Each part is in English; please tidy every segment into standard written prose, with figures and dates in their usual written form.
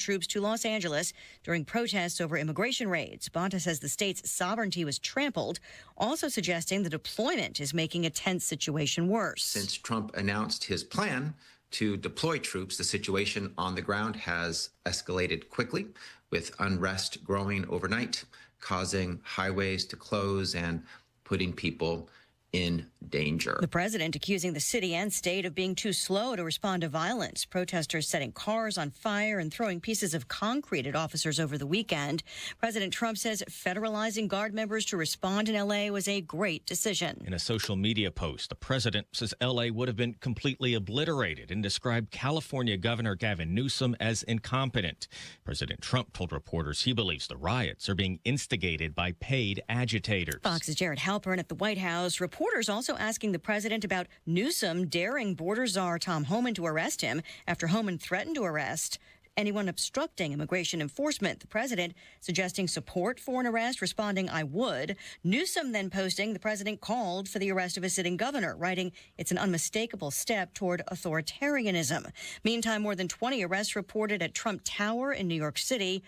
troops to Los Angeles during protests over immigration raids. Bonta says the state's sovereignty was trampled, also suggesting the deployment is making a tense situation worse. Since Trump announced his plan to deploy troops, the situation on the ground has escalated quickly, with unrest growing overnight, causing highways to close and putting people in danger. The president accusing the city and state of being too slow to respond to violence. Protesters setting cars on fire and throwing pieces of concrete at officers over the weekend. President Trump says federalizing guard members to respond in L.A. was a great decision. In a social media post, the president says L.A. would have been completely obliterated and described California Governor Gavin Newsom as incompetent. President Trump told reporters he believes the riots are being instigated by paid agitators. Fox's Jared Halpern at the White House. Reporters also asking the president about Newsom daring border czar Tom Homan to arrest him after Homan threatened to arrest anyone obstructing immigration enforcement. The president suggesting support for an arrest, responding, "I would." Newsom then posting the president called for the arrest of a sitting governor, writing, "It's an unmistakable step toward authoritarianism." Meantime, more than 20 arrests reported at Trump Tower in New York City.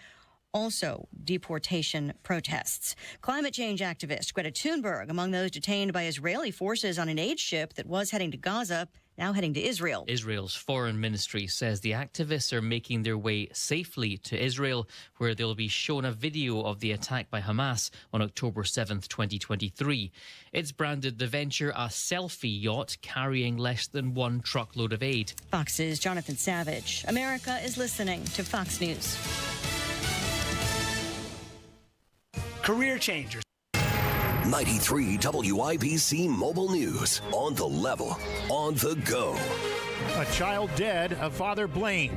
Also, deportation protests. Climate change activist Greta Thunberg among those detained by Israeli forces on an aid ship that was heading to Gaza, now heading to Israel. Israel's foreign ministry says the activists are making their way safely to Israel, where they'll be shown a video of the attack by Hamas on October 7th, 2023. It's branded the venture a selfie yacht carrying less than one truckload of aid. Fox's Jonathan Savage. America is listening to Fox News. Career changers. 93 WIBC Mobile News. On the level, on the go. A child dead, a father blamed.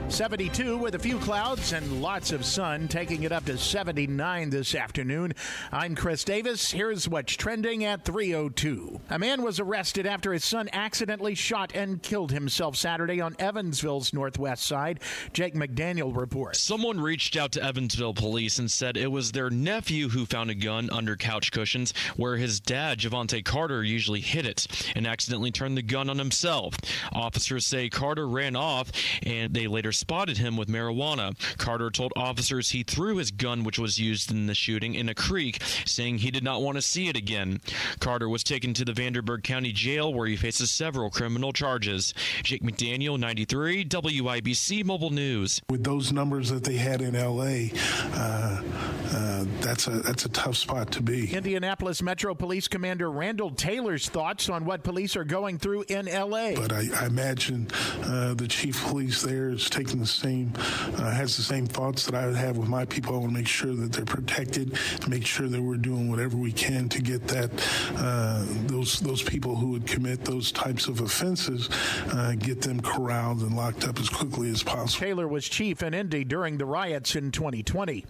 72 with a few clouds and lots of sun, taking it up to 79 this afternoon. I'm Chris Davis. Here's what's trending at 3:02. A man was arrested after his son accidentally shot and killed himself Saturday on Evansville's northwest side. Jake McDaniel reports. Someone reached out to Evansville police and said it was their nephew who found a gun under couch cushions where his dad, Javante Carter, usually hid it and accidentally turned the gun on himself. Officers say Carter ran off and they later spotted him with marijuana. Carter told officers he threw his gun, which was used in the shooting, in a creek, saying he did not want to see it again. Carter was taken to the Vanderburgh County Jail, where he faces several criminal charges. Jake McDaniel, 93 WIBC Mobile News. With those numbers that they had in L.A., that's a tough spot to be. Indianapolis Metro Police Commander Randall Taylor's thoughts on what police are going through in L.A. But I imagine the chief of police there is taking the same, has the same thoughts that I would have with my people. I want to make sure that they're protected, make sure that we're doing whatever we can to get that those people who would commit those types of offenses, get them corralled and locked up as quickly as possible. Taylor was chief in Indy during the riots in 2020.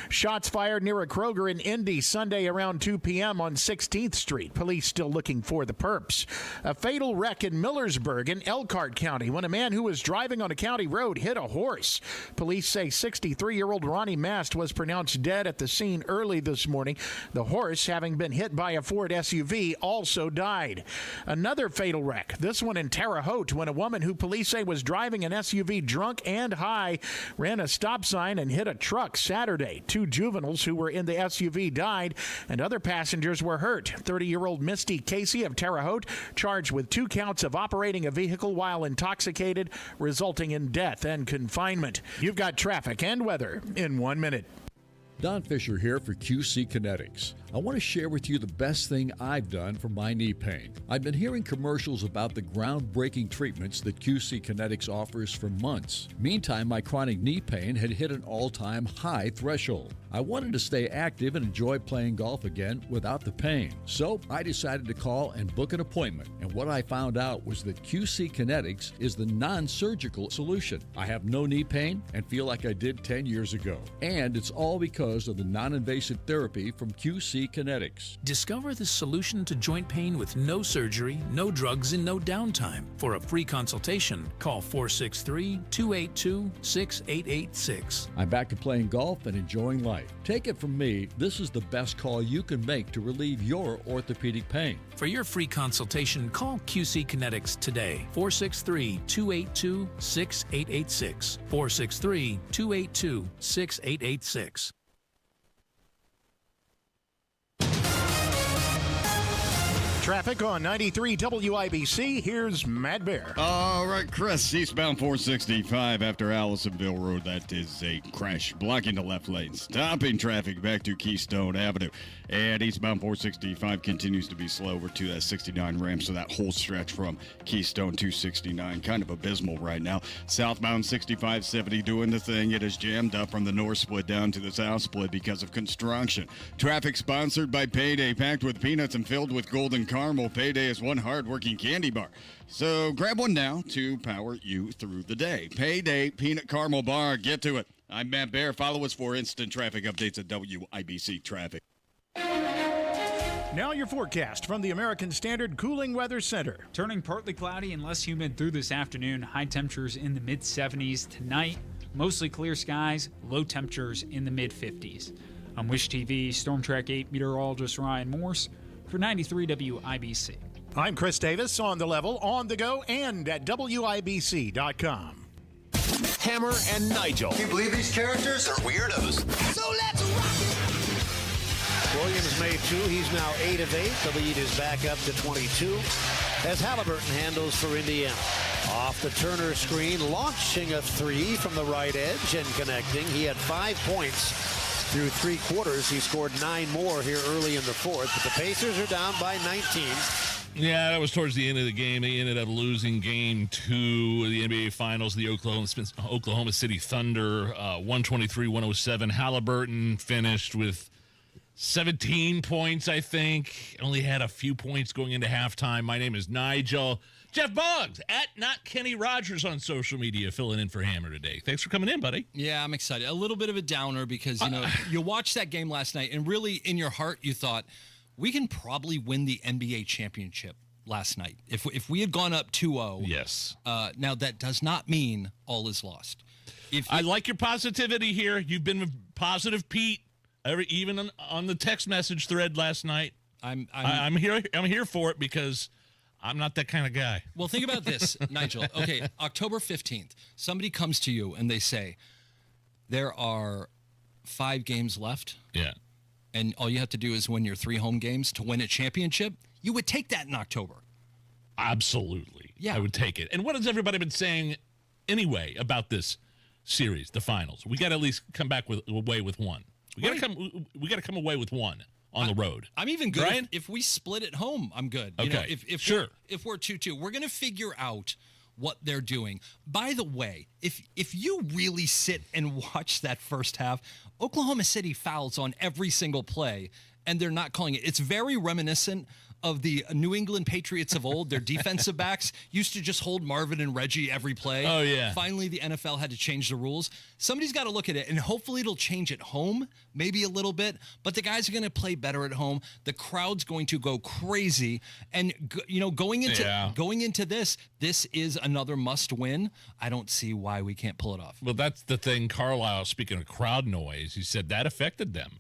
Shots fired near a Kroger in Indy Sunday around 2 p.m. on 16th Street. Police still looking for the perps. A fatal wreck in Millersburg in Elkhart County when a man who was driving on a county road hit a horse. Police say 63-year-old Ronnie Mast was pronounced dead at the scene early this morning. The horse, having been hit by a Ford SUV, also died. Another fatal wreck, this one in Terre Haute, when a woman who police say was driving an SUV drunk and high ran a stop sign and hit a truck Saturday. 2 juveniles who were in the SUV died and other passengers were hurt. 30-year-old Misty Casey of Terre Haute charged with 2 counts of operating a vehicle while intoxicated, resulting in death and confinement. You've got traffic and weather in 1 minute. Don Fisher here for QC Kinetics. I want to share with you the best thing I've done for my knee pain. I've been hearing commercials about the groundbreaking treatments that QC Kinetics offers for months. Meantime, my chronic knee pain had hit an all-time high threshold. I wanted to stay active and enjoy playing golf again without the pain. So I decided to call and book an appointment. And what I found out was that QC Kinetics is the non-surgical solution. I have no knee pain and feel like I did 10 years ago. And it's all because of the non-invasive therapy from QC QC Kinetics. Discover the solution to joint pain with no surgery, no drugs, and no downtime. For a free consultation, call 463-282-6886. I'm back to playing golf and enjoying life. Take it from me, this is the best call you can make to relieve your orthopedic pain. For your free consultation, call QC Kinetics today. 463-282-6886. 463-282-6886. Traffic on 93 WIBC. Here's Matt Bear. All right, Chris, eastbound 465 after Allisonville Road. That is a crash blocking the left lane, stopping traffic back to Keystone Avenue. And eastbound 465 continues to be slow over to that 69 ramp, so that whole stretch from Keystone to 69 kind of abysmal right now. Southbound 6570 doing the thing. It is jammed up from the north split down to the south split because of construction. Traffic sponsored by Payday, packed with peanuts and filled with golden caramel. Payday is one hard-working candy bar. So grab one now to power you through the day. Payday Peanut Caramel Bar. Get to it. I'm Matt Bear. Follow us for instant traffic updates at WIBC Traffic. Now your forecast from the American Standard Cooling Weather Center. Turning partly cloudy and less humid through this afternoon. High temperatures in the mid-70s tonight. Mostly clear skies. Low temperatures in the mid-50s. I'm Wish TV Storm Track 8 meteorologist Ryan Morse for 93 WIBC. I'm Chris Davis, on the level, on the go, and at WIBC.com. Hammer and Nigel. Can you believe these characters are weirdos? So let's rock it! Williams made 2. He's now 8 of 8. The lead is back up to 22 as Halliburton handles for Indiana. Off the Turner screen, launching a 3 from the right edge and connecting. He had 5 points through 3 quarters. He scored 9 more here early in the fourth, but the Pacers are down by 19. Yeah, that was towards the end of the game. They ended up losing game 2 of the NBA Finals. The Oklahoma City Thunder, 123-107. Halliburton finished with 17 points, I think. Only had a few points going into halftime. My name is Nigel. Jeff Boggs, at Not Kenny Rogers on social media, filling in for Hammer today. Thanks for coming in, buddy. Yeah, I'm excited. A little bit of a downer because, you watched that game last night, and really in your heart you thought, we can probably win the NBA championship last night. If we had gone up 2-0. Yes. Now, that does not mean all is lost. I like your positivity here. You've been positive, Pete, even on the text message thread last night. I'm here for it because I'm not that kind of guy. Well, think about this, Nigel. Okay, October 15th, somebody comes to you and they say, there are 5 games left. Yeah. And all you have to do is win your 3 home games to win a championship. You would take that in October. Absolutely. Yeah. I would take it. And what has everybody been saying anyway about this series, the finals? We got to at least come back away with one. We got to come away with one on the road. I'm even good. Right? If we split at home, I'm good. Okay. If we're 2-2, we're going to figure out what they're doing. By the way, if you really sit and watch that first half, Oklahoma City fouls on every single play, and they're not calling it. It's very reminiscent of the New England Patriots of old. Their defensive backs used to just hold Marvin and Reggie every play. Oh, yeah. Finally, the NFL had to change the rules. Somebody's got to look at it, and hopefully it'll change at home, maybe a little bit, but the guys are going to play better at home. The crowd's going to go crazy, and going into this is another must-win. I don't see why we can't pull it off. Well, that's the thing. Carlisle, speaking of crowd noise, he said that affected them.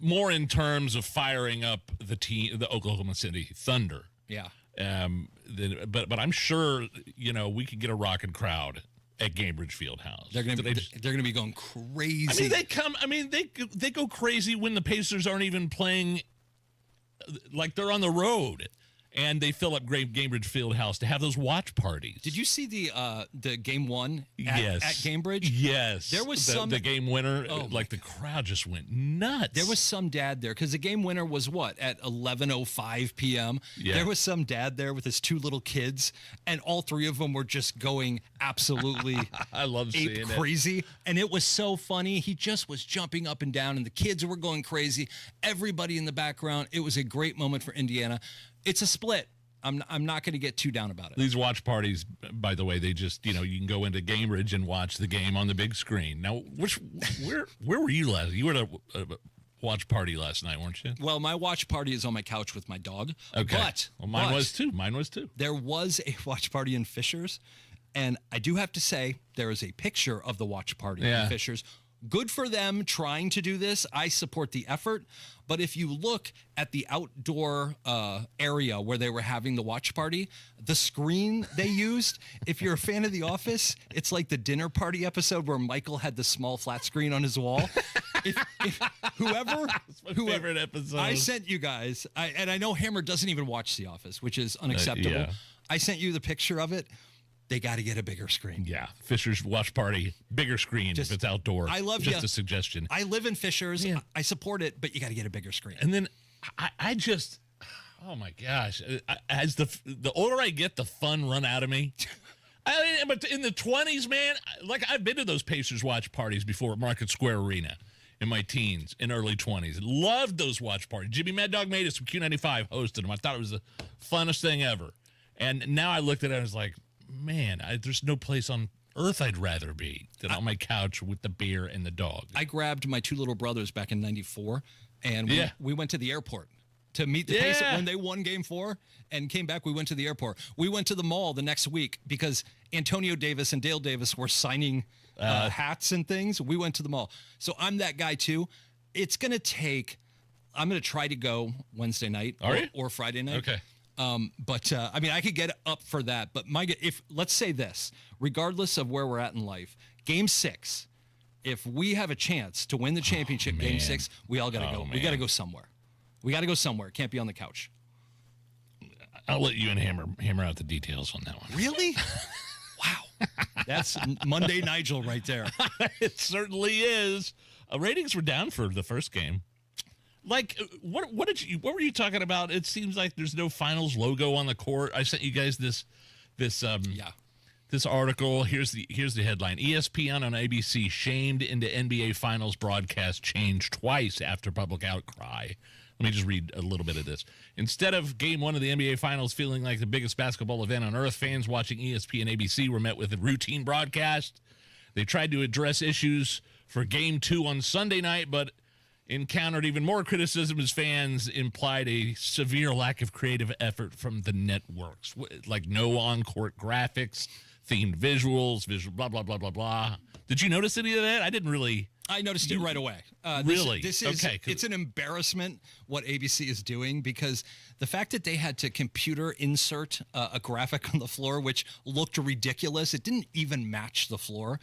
More in terms of firing up the Oklahoma City Thunder. Yeah. But I'm sure we could get a rocking crowd at Gainbridge Fieldhouse. They're going to be going crazy. They go crazy when the Pacers aren't even playing, like they're on the road. And they fill up Gainbridge Fieldhouse to have those watch parties. Did you see the game 1 at Gainbridge? Yes. There was the game winner. The crowd just went nuts. There was some dad there because the game winner was at 11:05 p.m. Yeah. There was some dad there with his 2 little kids, and all 3 of them were just going absolutely I love seeing ape crazy. And it was so funny. He just was jumping up and down, and the kids were going crazy. Everybody in the background. It was a great moment for Indiana. It's a split. I'm not going to get too down about it. These watch parties, by the way, they just you can go into Gainbridge and watch the game on the big screen. Now, where were you last? You were at watch party last night, weren't you? Well, my watch party is on my couch with my dog. Okay. But mine was too. Mine was too. There was a watch party in Fishers, and I do have to say there is a picture of the watch party in Fishers. Good for them trying to do this. I support the effort. But if you look at the outdoor area where they were having the watch party, the screen they used, if you're a fan of The Office, it's like the dinner party episode where Michael had the small flat screen on his wall. Whoever favorite episode. I sent you guys, and I know Hammer doesn't even watch The Office, which is unacceptable. Yeah. I sent you the picture of it. They got to get a bigger screen. Yeah, Fisher's watch party, bigger screen if it's outdoor. I love just a suggestion. I live in Fishers. Yeah. I support it, but you got to get a bigger screen. And then I just, oh my gosh, as the older I get, the fun run out of me. I mean, but in the 20s, man, like I've been to those Pacers watch parties before at Market Square Arena in my teens and early 20s. Loved those watch parties. Jimmy Mad Dog Matus from Q95 hosted them. I thought it was the funnest thing ever. And now I looked at it and I was like, man, there's no place on earth I'd rather be than on my couch with the beer and the dog. I grabbed my two little brothers back in '94, and we went to the airport to meet the Pacers when they won Game 4 and came back. We went to the airport. We went to the mall the next week because Antonio Davis and Dale Davis were signing hats and things. We went to the mall. So I'm that guy, too. It's going to take – I'm going to try to go Wednesday night or Friday night. Okay. But I mean, I could get up for that. But if let's say this, regardless of where we're at in life, Game 6, if we have a chance to win the championship, Game 6, we all got to go. Man. We got to go somewhere. We got to go somewhere. It can't be on the couch. I'll let you and hammer out the details on that one. Really? Wow. That's Monday Nigel right there. It certainly is. Ratings were down for the first game. Like, what were you talking about? It seems like there's no finals logo on the court. I sent you guys this article. Here's the headline: ESPN on ABC shamed into NBA Finals broadcast change twice after public outcry. Let me just read a little bit of this. Instead of Game 1 of the NBA Finals feeling like the biggest basketball event on earth, fans watching ESPN ABC were met with a routine broadcast. They tried to address issues for Game 2 on Sunday night, but encountered even more criticism as fans implied a severe lack of creative effort from the networks, like no on-court graphics, themed visuals, blah, blah, blah, blah, blah. Did you notice any of that? I didn't really. I noticed it right away. Really? This is okay. It's an embarrassment what ABC is doing, because the fact that they had to computer insert a graphic on the floor, which looked ridiculous. It didn't even match the floor.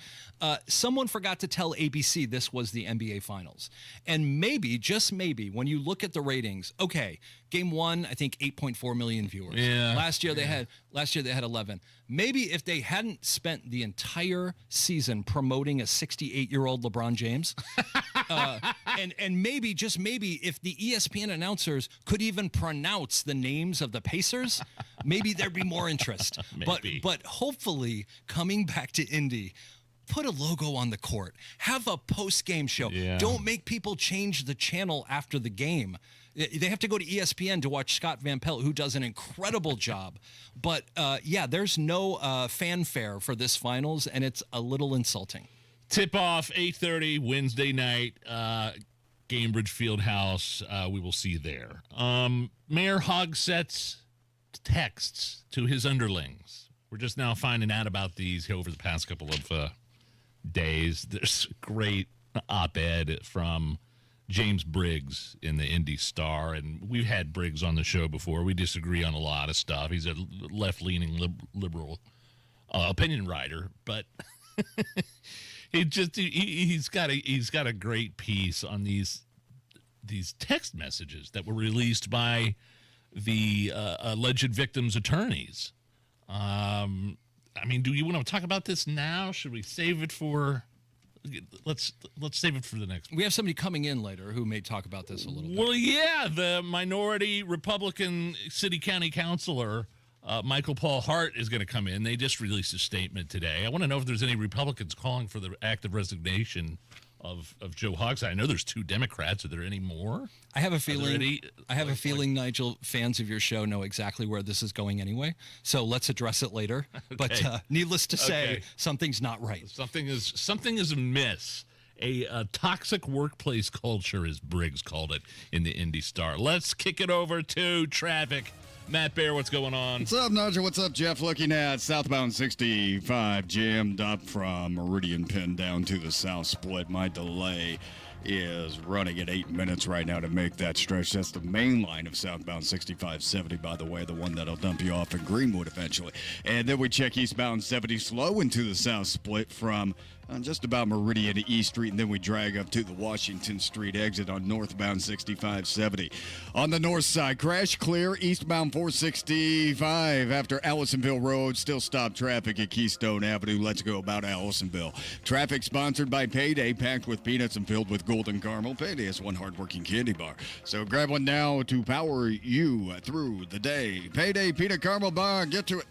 Someone forgot to tell ABC this was the NBA Finals. And maybe, just maybe, when you look at the ratings, okay, Game 1, I think 8.4 million viewers. Yeah. Last year they had 11. Maybe if they hadn't spent the entire season promoting a 68-year-old LeBron James, and maybe, just maybe, if the ESPN announcers could even pronounce the names of the Pacers, maybe there'd be more interest. But hopefully, coming back to Indy, put a logo on the court. Have a post-game show. Yeah. Don't make people change the channel after the game. They have to go to ESPN to watch Scott Van Pelt, who does an incredible job. But, there's no fanfare for this finals, and it's a little insulting. Tip-off, 8:30 Wednesday night, Cambridge Fieldhouse. We will see you there. Mayor Hogsett's texts to his underlings. We're just now finding out about these over the past couple of days. There's a great op-ed from James Briggs in the Indy Star, and we've had Briggs on the show before. We disagree on a lot of stuff. He's a left-leaning liberal opinion writer, but he's got a great piece on these text messages that were released by the alleged victims' attorneys. I mean, do you want to talk about this now? Should we save it for? Let's save it for the next. We have somebody coming in later who may talk about this a little bit. Well, yeah, the minority Republican city county councilor, Michael Paul Hart, is going to come in. They just released a statement today. I want to know if there's any Republicans calling for the active resignation of Joe Hogsett. I know there's 2 Democrats. Are there any more? I have a feeling, Nigel, fans of your show know exactly where this is going anyway. So let's address it later. Okay. But needless to say, something's not right. Something is amiss. a toxic workplace culture, as Briggs called it in the Indy Star. Let's kick it over to traffic. Matt Bear, what's going on? What's up, Nigel? What's up, Jeff? Looking at southbound 65 jammed up from Meridian Pin down to the South Split. My delay is running at 8 minutes right now to make that stretch. That's the main line of southbound 6570, by the way, the one that'll dump you off in Greenwood eventually. And then we check eastbound 70 slow into the South Split from just about Meridian to East Street, and then we drag up to the Washington Street exit on northbound 6570. On the north side, crash clear eastbound 465 after Allisonville Road. Still stop traffic at Keystone Avenue. Let's go about Allisonville. Traffic sponsored by Payday, packed with peanuts and filled with golden caramel. Payday is one hardworking candy bar. So grab one now to power you through the day. Payday Peanut Caramel Bar. Get to it.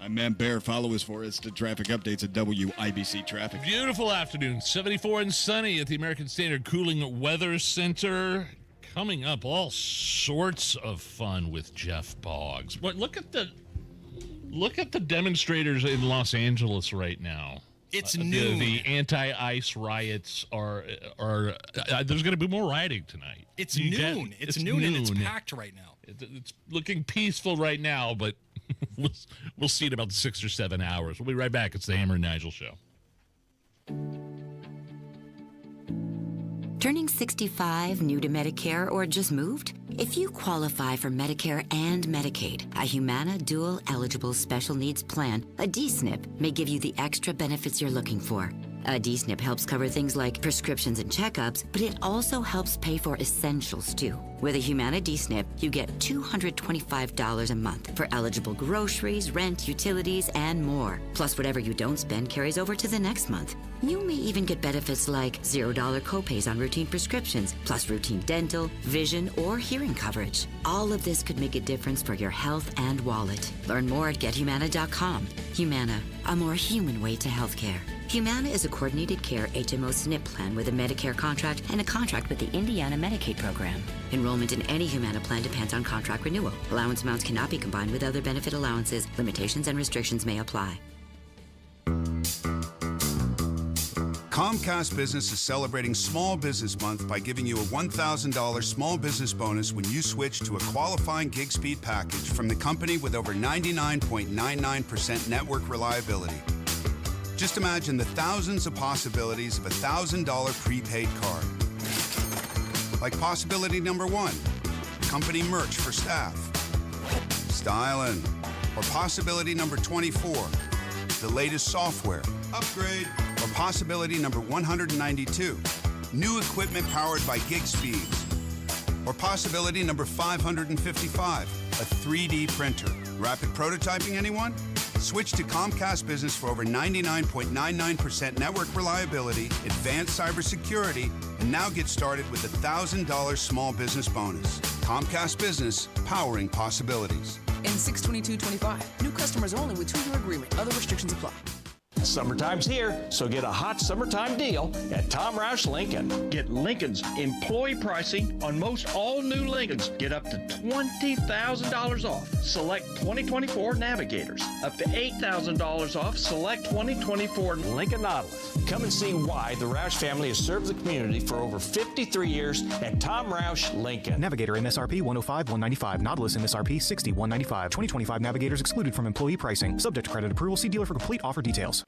I'm Matt Bear. Follow us for instant traffic updates at WIBC Traffic. Beautiful afternoon, 74 and sunny at the American Standard Cooling Weather Center. Coming up, all sorts of fun with Jeff Boggs. But look at the demonstrators in Los Angeles right now. It's noon. The anti-ICE riots are there's going to be more rioting tonight. It's noon. It's noon and it's packed right now. It's looking peaceful right now, but we'll see in about 6 or 7 hours. We'll be right back. It's the Hammer and Nigel Show. Turning 65, new to Medicare, or just moved? If you qualify for Medicare and Medicaid, a Humana Dual Eligible Special Needs Plan, a D-SNP, may give you the extra benefits you're looking for. A D-SNP helps cover things like prescriptions and checkups, but it also helps pay for essentials, too. With a Humana D-SNP, you get $225 a month for eligible groceries, rent, utilities, and more. Plus, whatever you don't spend carries over to the next month. You may even get benefits like $0 copays on routine prescriptions, plus routine dental, vision, or hearing coverage. All of this could make a difference for your health and wallet. Learn more at GetHumana.com. Humana, a more human way to healthcare. Humana is a coordinated care HMO SNP plan with a Medicare contract and a contract with the Indiana Medicaid program. Enrollment in any Humana plan depends on contract renewal. Allowance amounts cannot be combined with other benefit allowances. Limitations and restrictions may apply. Comcast Business is celebrating Small Business Month by giving you a $1,000 small business bonus when you switch to a qualifying gig speed package from the company with over 99.99% network reliability. Just imagine the thousands of possibilities of a $1,000 prepaid card. Like possibility number 1, company merch for staff. Styling. Or possibility number 24, the latest software. Upgrade. Or possibility number 192, new equipment powered by gig speeds. Or possibility number 555, a 3D printer. Rapid prototyping, anyone? Switch to Comcast Business for over 99.99% network reliability, advanced cybersecurity, and now get started with a $1,000 small business bonus. Comcast Business, powering possibilities. In 6/22/25, new customers only with 2-year agreement. Other restrictions apply. Summertime's here, so get a hot summertime deal at Tom Roush Lincoln. Get Lincoln's employee pricing on most all new Lincolns. Get up to $20,000 off select 2024 Navigators. Up to $8,000 off select 2024 Lincoln Nautilus. Come and see why the Roush family has served the community for over 53 years at Tom Roush Lincoln. Navigator MSRP 105-195. Nautilus MSRP 60-195. 2025 Navigators excluded from employee pricing. Subject to credit approval. See dealer for complete offer details.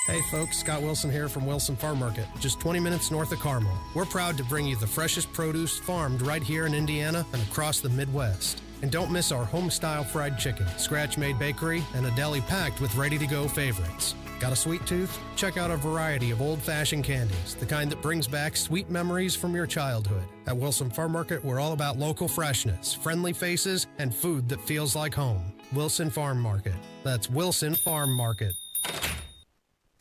Hey folks, Scott Wilson here from Wilson Farm Market, just 20 minutes north of Carmel. We're proud to bring you the freshest produce farmed right here in Indiana and across the Midwest. And don't miss our home-style fried chicken, scratch-made bakery, and a deli packed with ready-to-go favorites. Got a sweet tooth? Check out a variety of old-fashioned candies, the kind that brings back sweet memories from your childhood. At Wilson Farm Market, we're all about local freshness, friendly faces, and food that feels like home. Wilson Farm Market. That's Wilson Farm Market.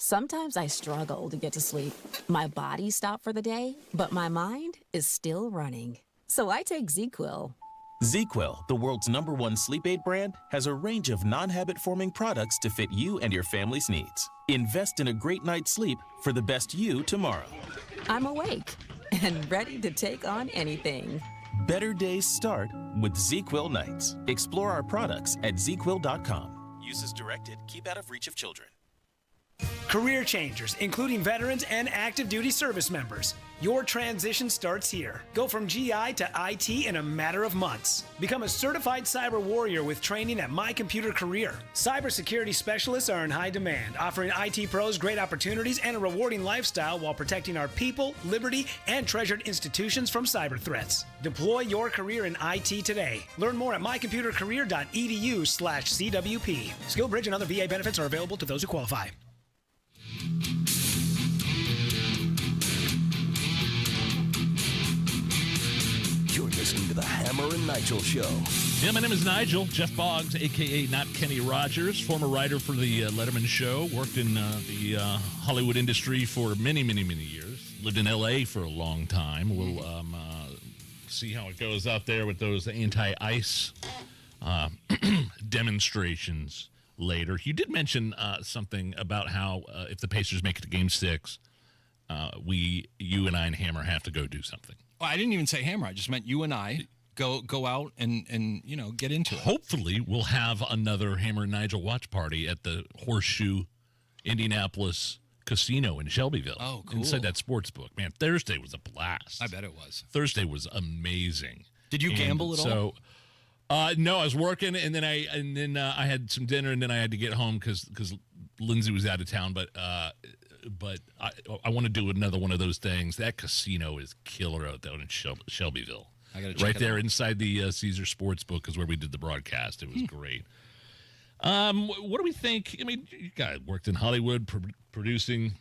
Sometimes I struggle to get to sleep. My body stopped for the day, but my mind is still running. So I take ZzzQuil. ZzzQuil, the world's #1 sleep aid brand, has a range of non-habit-forming products to fit you and your family's needs. Invest in a great night's sleep for the best you tomorrow. I'm awake and ready to take on anything. Better days start with ZzzQuil nights. Explore our products at ZzzQuil.com. Use as directed. Keep out of reach of children. Career changers, including veterans and active duty service members. Your transition starts here. Go from GI to IT in a matter of months. Become a certified cyber warrior with training at My Computer Career. Cybersecurity specialists are in high demand, offering IT pros great opportunities and a rewarding lifestyle while protecting our people, liberty, and treasured institutions from cyber threats. Deploy your career in IT today. Learn more at mycomputercareer.edu/CWP. SkillBridge and other VA benefits are available to those who qualify. You're listening to the Hammer and Nigel Show. Yeah, my name is Nigel. Jeff Boggs, a.k.a. Not Kenny Rogers, former writer for the Letterman Show, worked in the Hollywood industry for many, many, many years, lived in L.A. for a long time. We'll see how it goes out there with those anti-ICE demonstrations later. You did mention something about how if the Pacers make it to Game 6, you and I and Hammer have to go do something. Well, I didn't even say Hammer. I just meant you and I go out and get into it. Hopefully, we'll have another Hammer and Nigel watch party at the Horseshoe Indianapolis Casino in Shelbyville. Oh, cool. Inside that sports book. Man, Thursday was a blast. I bet it was. Thursday was amazing. Did you gamble at all? No, I was working, and then I had some dinner, and then I had to get home because Lindsay was out of town. But I want to do another one of those things. That casino is killer out there in Shelbyville. I got to check right it there out. Inside the Caesar Sportsbook is where we did the broadcast. It was great. What do we think? I mean, you guys worked in Hollywood, producing.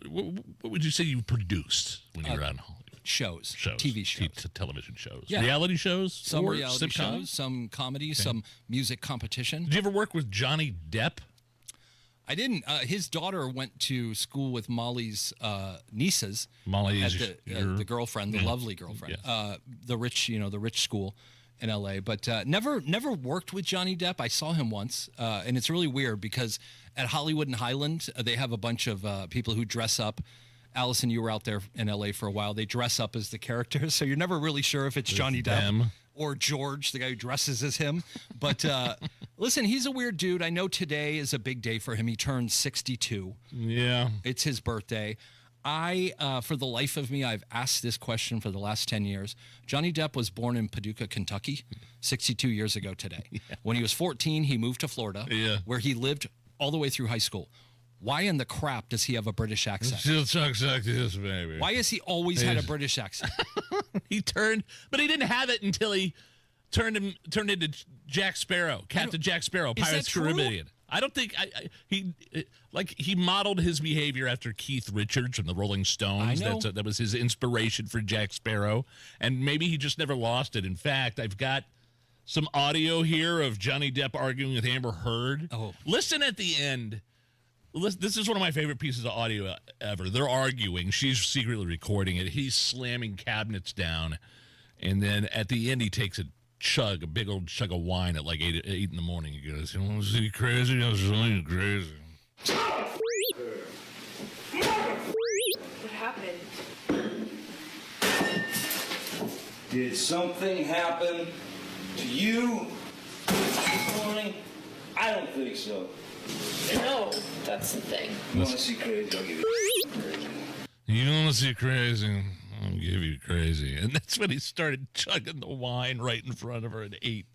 What would you say you produced when you were on Hollywood? Shows, TV shows, television shows, Yeah. reality shows, some or reality sitcoms? shows, some comedy, some music competition. Did you ever work with Johnny Depp? I didn't. His daughter went to school with nieces. Molly at is the girlfriend, the lovely girlfriend, Yes. the rich school in L.A. But never worked with Johnny Depp. I saw him once, and it's really weird because at Hollywood and Highland, they have a bunch of people who dress up. Allison, you were out there in L.A. for a while. They dress up as the characters, so you're never really sure if it's Johnny Depp or George, the guy who dresses as him. But listen, he's a weird dude. I know today is a big day for him. He turned 62. Yeah. It's his birthday. For the life of me, I've asked this question for the last 10 years. Johnny Depp was born in Paducah, Kentucky, 62 years ago today. Yeah. When he was 14, he moved to Florida, where he lived all the way through high school. Why in the crap does he have a British accent? Still talks like this, baby. Why has he always had a British accent? But he didn't have it until he turned into Jack Sparrow, Captain Jack Sparrow, Pirates of the Caribbean. I don't think he modeled his behavior after Keith Richards from the Rolling Stones. I know. That was his inspiration for Jack Sparrow, and maybe he just never lost it. In fact, I've got some audio here of Johnny Depp arguing with Amber Heard. Oh, listen at the end. This is one of my favorite pieces of audio ever. They're arguing. She's secretly recording it. He's slamming cabinets down. And then at the end, he takes a big old chug of wine at like 8 in the morning. He goes, "You want to see crazy? I was really crazy." What happened? Did something happen to you this morning? I don't think so. No, that's the thing. You want to see crazy? I'll give you crazy. You want to see crazy? I'll give you crazy. And that's when he started chugging the wine right in front of her at 8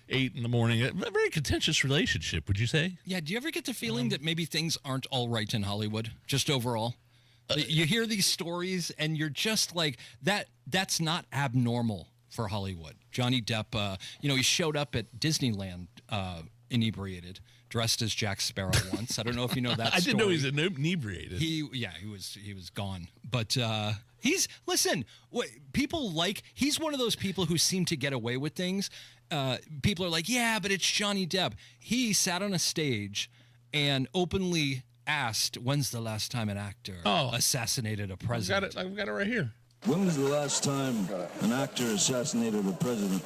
in the morning. A very contentious relationship, would you say? Yeah, do you ever get the feeling that maybe things aren't all right in Hollywood, just overall? You hear these stories, and you're just like, that's not abnormal for Hollywood. Johnny Depp, he showed up at Disneyland inebriated, dressed as Jack Sparrow once. I don't know if you know that story. I didn't know he was inebriated. He was gone. But he's one of those people who seem to get away with things. People are like, yeah, but it's Johnny Depp. He sat on a stage and openly asked, when's the last time an actor assassinated a president? I've got it right here. When was the last time an actor assassinated a president?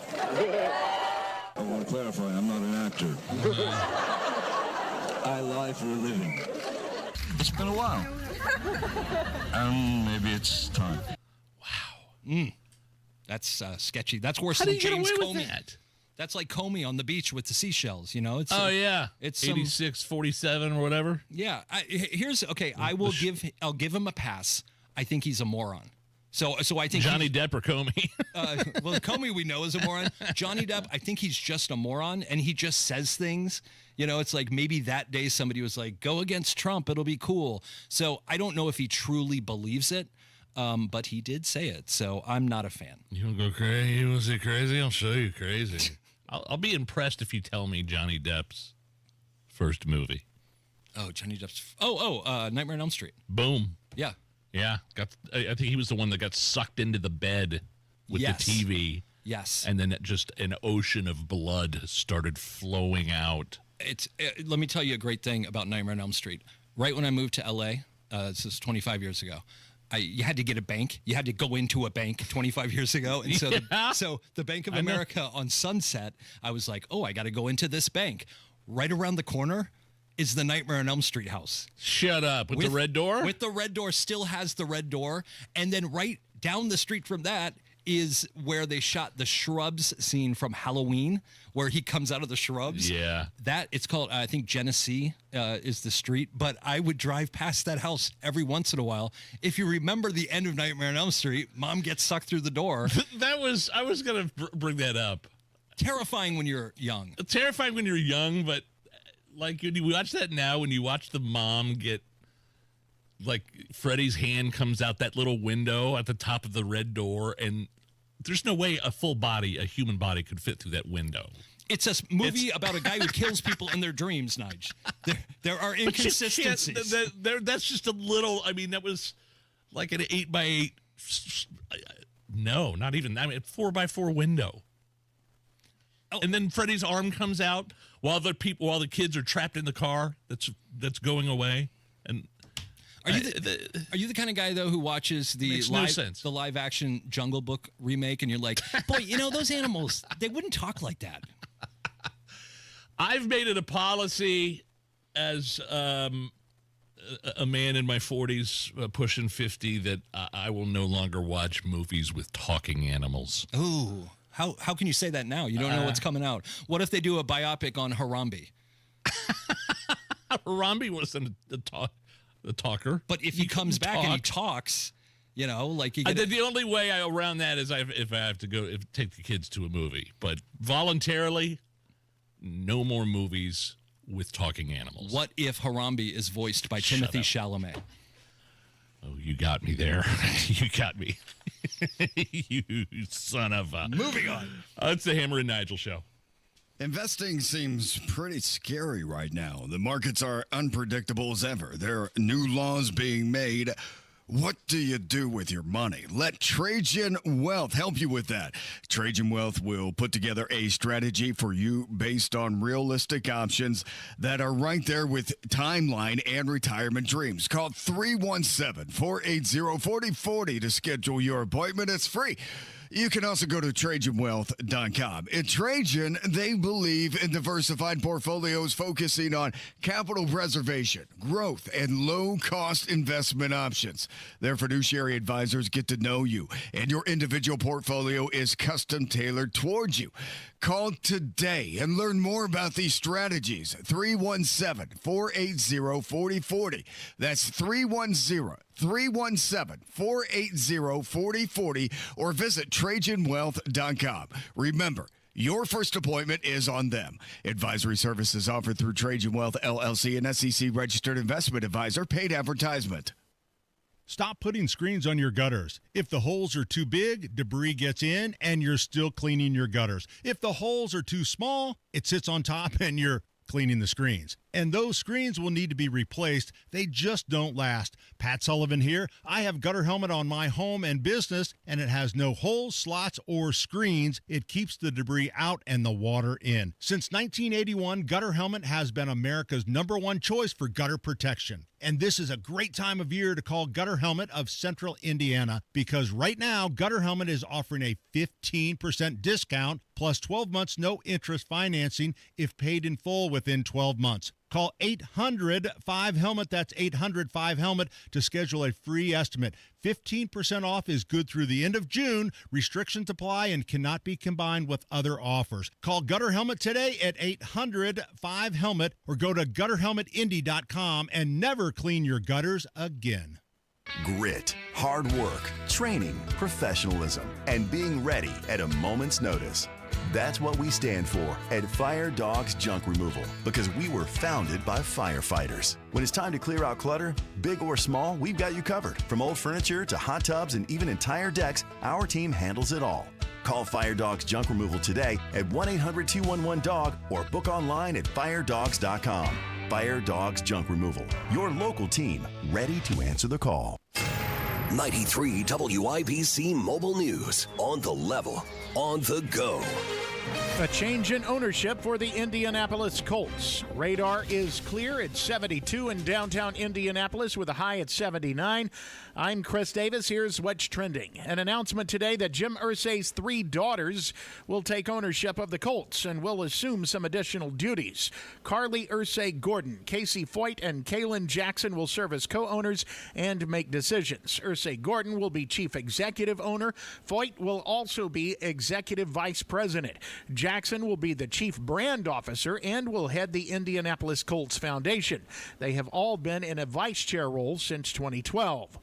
I want to clarify, I'm not an actor. I lie for a living. It's been a while. And maybe it's time. Wow. That's sketchy. That's worse How than did you James get away Comey. with that? That's like Comey on the beach with the seashells, It's it's 86-47 or whatever. Yeah, I'll give him a pass. I think he's a moron. So I think Johnny Depp or Comey. Well, Comey we know is a moron. Johnny Depp, I think he's just a moron, and he just says things. It's like maybe that day somebody was like, "Go against Trump, it'll be cool." So I don't know if he truly believes it, but he did say it. So I'm not a fan. You want to go crazy? You want to say crazy? I'll show you crazy. I'll be impressed if you tell me Johnny Depp's first movie. Oh, Johnny Depp's. Nightmare on Elm Street. Boom. Yeah. Yeah, I think he was the one that got sucked into the bed with the TV. Yes. And then just an ocean of blood started flowing out. Let me tell you a great thing about Nightmare on Elm Street. Right when I moved to L.A., this is 25 years ago, you had to get a bank. You had to go into a bank 25 years ago. And so the Bank of America on Sunset, I was like, I got to go into this bank. Right around the corner is the Nightmare on Elm Street house. Shut up. With the red door? With the red door, still has the red door. And then right down the street from that is where they shot the shrubs scene from Halloween, where he comes out of the shrubs. Yeah. It's called, I think, Genesee is the street. But I would drive past that house every once in a while. If you remember the end of Nightmare on Elm Street, Mom gets sucked through the door. I was going to bring that up. Terrifying when you're young. Terrifying when you're young, but like when you watch that now, when you watch the mom get, like, Freddy's hand comes out that little window at the top of the red door, and there's no way a human body could fit through that window. It's a movie about a guy who kills people in their dreams, Nige. There are inconsistencies. That's just a little, that was like an 8x8. No, not even. 4x4 window. Oh. And then Freddy's arm comes out while the kids are trapped in the car that's going away. And are you the kind of guy though who watches the live action Jungle Book remake and you're like, boy, those animals, they wouldn't talk like that. I've made it a policy as a man in my 40s, pushing 50, that I will no longer watch movies with talking animals. Ooh. How can you say that now? You don't know what's coming out. What if they do a biopic on Harambe? Harambe wasn't the talker. But if he comes back and he talks, like you get the only way around that is if I have to take the kids to a movie. But voluntarily, no more movies with talking animals. What if Harambe is voiced by Timothée Chalamet? Oh, you got me there. You got me. You son of a... Moving on. It's the Hammer and Nigel show. Investing seems pretty scary right now. The markets are unpredictable as ever. There are new laws being made. What do you do with your money? Let Trajan Wealth help you with that. Trajan Wealth will put together a strategy for you based on realistic options that are right there with timeline and retirement dreams. Call 317-480-4040 to schedule your appointment. It's free. You can also go to TrajanWealth.com. At Trajan, they believe in diversified portfolios focusing on capital preservation, growth, and low-cost investment options. Their fiduciary advisors get to know you, and your individual portfolio is custom-tailored towards you. Call today and learn more about these strategies. 317-480-4040. That's 317-480-4040 or visit TrajanWealth.com. Remember, your first appointment is on them. Advisory services offered through Trajan Wealth, LLC, an SEC-registered investment advisor. Paid advertisement. Stop putting screens on your gutters. If the holes are too big, debris gets in and you're still cleaning your gutters. If the holes are too small, it sits on top and you're cleaning the screens. And those screens will need to be replaced. They just don't last. Pat Sullivan here. I have Gutter Helmet on my home and business, and it has no holes, slots, or screens. It keeps the debris out and the water in. Since 1981, Gutter Helmet has been America's #1 choice for gutter protection. And this is a great time of year to call Gutter Helmet of Central Indiana, because right now, Gutter Helmet is offering a 15% discount plus 12 months no interest financing if paid in full within 12 months. Call 800-5HELMET. That's 800-5HELMET to schedule a free estimate. 15% off is good through the end of June. Restrictions apply and cannot be combined with other offers. Call Gutter Helmet today at 800-5HELMET or go to gutterhelmetindy.com and never clean your gutters again. Grit, hard work, training, professionalism, and being ready at a moment's notice. That's what we stand for at Fire Dogs Junk Removal, because we were founded by firefighters. When it's time to clear out clutter, big or small, we've got you covered. From old furniture to hot tubs and even entire decks, our team handles it all. Call Fire Dogs Junk Removal today at 1-800-211-DOG or book online at firedogs.com. Fire Dogs Junk Removal, your local team ready to answer the call. 93 WIBC Mobile News. On the level, on the go. A change in ownership for the Indianapolis Colts. Radar is clear at 72 in downtown Indianapolis with a high at 79. I'm Chris Davis. Here's what's trending. An announcement today that Jim Irsay's 3 daughters will take ownership of the Colts and will assume some additional duties. Carly Irsay Gordon, Casey Foyt, and Kaylin Jackson will serve as co-owners and make decisions. Irsay Gordon will be chief executive owner. Foyt will also be executive vice president. Jackson will be the chief brand officer and will head the Indianapolis Colts Foundation. They have all been in a vice chair role since 2012.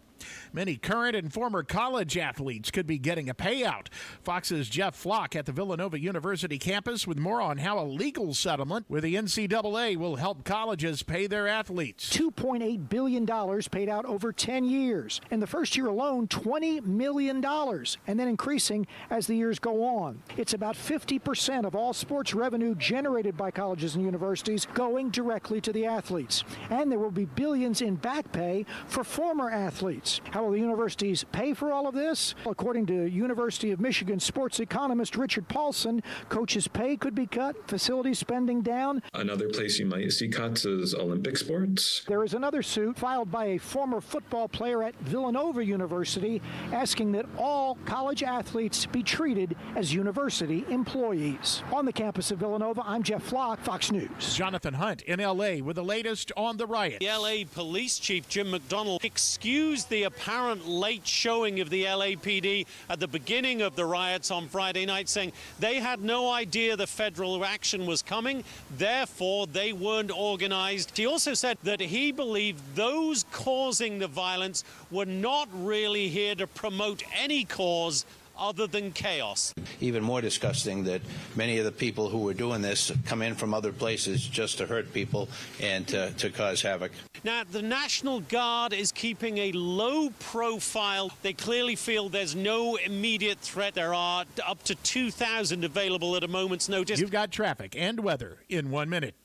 Many current and former college athletes could be getting a payout. Fox's Jeff Flock at the Villanova University campus with more on how a legal settlement with the NCAA will help colleges pay their athletes. $2.8 billion paid out over 10 years. In the first year alone, $20 million, and then increasing as the years go on. It's about 50% of all sports revenue generated by colleges and universities going directly to the athletes. And there will be billions in back pay for former athletes. How will the universities pay for all of this? According to University of Michigan sports economist Richard Paulson, coaches' pay could be cut, facility spending down. Another place you might see cuts is Olympic sports. There is another suit filed by a former football player at Villanova University asking that all college athletes be treated as university employees. On the campus of Villanova, I'm Jeff Flock, Fox News. Jonathan Hunt in L.A. with the latest on the riot. The L.A. Police Chief Jim McDonnell excused the apparent late showing of the LAPD at the beginning of the riots on Friday night, saying they had no idea the federal action was coming, therefore they weren't organized. He also said that he believed those causing the violence were not really here to promote any cause other than chaos. Even more disgusting that many of the people who were doing this come in from other places just to hurt people and to cause havoc. Now, the National Guard is keeping a low profile. They clearly feel there's no immediate threat. There are up to 2,000 available at a moment's notice. You've got traffic and weather in 1 minute.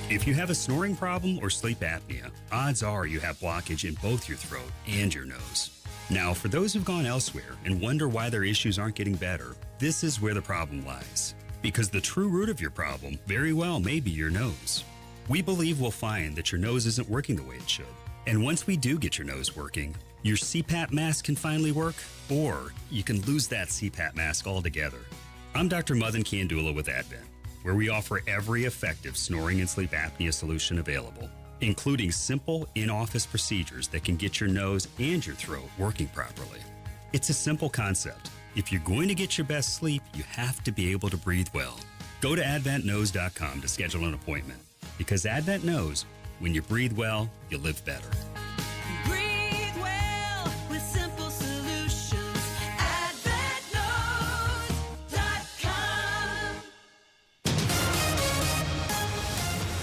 If you have a snoring problem or sleep apnea, odds are you have blockage in both your throat and your nose. Now, for those who've gone elsewhere and wonder why their issues aren't getting better, this is where the problem lies. Because the true root of your problem very well may be your nose. We believe we'll find that your nose isn't working the way it should. And once we do get your nose working, your CPAP mask can finally work, or you can lose that CPAP mask altogether. I'm Dr. Madan Kiandula with Advent, where we offer every effective snoring and sleep apnea solution available, including simple in-office procedures that can get your nose and your throat working properly. It's a simple concept. If you're going to get your best sleep, you have to be able to breathe well. Go to adventknows.com to schedule an appointment, because Advent knows when you breathe well, you live better. Breathe well with simple solutions. AdventKnows.com.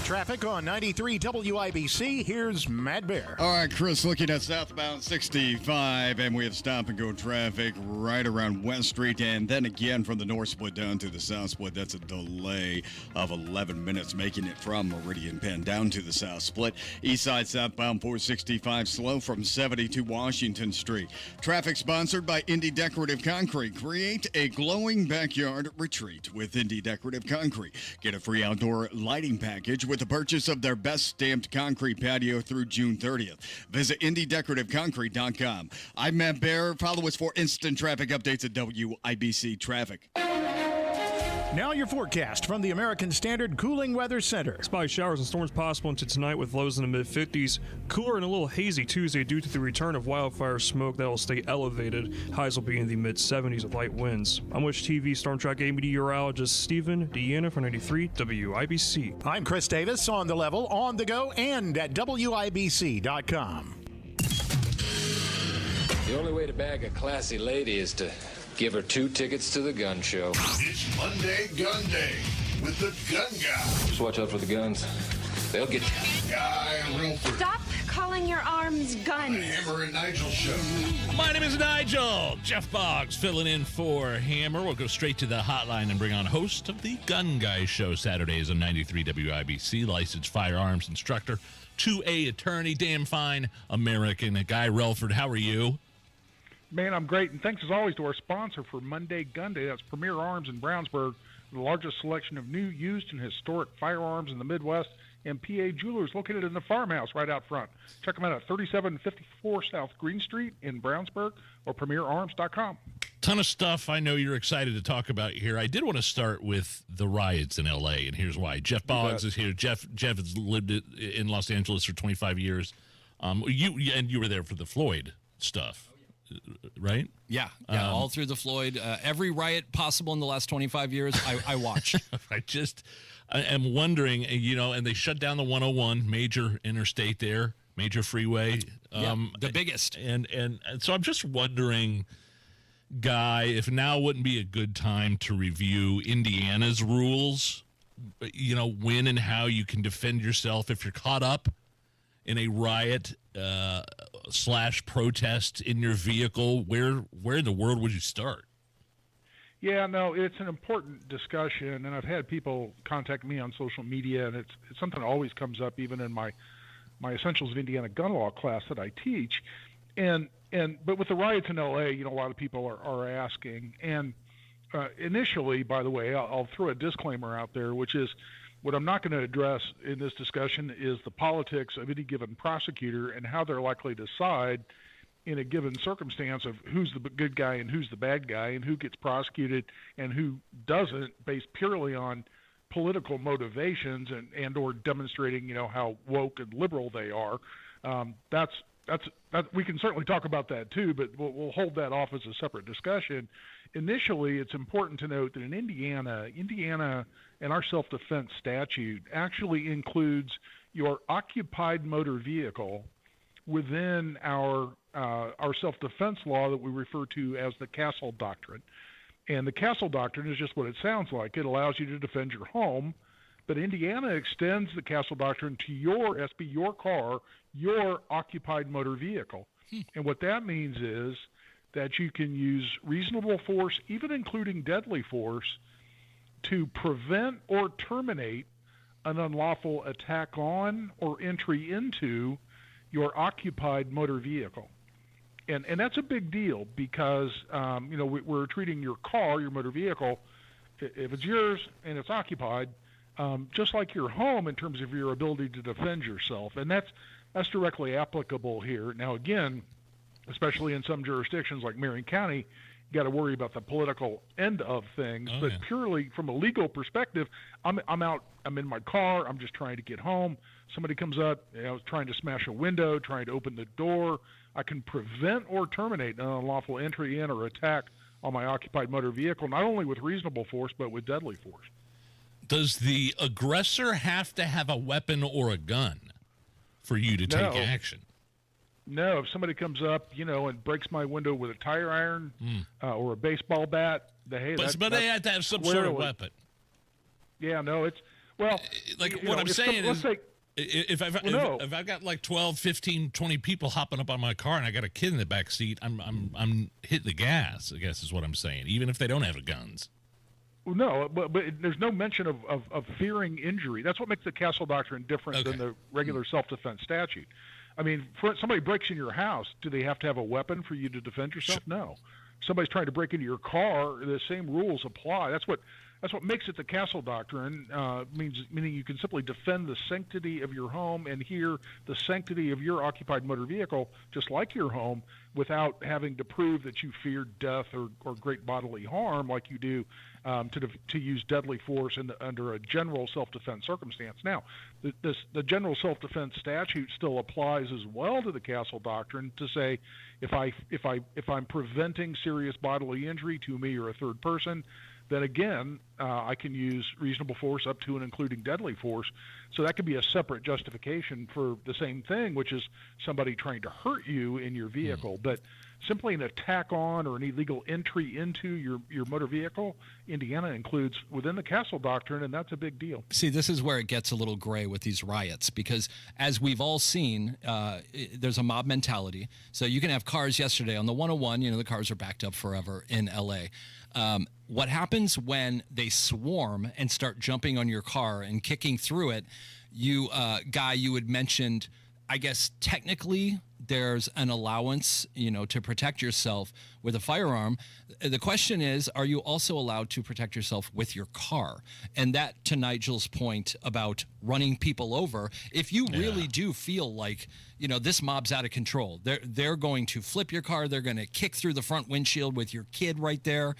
Traffic on 93 WIBC. Here's Matt Bear. All right, Chris, looking at southbound 65, and we have stop-and-go traffic right around West Street, and then again from the north split down to the south split. That's a delay of 11 minutes, making it from Meridian Penn down to the south split. East side southbound 465 slow from 72 Washington Street. Traffic sponsored by Indy Decorative Concrete. Create a glowing backyard retreat with Indy Decorative Concrete. Get a free outdoor lighting package with the purchase of their best stamped concrete patio through June 30th. Visit IndyDecorativeConcrete.com. I'm Matt Bear. Follow us for instant traffic updates at WIBC Traffic. Now your forecast from the American Standard Cooling Weather Center. Spotty showers and storms possible into tonight with lows in the mid-50s. Cooler and a little hazy Tuesday due to the return of wildfire smoke that will stay elevated. Highs will be in the mid-70s with light winds. I'm Wish TV Storm Track 8 meteorologist Stephen Deanna for 93 WIBC. I'm Chris Davis on the level, on the go, and at WIBC.com. The only way to bag a classy lady is to give her 2 tickets to the gun show. It's Monday Gun Day with the gun guy. Just watch out for the guns. They'll get you. Guy Wilford. Stop calling your arms guns. Hammer and Nigel show. My name is Nigel. Jeff Boggs filling in for Hammer. We'll go straight to the hotline and bring on host of the Gun Guy Show Saturdays on 93 WIBC, licensed firearms instructor, 2A attorney, damn fine American. Guy Relford, how are you? Man, I'm great, and thanks as always to our sponsor for Monday Gun Day. That's Premier Arms in Brownsburg, the largest selection of new, used, and historic firearms in the Midwest, and PA Jewelers located in the farmhouse right out front. Check them out at 3754 South Green Street in Brownsburg or premierarms.com. Ton of stuff I know you're excited to talk about here. I did want to start with the riots in L.A., and here's why. Jeff Boggs is here. Jeff has lived in Los Angeles for 25 years. You were there for the Floyd stuff. Right? Yeah, all through the Floyd. Every riot possible in the last 25 years, I watched. I am wondering, and they shut down the 101, major interstate there, major freeway. The biggest. And so I'm just wondering, Guy, if now wouldn't be a good time to review Indiana's rules, when and how you can defend yourself if you're caught up in a riot / protest in your vehicle. Where in the world would you start? Yeah, no, it's an important discussion, and I've had people contact me on social media, and it's something that always comes up even in my Essentials of Indiana Gun Law class that I teach. But with the riots in L.A., a lot of people are asking. And initially, by the way, I'll throw a disclaimer out there, which is what I'm not going to address in this discussion is the politics of any given prosecutor and how they're likely to decide in a given circumstance of who's the good guy and who's the bad guy and who gets prosecuted and who doesn't, based purely on political motivations and or demonstrating, how woke and liberal they are. That's we can certainly talk about that too, but we'll hold that off as a separate discussion. Initially, it's important to note that in Indiana and our self-defense statute actually includes your occupied motor vehicle within our self-defense law that we refer to as the Castle Doctrine. And the Castle Doctrine is just what it sounds like. It allows you to defend your home, but Indiana extends the Castle Doctrine to your car, your occupied motor vehicle. And what that means is that you can use reasonable force, even including deadly force, to prevent or terminate an unlawful attack on or entry into your occupied motor vehicle. And that's a big deal because, we're treating your car, your motor vehicle, if it's yours and it's occupied, just like your home in terms of your ability to defend yourself. And that's directly applicable here. Now, again, especially in some jurisdictions like Marion County, you got to worry about the political end of things. But purely from a legal perspective, I'm in my car, I'm just trying to get home. Somebody comes up, trying to smash a window, trying to open the door. I can prevent or terminate an unlawful entry in or attack on my occupied motor vehicle, not only with reasonable force, but with deadly force. Does the aggressor have to have a weapon or a gun for you to take action? No, if somebody comes up, and breaks my window with a tire iron or a baseball bat, but they have to have some sort of weapon. Yeah, no, it's what I'm saying is, if I've got like 12, 15, 20 people hopping up on my car and I got a kid in the back seat, I'm hitting the gas, I guess is what I'm saying, even if they don't have guns. Well, no, but there's no mention of fearing injury. That's what makes the Castle Doctrine different than the regular self-defense statute. I mean, somebody breaks in your house, do they have to have a weapon for you to defend yourself? No. Somebody's trying to break into your car, the same rules apply. That's what That's what makes it the castle doctrine, meaning you can simply defend the sanctity of your home and here the sanctity of your occupied motor vehicle, just like your home, without having to prove that you feared death or great bodily harm like you do to use deadly force under a general self-defense circumstance. Now, the general self-defense statute still applies as well to the castle doctrine to say if I'm preventing serious bodily injury to me or a third person, then again, I can use reasonable force up to and including deadly force. So that could be a separate justification for the same thing, which is somebody trying to hurt you in your vehicle. But simply an attack on or an illegal entry into your motor vehicle, Indiana includes within the castle doctrine, and that's a big deal. See, this is where it gets a little gray with these riots because, as we've all seen, there's a mob mentality. So you can have cars yesterday on the 101, the cars are backed up forever in L.A. What happens when they swarm and start jumping on your car and kicking through it? Guy, you had mentioned, I guess technically there's an allowance, to protect yourself with a firearm. The question is, are you also allowed to protect yourself with your car? And that, to Nigel's point about running people over, if you really do feel like, this mob's out of control, they're going to flip your car, they're going to kick through the front windshield with your kid right there.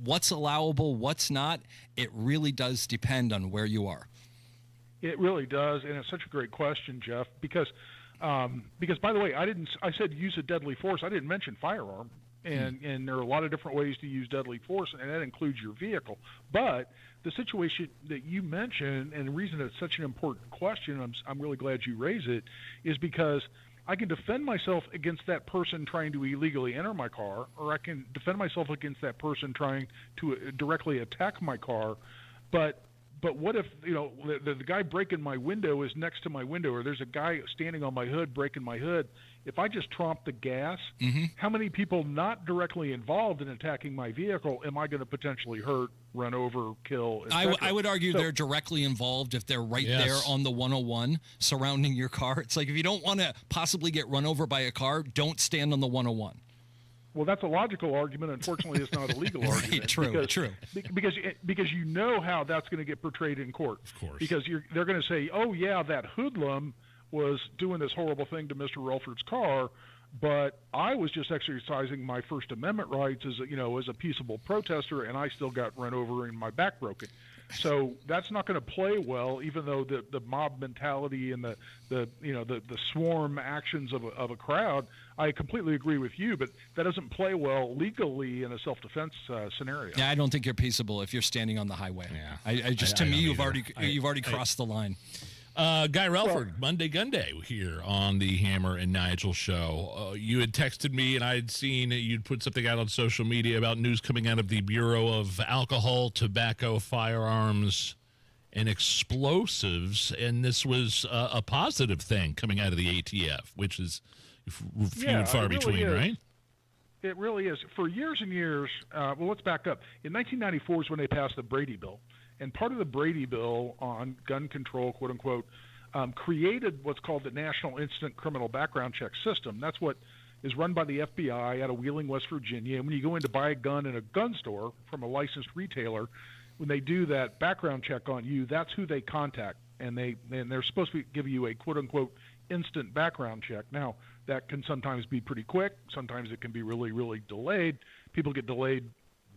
What's allowable, what's not, it really does depend on where you are. It really does, and it's such a great question, Jeff, because by the way, I said use a deadly force. I didn't mention firearm, and there are a lot of different ways to use deadly force, and that includes your vehicle. But the situation that you mentioned, and the reason it's such an important question, I'm really glad you raised it, is because I can defend myself against that person trying to illegally enter my car, or I can defend myself against that person trying to directly attack my car. But what if, the guy breaking my window is next to my window, or there's a guy standing on my hood breaking my hood? If I just tromp the gas, how many people not directly involved in attacking my vehicle am I going to potentially hurt, run over, kill, etc.? I would argue they're directly involved if they're right there on the 101 surrounding your car. It's like if you don't want to possibly get run over by a car, don't stand on the 101. Well, that's a logical argument. Unfortunately, it's not a legal argument. True. Because you know how that's going to get portrayed in court. Of course. Because they're going to say, oh, yeah, that hoodlum was doing this horrible thing to Mr. Relford's car, but I was just exercising my First Amendment rights as a peaceable protester, and I still got run over and my back broken. So that's not going to play well, even though the mob mentality and the swarm actions of a crowd. I completely agree with you, but that doesn't play well legally in a self-defense scenario. Yeah, I don't think you're peaceable if you're standing on the highway. Yeah, to me, you've already crossed the line. Guy Relford, Monday Gun Day here on the Hammer and Nigel show. You had texted me, and I had seen you'd put something out on social media about news coming out of the Bureau of Alcohol, Tobacco, Firearms, and Explosives, and this was a positive thing coming out of the ATF, which is few and far between, right? It really is. For years and years, let's back up. In 1994 is when they passed the Brady Bill. And part of the Brady Bill on gun control, quote unquote, created what's called the National Instant Criminal Background Check System. That's what is run by the FBI out of Wheeling, West Virginia. And when you go in to buy a gun in a gun store from a licensed retailer, when they do that background check on you, that's who they contact. And they're supposed to give you a quote unquote instant background check. Now, that can sometimes be pretty quick. Sometimes it can be really, really delayed. People get delayed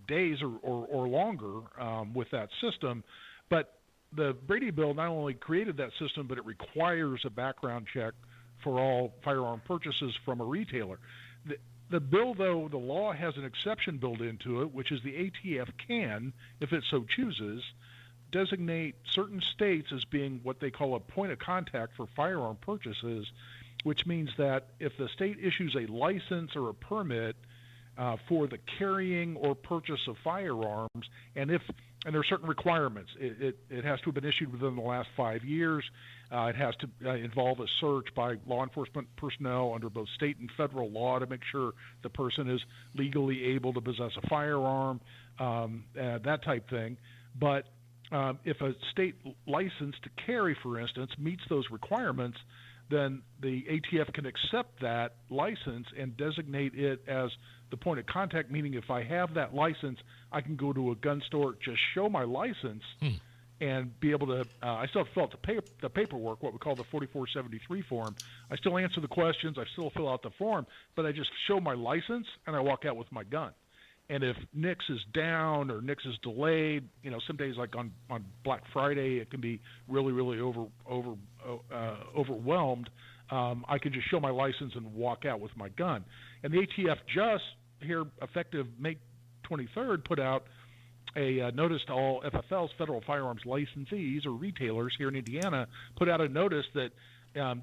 days or longer with that system. But the Brady Bill not only created that system, but it requires a background check for all firearm purchases from a retailer. The bill, though, the law has an exception built into it, which is the ATF can, if it so chooses, designate certain states as being what they call a point of contact for firearm purchases, which means that if the state issues a license or a permit for the carrying or purchase of firearms, and there are certain requirements. It has to have been issued within the last 5 years. It has to involve a search by law enforcement personnel under both state and federal law to make sure the person is legally able to possess a firearm, that type thing. But if a state license to carry, for instance, meets those requirements, then the ATF can accept that license and designate it as the point of contact, meaning if I have that license, I can go to a gun store, just show my license, and be able to I still have to fill out the paperwork, what we call the 4473 form. I still answer the questions, I still fill out the form, but I just show my license, and I walk out with my gun. And if NICS is down or NICS is delayed, some days like on Black Friday, it can be really, really overwhelmed. I can just show my license and walk out with my gun. And the ATF just here, effective May 23rd, put out a notice to all FFLs, federal firearms licensees or retailers here in Indiana, put out a notice that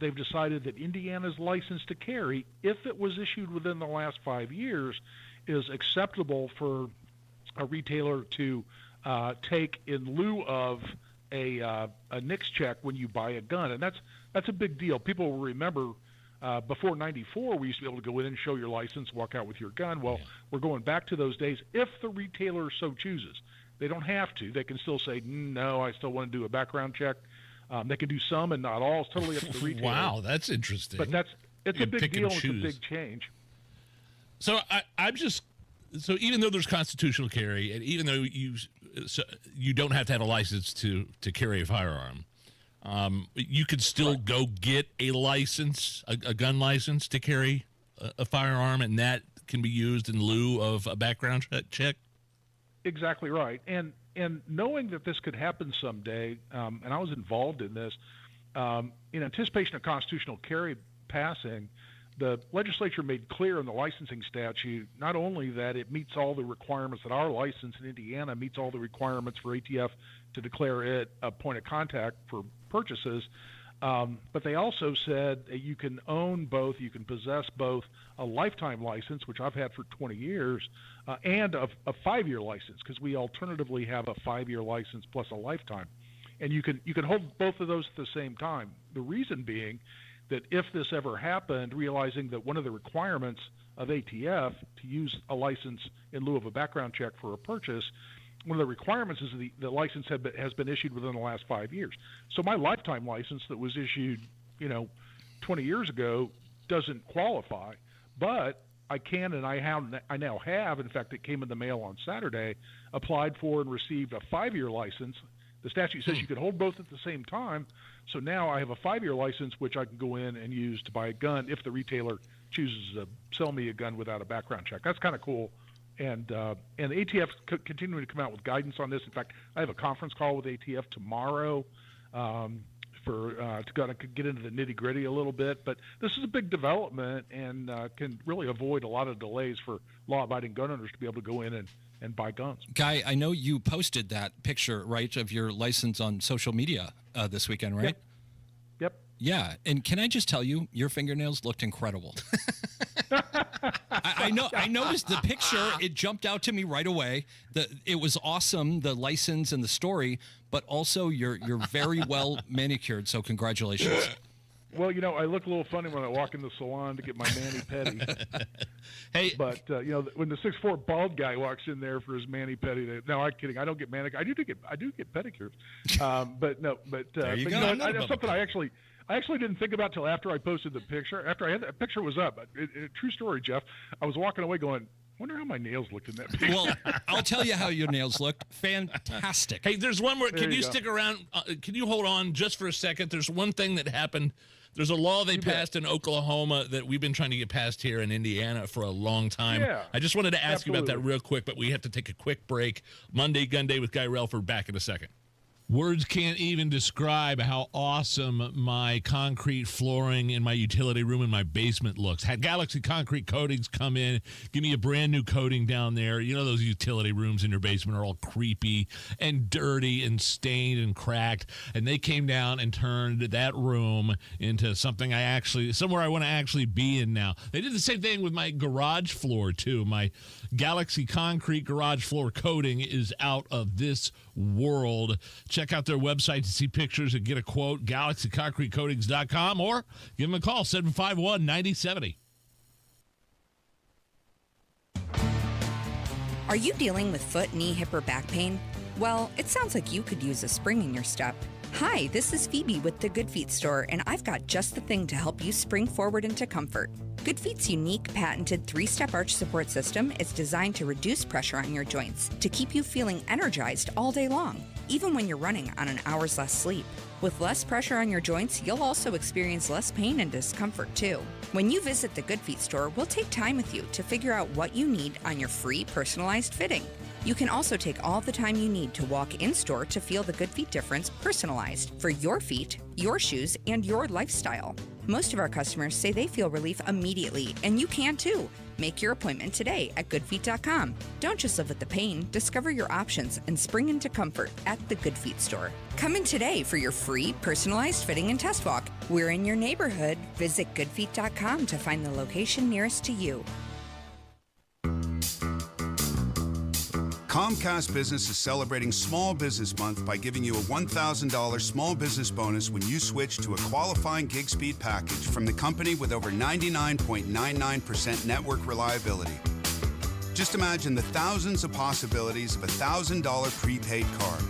they've decided that Indiana's license to carry, if it was issued within the last 5 years, is acceptable for a retailer to take in lieu of a NICS check when you buy a gun. And that's a big deal. People will remember before 94, we used to be able to go in and show your license, walk out with your gun. Well, we're going back to those days if the retailer so chooses. They don't have to. They can still say, no, I still want to do a background check. They can do some and not all. It's totally up to the retailer. Wow, that's interesting. But it's a big deal. It's a big change. So so even though there's constitutional carry, and even though you don't have to have a license to carry a firearm, you could still go get a license, a gun license to carry a firearm, and that can be used in lieu of a background check? Exactly right. And knowing that this could happen someday, and I was involved in this, in anticipation of constitutional carry passing, the legislature made clear in the licensing statute not only that it meets all the requirements, that our license in Indiana meets all the requirements for ATF to declare it a point of contact for purchases, but they also said that you can own both, you can possess both a lifetime license, which I've had for 20 years, and a 5-year license, because we alternatively have a 5-year license plus a lifetime. And you can hold both of those at the same time. The reason being that if this ever happened, realizing that one of the requirements of ATF to use a license in lieu of a background check for a purchase, one of the requirements is the license has been issued within the last 5 years. So my lifetime license that was issued, 20 years ago doesn't qualify, but I can, and I now have, in fact, it came in the mail on Saturday, applied for and received a 5-year license. The statute says you can hold both at the same time. So now I have a 5-year license, which I can go in and use to buy a gun if the retailer chooses to sell me a gun without a background check. That's kind of cool. And the ATF continuing to come out with guidance on this. In fact, I have a conference call with ATF tomorrow to kind of get into the nitty-gritty a little bit. But this is a big development and can really avoid a lot of delays for law-abiding gun owners to be able to go in and buy guns. Guy, I know you posted that picture, right, of your license on social media this weekend, right? Yep. Yeah, and can I just tell you, your fingernails looked incredible. I noticed the picture. It jumped out to me right away. It was awesome, the license and the story, but also you're very well manicured, so congratulations. Well, I look a little funny when I walk in the salon to get my mani-pedi. Hey, but when the 6'4" bald guy walks in there for his mani-pedi, no, I'm kidding. I don't get manicure. I do get pedicures, but no. But there you go. That's something I actually didn't think about till after I posted the picture. After I had that picture was up. True story, Jeff. I was walking away going, wonder how my nails looked in that picture. Well, I'll tell you how your nails looked. Fantastic. Hey, there's one more. Can you go. stick around? Can you hold on just for a second? There's one thing that happened. There's a law they passed in Oklahoma that we've been trying to get passed here in Indiana for a long time. Yeah, I just wanted to ask you about that real quick, but we have to take a quick break. Monday Gun Day with Guy Relford, back in a second. Words can't even describe how awesome my concrete flooring in my utility room in my basement looks. Had Galaxy Concrete Coatings come in, give me a brand new coating down there. You know those utility rooms in your basement are all creepy and dirty and stained and cracked. And they came down and turned that room into something somewhere I want to actually be in now. They did the same thing with my garage floor too. My Galaxy Concrete garage floor coating is out of this world. Check out their website to see pictures and get a quote, galaxyconcretecoatings.com, or give them a call, 751-9070. Are you dealing with foot, knee, hip, or back pain? Well, it sounds like you could use a spring in your step. Hi, this is Phoebe with the Good Feet store, and I've got just the thing to help you spring forward into comfort. Good Feet's unique, patented 3-step arch support system is designed to reduce pressure on your joints to keep you feeling energized all day long, even when you're running on an hour's less sleep. With less pressure on your joints, you'll also experience less pain and discomfort too. When you visit the Good Feet store, we'll take time with you to figure out what you need on your free personalized fitting. You can also take all the time you need to walk in-store to feel the Good Feet difference personalized for your feet, your shoes, and your lifestyle. Most of our customers say they feel relief immediately, and you can too. Make your appointment today at goodfeet.com. Don't just live with the pain. Discover your options and spring into comfort at the Good Feet store. Come in today for your free personalized fitting and test walk. We're in your neighborhood. Visit goodfeet.com to find the location nearest to you. Comcast Business is celebrating Small Business Month by giving you a $1,000 small business bonus when you switch to a qualifying gig speed package from the company with over 99.99% network reliability. Just imagine the thousands of possibilities of a $1,000 prepaid card.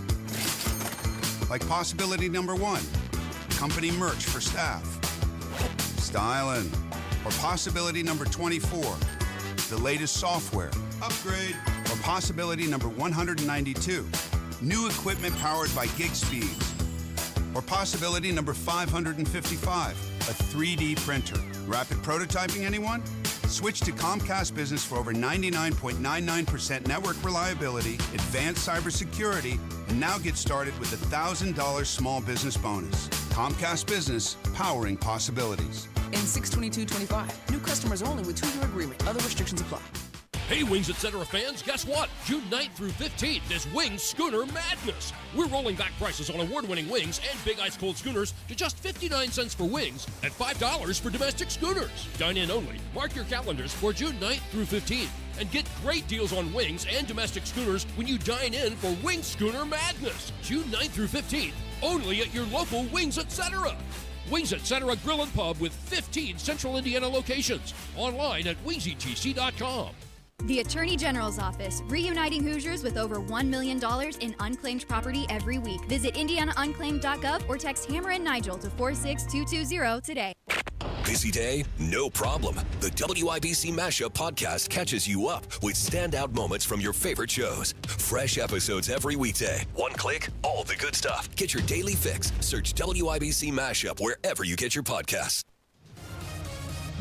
Like possibility number 1, company merch for staff. Styling. Or possibility number 24, the latest software. Upgrade. Or possibility number 192, new equipment powered by gig speeds. Or possibility number 555, a 3D printer. Rapid prototyping, anyone? Switch to Comcast Business for over 99.99% network reliability, advanced cybersecurity, and now get started with a $1,000 small business bonus. Comcast Business, powering possibilities. In 6/22/25, new customers only with 2-year agreement. Other restrictions apply. Hey, Wings Etc. fans, guess what? June 9th through 15th is Wings Schooner Madness. We're rolling back prices on award-winning wings and big ice cold schooners to just 59 cents for wings and $5 for domestic schooners. Dine-in only. Mark your calendars for June 9th through 15th and get great deals on wings and domestic schooners when you dine in for Wings Schooner Madness. June 9th through 15th, only at your local Wings Etc. Wings Etc. Grill and Pub with 15 Central Indiana locations. Online at wingsetc.com. The Attorney General's Office, reuniting Hoosiers with over $1 million in unclaimed property every week. Visit indianaunclaimed.gov or text Hammer and Nigel to 46220 today. Busy day? No problem. The WIBC Mashup podcast catches you up with standout moments from your favorite shows. Fresh episodes every weekday. One click, all the good stuff. Get your daily fix. Search WIBC Mashup wherever you get your podcasts.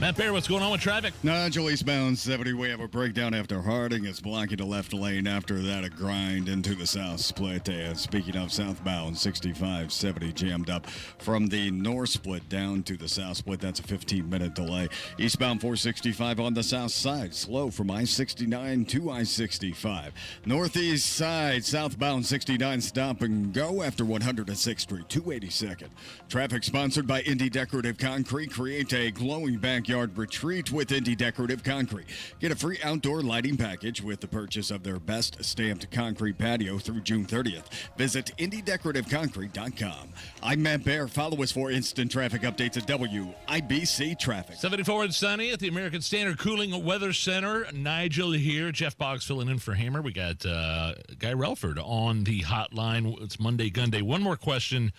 Matt Bear, what's going on with traffic? Nigel eastbound 70. We have a breakdown after Harding. It's blocking the left lane. After that, a grind into the south split. And speaking of southbound, 65-70 jammed up from the north split down to the south split. That's a 15-minute delay. Eastbound 465 on the south side. Slow from I-69 to I-65. Northeast side, southbound 69 stop and go after 106th Street, 282nd. Traffic sponsored by Indy Decorative Concrete. Create a glowing backyard retreat with Indy Decorative Concrete. Get a free outdoor lighting package with the purchase of their best stamped concrete patio through June 30th. Visit IndyDecorativeConcrete.com. I'm Matt Bear. Follow us for instant traffic updates at WIBC Traffic. 74 and sunny at the American Standard Cooling Weather Center. Nigel here. Jeff Boggs filling in for Hammer. We got Guy Relford on the hotline. It's Monday Gun Day. One more question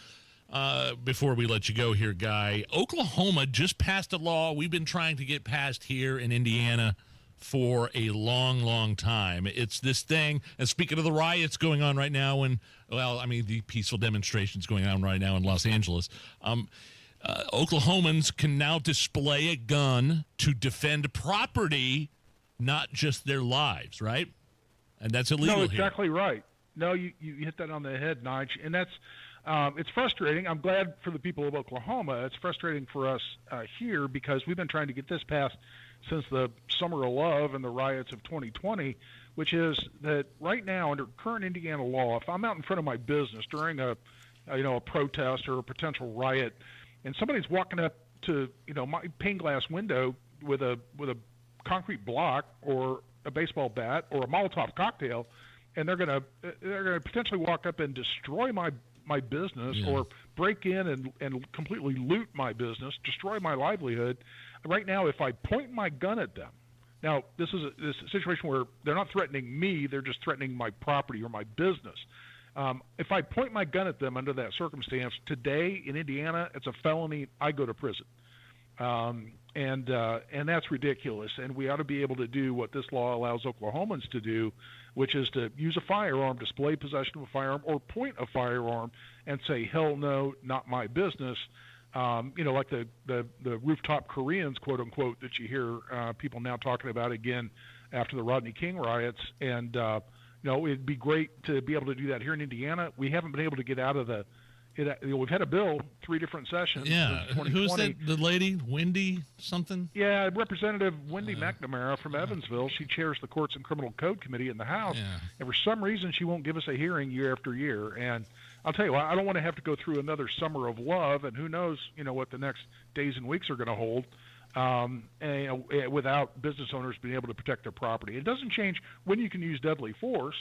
before we let you go here, Guy. Oklahoma just passed a law we've been trying to get passed here in Indiana for a long, long time. It's this thing, and speaking of the riots going on right now, the peaceful demonstrations going on right now in Los Angeles, Oklahomans can now display a gun to defend property, not just their lives, right? And that's illegal No, here. exactly right. No, you hit that on the head, Nige, and that's it's frustrating. I'm glad for the people of Oklahoma. It's frustrating for us here because we've been trying to get this passed since the Summer of Love and the riots of 2020, which is that right now under current Indiana law, if I'm out in front of my business during a protest or a potential riot, and somebody's walking up to my pane glass window with a concrete block or a baseball bat or a Molotov cocktail, and they're gonna potentially walk up and destroy my business or break in and completely loot my business, destroy my livelihood. Right now, if I point my gun at them, now this is a situation where they're not threatening me, they're just threatening my property or my business. If I point my gun at them under that circumstance, today in Indiana, it's a felony. I go to prison. And that's ridiculous. And we ought to be able to do what this law allows Oklahomans to do, which is to use a firearm, display possession of a firearm, or point a firearm and say, hell no, not my business. Like the rooftop Koreans, quote unquote, that you hear people now talking about again after the Rodney King riots. And, it'd be great to be able to do that here in Indiana. We haven't been able to get out of we've had a bill, 3 different sessions. Yeah. Who's that? The lady, Wendy something? Yeah, Representative Wendy McNamara from Evansville. She chairs the Courts and Criminal Code Committee in the House. Yeah. And for some reason, she won't give us a hearing year after year. And I'll tell you what, I don't want to have to go through another summer of love, and who knows, what the next days and weeks are going to hold, without business owners being able to protect their property. It doesn't change when you can use deadly force.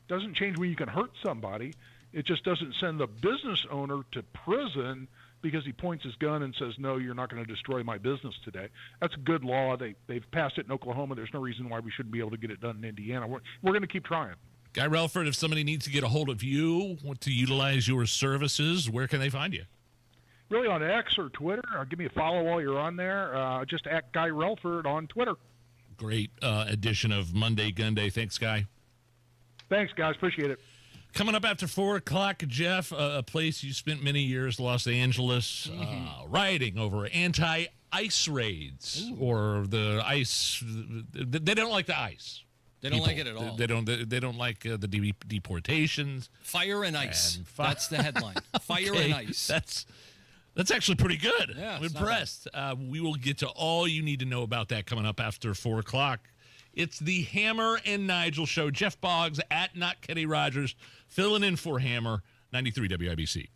It doesn't change when you can hurt somebody. It just doesn't send the business owner to prison because he points his gun and says, no, you're not going to destroy my business today. That's a good law. They've passed it in Oklahoma. There's no reason why we shouldn't be able to get it done in Indiana. We're going to keep trying. Guy Relford, if somebody needs to get a hold of you, want to utilize your services, where can they find you? Really on X or Twitter. Give me a follow while you're on there. Just at Guy Relford on Twitter. Great edition of Monday Gun Day. Thanks, Guy. Thanks, guys. Appreciate it. Coming up after 4 o'clock, Jeff, a place you spent many years, Los Angeles, rioting over anti-ice raids. Ooh. Or the ice. They don't like the ice. They don't like it at all. They don't like the deportations. Fire and ice. That's the headline. Fire and ice. That's actually pretty good. Yeah, I'm impressed. We will get to all you need to know about that coming up after 4 o'clock. It's the Hammer and Nigel show. Jeff Boggs at Not Kenny Rogers filling in for Hammer, 93 WIBC.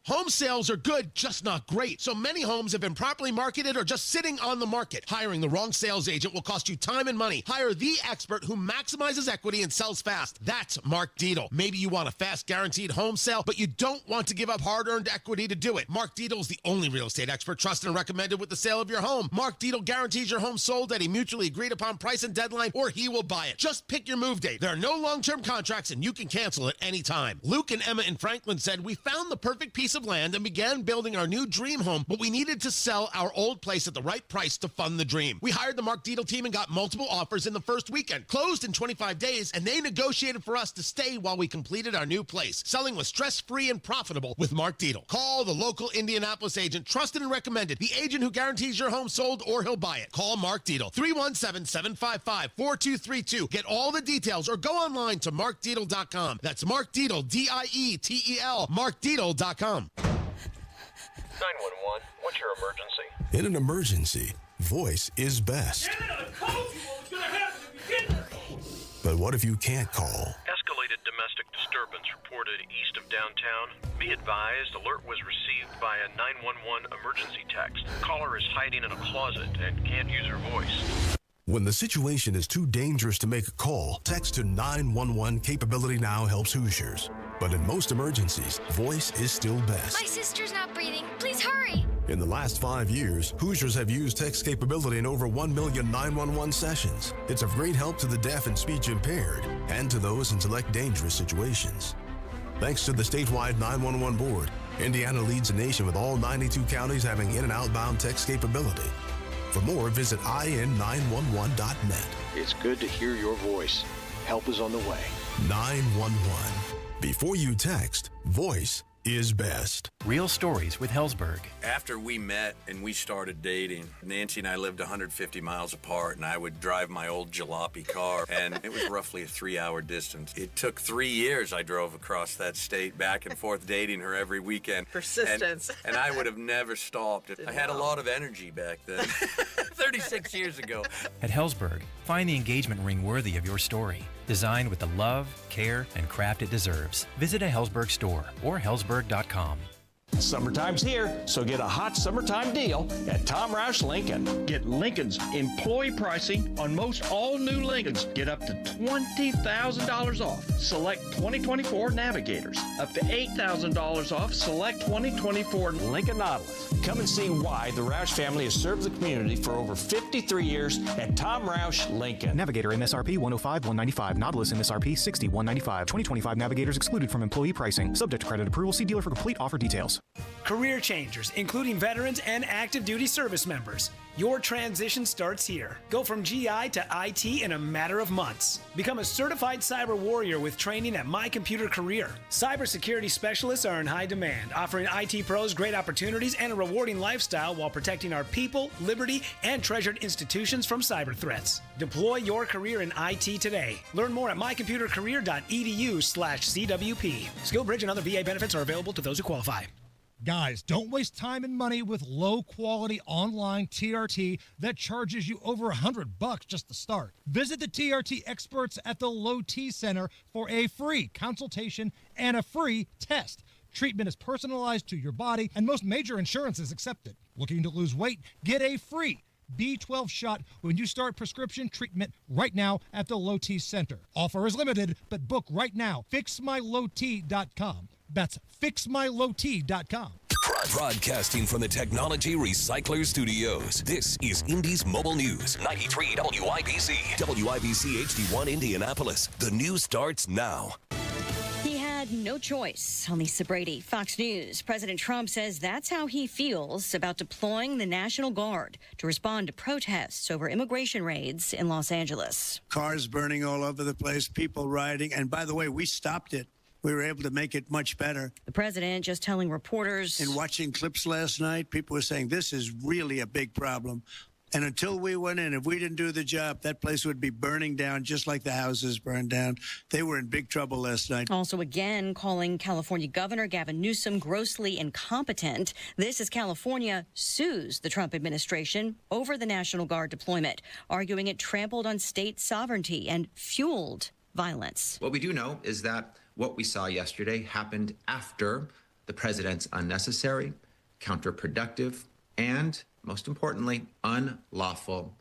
Home sales are good, just not great. So many homes have been properly marketed or just sitting on the market. Hiring the wrong sales agent will cost you time and money. Hire the expert who maximizes equity and sells fast. That's Mark Dietel. Maybe you want a fast, guaranteed home sale, but you don't want to give up hard-earned equity to do it. Mark Dietel is the only real estate expert trusted and recommended with the sale of your home. Mark Dietel guarantees your home sold at a mutually agreed-upon price and deadline, or he will buy it. Just pick your move date. There are no long-term contracts, and you can cancel at any time. Luke and Emma in Franklin said, we found the perfect piece of land and began building our new dream home, but we needed to sell our old place at the right price to fund the dream. We hired the Mark Dietel team and got multiple offers in the first weekend, closed in 25 days, and they negotiated for us to stay while we completed our new place. Selling was stress-free and profitable with Mark Dietel. Call the local Indianapolis agent, trusted and recommended, the agent who guarantees your home sold or he'll buy it. Call Mark Dietel, 317-755-4232. Get all the details or go online to markdietel.com. That's Mark Dietel, D-I-E-T-E-L, markdietel.com. 911, what's your emergency? In an emergency, voice is best. But what if you can't call? Escalated domestic disturbance reported east of downtown. Be advised, alert was received by a 911 emergency text. Caller is hiding in a closet and can't use her voice. When the situation is too dangerous to make a call, text to 911. Capability Now helps Hoosiers. But in most emergencies, voice is still best. My sister's not breathing. Please hurry. In the last 5 years, Hoosiers have used text capability in over 1 million 911 sessions. It's of great help to the deaf and speech impaired and to those in select dangerous situations. Thanks to the statewide 911 board, Indiana leads the nation with all 92 counties having in- and outbound text capability. For more, visit in911.net. It's good to hear your voice. Help is on the way. 911. Before you text, voice is best. Real stories with Hellsberg. After we met and we started dating, Nancy and I lived 150 miles apart, and I would drive my old jalopy car, and it was roughly a 3-hour distance. It took 3 years I drove across that state back and forth dating her every weekend. Persistence. And I would have never stopped. I had a lot of energy back then, 36 years ago. At Hellsberg, find the engagement ring worthy of your story. Designed with the love, care, and craft it deserves. Visit a Hellsberg store or hellsberg.com. Summertime's here, so get a hot summertime deal at Tom Roush Lincoln. Get Lincoln's employee pricing on most all new Lincolns. Get up to $20,000 off select 2024 Navigators. Up to $8,000 off select 2024 Lincoln Nautilus. Come and see why the Roush family has served the community for over 53 years at Tom Roush Lincoln. Navigator MSRP 105-195. Nautilus MSRP 60-195. 2025 Navigators excluded from employee pricing. Subject to credit approval. See dealer for complete offer details. Career changers, including veterans and active duty service members. Your transition starts here. Go from GI to IT in a matter of months. Become a certified cyber warrior with training at My Computer Career. Cybersecurity specialists are in high demand, offering IT pros great opportunities and a rewarding lifestyle while protecting our people, liberty, and treasured institutions from cyber threats. Deploy your career in IT today. Learn more at mycomputercareer.edu/CWP. SkillBridge and other VA benefits are available to those who qualify. Guys, don't waste time and money with low-quality online TRT that charges you over $100 just to start. Visit the TRT experts at the Low T Center for a free consultation and a free test. Treatment is personalized to your body, and most major insurances accept it. Looking to lose weight? Get a free B12 shot when you start prescription treatment right now at the Low T Center. Offer is limited, but book right now. FixMyLowT.com. That's FixMyLowT.com. Broadcasting from the Technology Recycler Studios, this is Indy's Mobile News, 93 WIBC. WIBC HD1 Indianapolis. The news starts now. He had no choice. Lisa Brady, Fox News. President Trump says that's how he feels about deploying the National Guard to respond to protests over immigration raids in Los Angeles. Cars burning all over the place, people rioting. And by the way, we stopped it. We were able to make it much better. The president just telling reporters. In watching clips last night, people were saying this is really a big problem. And until we went in, if we didn't do the job, that place would be burning down just like the houses burned down. They were in big trouble last night. Also again calling California Governor Gavin Newsom grossly incompetent. This as California sues the Trump administration over the National Guard deployment, arguing it trampled on state sovereignty and fueled violence. What we do know is that what we saw yesterday happened after the president's unnecessary, counterproductive, and, most importantly, unlawful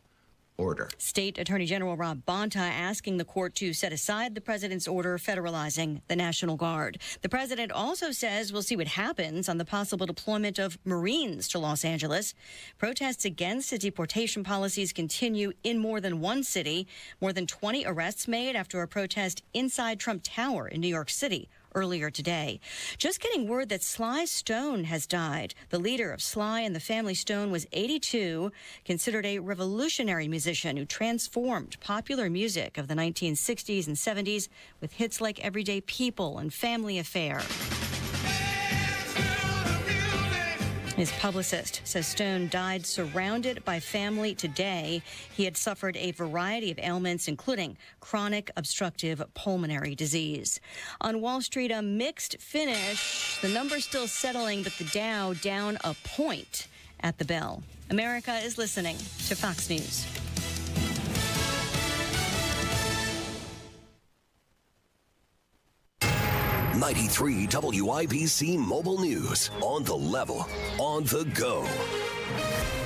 order. State Attorney General Rob Bonta asking the court to set aside the president's order federalizing the National Guard. The president also says we'll see what happens on the possible deployment of Marines to Los Angeles. Protests against the deportation policies continue in more than one city. More than 20 arrests made after a protest inside Trump Tower in New York City earlier today. Just getting word that Sly Stone has died. The leader of Sly and the Family Stone was 82, considered a revolutionary musician who transformed popular music of the 1960s and 70s with hits like Everyday People and Family Affair. His publicist says Stone died surrounded by family today. He had suffered a variety of ailments, including chronic obstructive pulmonary disease. On Wall Street, a mixed finish. The numbers still settling, but the Dow down a point at the bell. America is listening to Fox News. '93 WIBC Mobile News. On the level, on the go.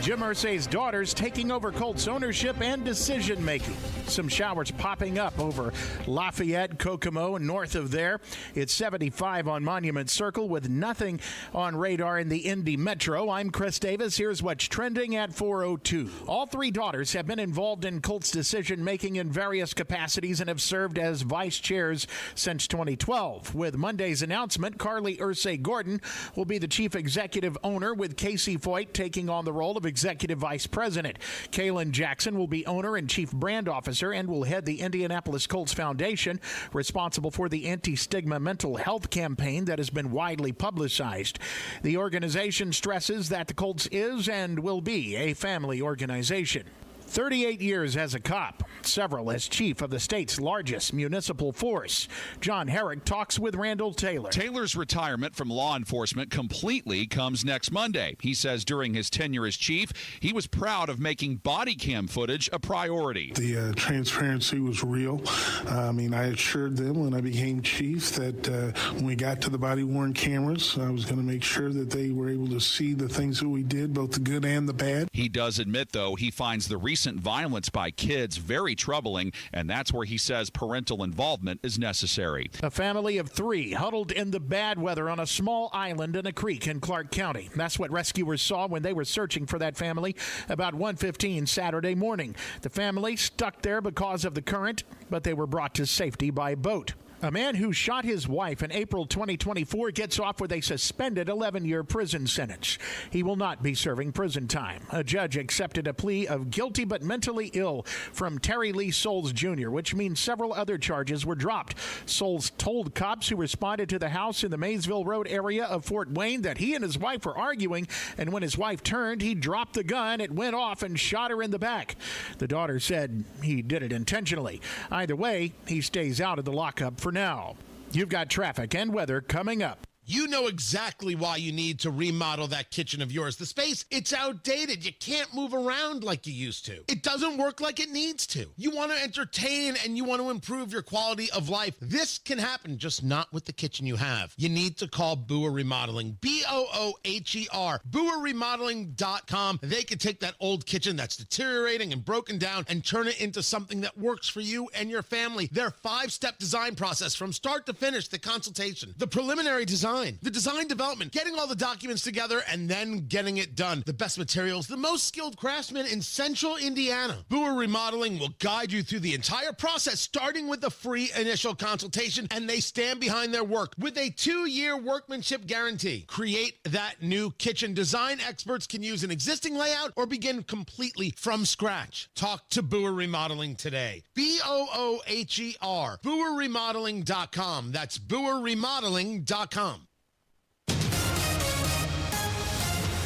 Jim Irsay's daughters taking over Colts ownership and decision-making. Some showers popping up over Lafayette, Kokomo, and north of there. It's 75 on Monument Circle with nothing on radar in the Indy Metro. I'm Chris Davis. Here's what's trending at 4:02. All three daughters have been involved in Colts decision-making in various capacities and have served as vice chairs since 2012. With Monday's announcement, Carly Irsay Gordon will be the chief executive owner, with Casey Foyt taking on the role of executive vice president. Kaylin Jackson will be owner and chief brand officer and will head the Indianapolis Colts Foundation, responsible for the anti-stigma mental health campaign that has been widely publicized. The organization stresses that the Colts is and will be a family organization. 38 years as a cop, several as chief of the state's largest municipal force. John Herrick talks with Randall Taylor. Taylor's retirement from law enforcement completely comes next Monday. He says during his tenure as chief, he was proud of making body cam footage a priority. The transparency was real. I assured them when I became chief that when we got to the body-worn cameras, I was going to make sure that they were able to see the things that we did, both the good and the bad. He does admit, though, he finds the recent violence by kids very troubling, and that's where he says parental involvement is necessary. A family of 3 huddled in the bad weather on a small island in a creek in Clark County. That's what rescuers saw when they were searching for that family about 1:15 Saturday morning. The family stuck there because of the current, but they were brought to safety by boat. A man who shot his wife in April 2024 gets off with a suspended 11-year prison sentence. He will not be serving prison time. A judge accepted a plea of guilty but mentally ill from Terry Lee Souls Jr., which means several other charges were dropped. Souls told cops who responded to the house in the Maysville Road area of Fort Wayne that he and his wife were arguing, and when his wife turned, he dropped the gun, it went off, and shot her in the back. The daughter said he did it intentionally. Either way, he stays out of the lockup for now. You've got traffic and weather coming up. You know exactly why you need to remodel that kitchen of yours. The space, it's outdated. You can't move around like you used to. It doesn't work like it needs to. You want to entertain and you want to improve your quality of life. This can happen, just not with the kitchen you have. You need to call Booher Remodeling, B-O-O-H-E-R, BooherRemodeling.com. They can take that old kitchen that's deteriorating and broken down and turn it into something that works for you and your family. Their 5-step design process from start to finish, the consultation, the preliminary design, the design development, getting all the documents together, and then getting it done. The best materials, the most skilled craftsmen in Central Indiana. Booher Remodeling will guide you through the entire process, starting with a free initial consultation, and they stand behind their work with a 2-year workmanship guarantee. Create that new kitchen. Design experts can use an existing layout or begin completely from scratch. Talk to Booher Remodeling today. B-O-O-H-E-R. BooherRemodeling.com. That's BooherRemodeling.com.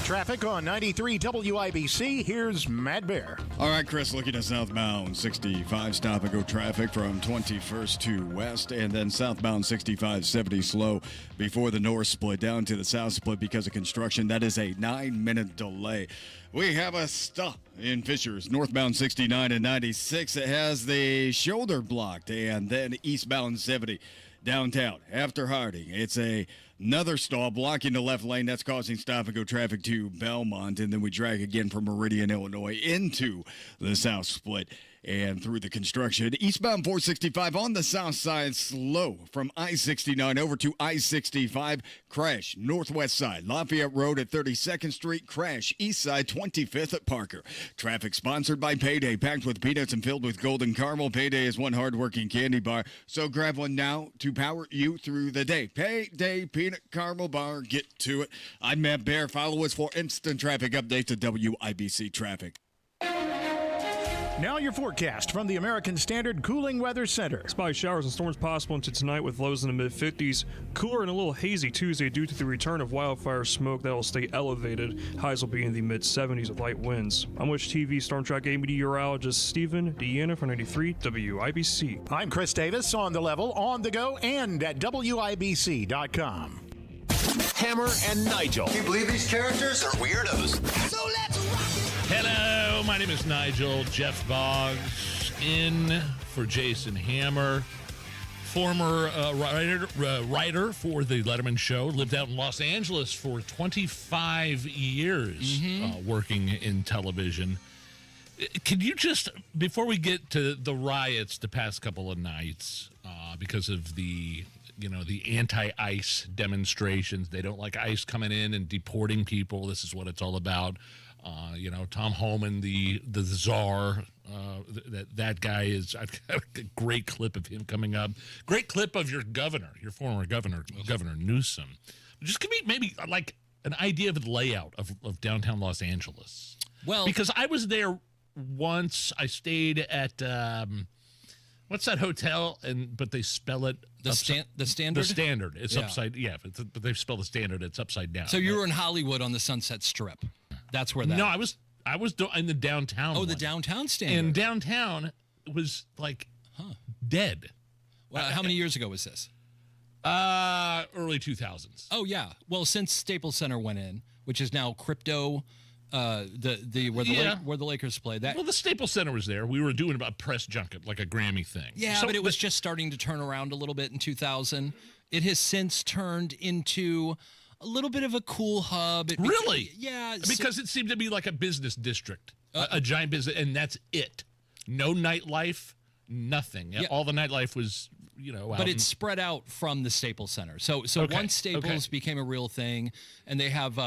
Traffic on 93 WIBC. Here's Matt Bear. All right, Chris, looking at southbound 65 stop-and-go traffic from 21st to west, and then southbound 65 70 slow before the north split down to the south split because of construction. That is a 9-minute delay. We have a stop in Fishers, northbound 69 and 96. It has the shoulder blocked, and then eastbound 70 downtown after Harding. It's another stall blocking the left lane. That's causing stop-and-go traffic to Belmont, and then we drag again from Meridian, Illinois into the south split and through the construction. Eastbound 465 on the south side, slow from I-69 over to I-65. Crash northwest side, Lafayette Road at 32nd Street. Crash east side, 25th at Parker. Traffic sponsored by Payday, packed with peanuts and filled with golden caramel. Payday is one hard-working candy bar, so grab one now to power you through the day. Payday peanut caramel bar. Get to it. I'm Matt Bear. Follow us for instant traffic updates at WIBC Traffic. Now your forecast from the American Standard Cooling Weather Center. Spotty showers and storms possible into tonight with lows in the mid-50s. Cooler and a little hazy Tuesday due to the return of wildfire smoke that will stay elevated. Highs will be in the mid-70s with light winds. I'm Wish TV Storm Track 8 meteorologist Stephen Deanna for 93 WIBC. I'm Chris Davis, on the level, on the go, and at WIBC.com. Hammer and Nigel. Can you believe these characters are weirdos? So let's rock it! Hello, my name is Nigel. Jeff Boggs in for Jason Hammer. Former writer for The Letterman Show. Lived out in Los Angeles for 25 years working in television. Can you just, before we get to the riots the past couple of nights, because of the anti-ICE demonstrations, they don't like ICE coming in and deporting people. This is what it's all about. Tom Homan, the czar, that guy is, I've got a great clip of him coming up. Great clip of your former governor, Governor Newsom. Just give me maybe like an idea of the layout of downtown Los Angeles. Well, because I was there once. I stayed at, what's that hotel? But they spell it the Standard. The Standard. It's upside. Yeah, but they spell the Standard. It's upside down. So you were in Hollywood on the Sunset Strip. That's where that. No, is. I was in the downtown. Oh, the downtown standard. And downtown was like dead. Well, how many years ago was this? Early 2000s. Oh yeah. Well, since Staples Center went in, which is now crypto, where the Lakers play. That well, the Staples Center was there. We were doing a press junket, like a Grammy thing. Yeah, so, but it was just starting to turn around a little bit in 2000. It has since turned into a little bit of a cool hub. Really? Yeah. Because it seemed to be like a business district, a giant business, and that's it. No nightlife, nothing. Yeah. All the nightlife was, but it's spread out from the Staples Center. So once Staples became a real thing, and they have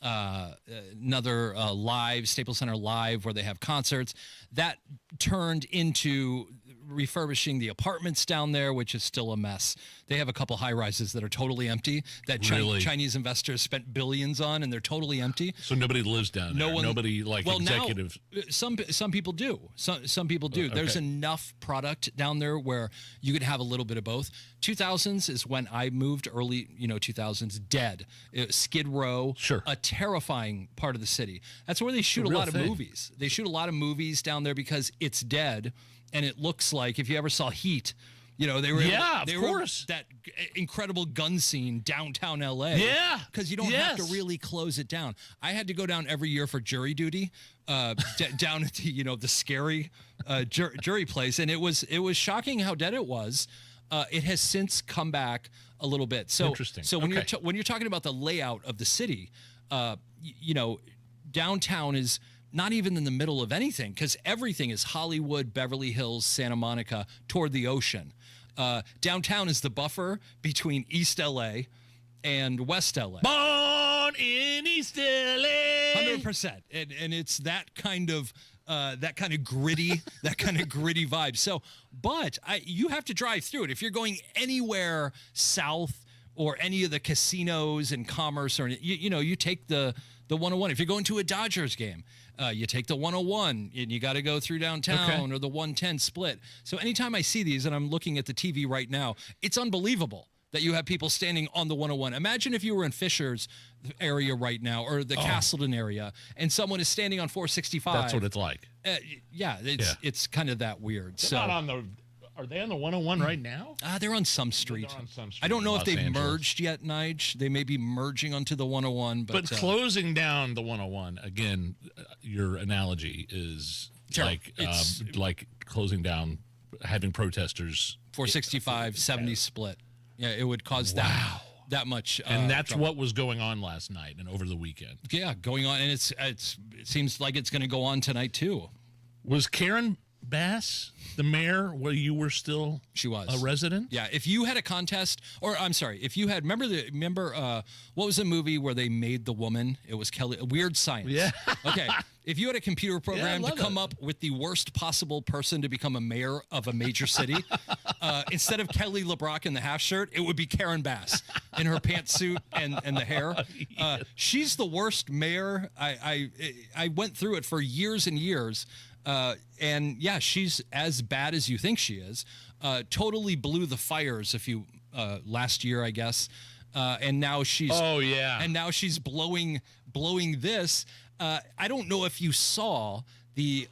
another live Staples Center Live where they have concerts, that turned into refurbishing the apartments down there, which is still a mess. They have a couple high rises that are totally empty that Chinese investors spent billions on, and they're totally empty. So nobody lives down there. Nobody executive. Now, some people do. Some people do. There's enough product down there where you could have a little bit of both. 2000s is when I moved. Early 2000s, dead. Skid Row, a terrifying part of the city. That's where they shoot a lot of movies. They shoot a lot of movies down there because it's dead. And it looks like, if you ever saw Heat, they were that incredible gun scene downtown LA. Yeah, because you don't have to really close it down. I had to go down every year for jury duty, down at the scary jury place, and it was shocking how dead it was. It has since come back a little bit. So interesting. So when you're talking about the layout of the city, downtown is not even in the middle of anything, because everything is Hollywood, Beverly Hills, Santa Monica, toward the ocean. Downtown is the buffer between East LA and West LA. Born in East LA. 100%. And it's that kind of gritty, gritty vibe. So, but you have to drive through it. If you're going anywhere south or any of the casinos and Commerce, or you take the 101. If you're going to a Dodgers game, you take the 101 and you got to go through downtown, or the 110 split. So anytime I see these, and I'm looking at the TV right now, it's unbelievable that you have people standing on the 101. Imagine if you were in Fisher's area right now, or the Castleton area, and someone is standing on 465. That's what it's like. It's kind of that weird. Are they on the 101 right now? They're on some street. They're on some street. I don't know if they've merged yet, Nige. They may be merging onto the 101. But closing down the 101, again, your analogy is like closing down, having protesters. 465, 70 split. Yeah, it would cause that much. And that's what was going on last night and over the weekend. Yeah, going on. And it seems like it's going to go on tonight, too. Was Karen Bass the mayor where you were still a resident? Yeah, if you had a contest, or I'm sorry, if you had, remember what was the movie where they made the woman? It was Weird Science. Yeah. Okay. If you had a computer program to come up with the worst possible person to become a mayor of a major city, instead of Kelly LeBrock in the half shirt, it would be Karen Bass in her pantsuit and the hair. She's the worst mayor. I went through it for years and years. And yeah, she's as bad as you think she is. Totally blew the fires last year, I guess. And now she's and now she's blowing this. I don't know if you saw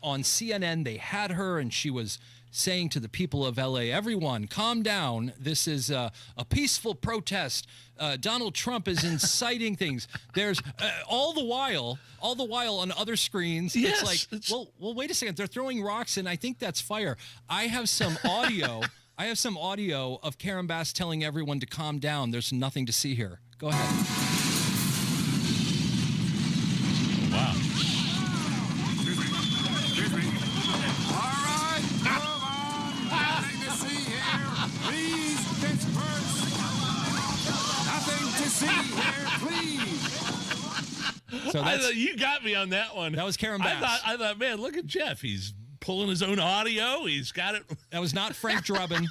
on CNN, they had her and she was saying to the people of LA, everyone, calm down. This is a peaceful protest. Donald Trump is inciting things. There's all the while on other screens, it's like, well, wait a second. They're throwing rocks, and I think that's fire. I have some audio. Of Karen Bass telling everyone to calm down. There's nothing to see here. Go ahead. Wow. So you got me on that one. That was Karen Bass. I thought, man, look at Jeff. He's pulling his own audio. He's got it. That was not Frank Drebin.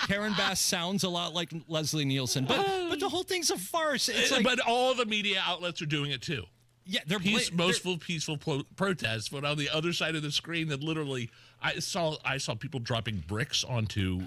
Karen Bass sounds a lot like Leslie Nielsen, but the whole thing's a farce. But all the media outlets are doing it too. Yeah, they're peaceful protests, but on the other side of the screen, that literally, I saw people dropping bricks onto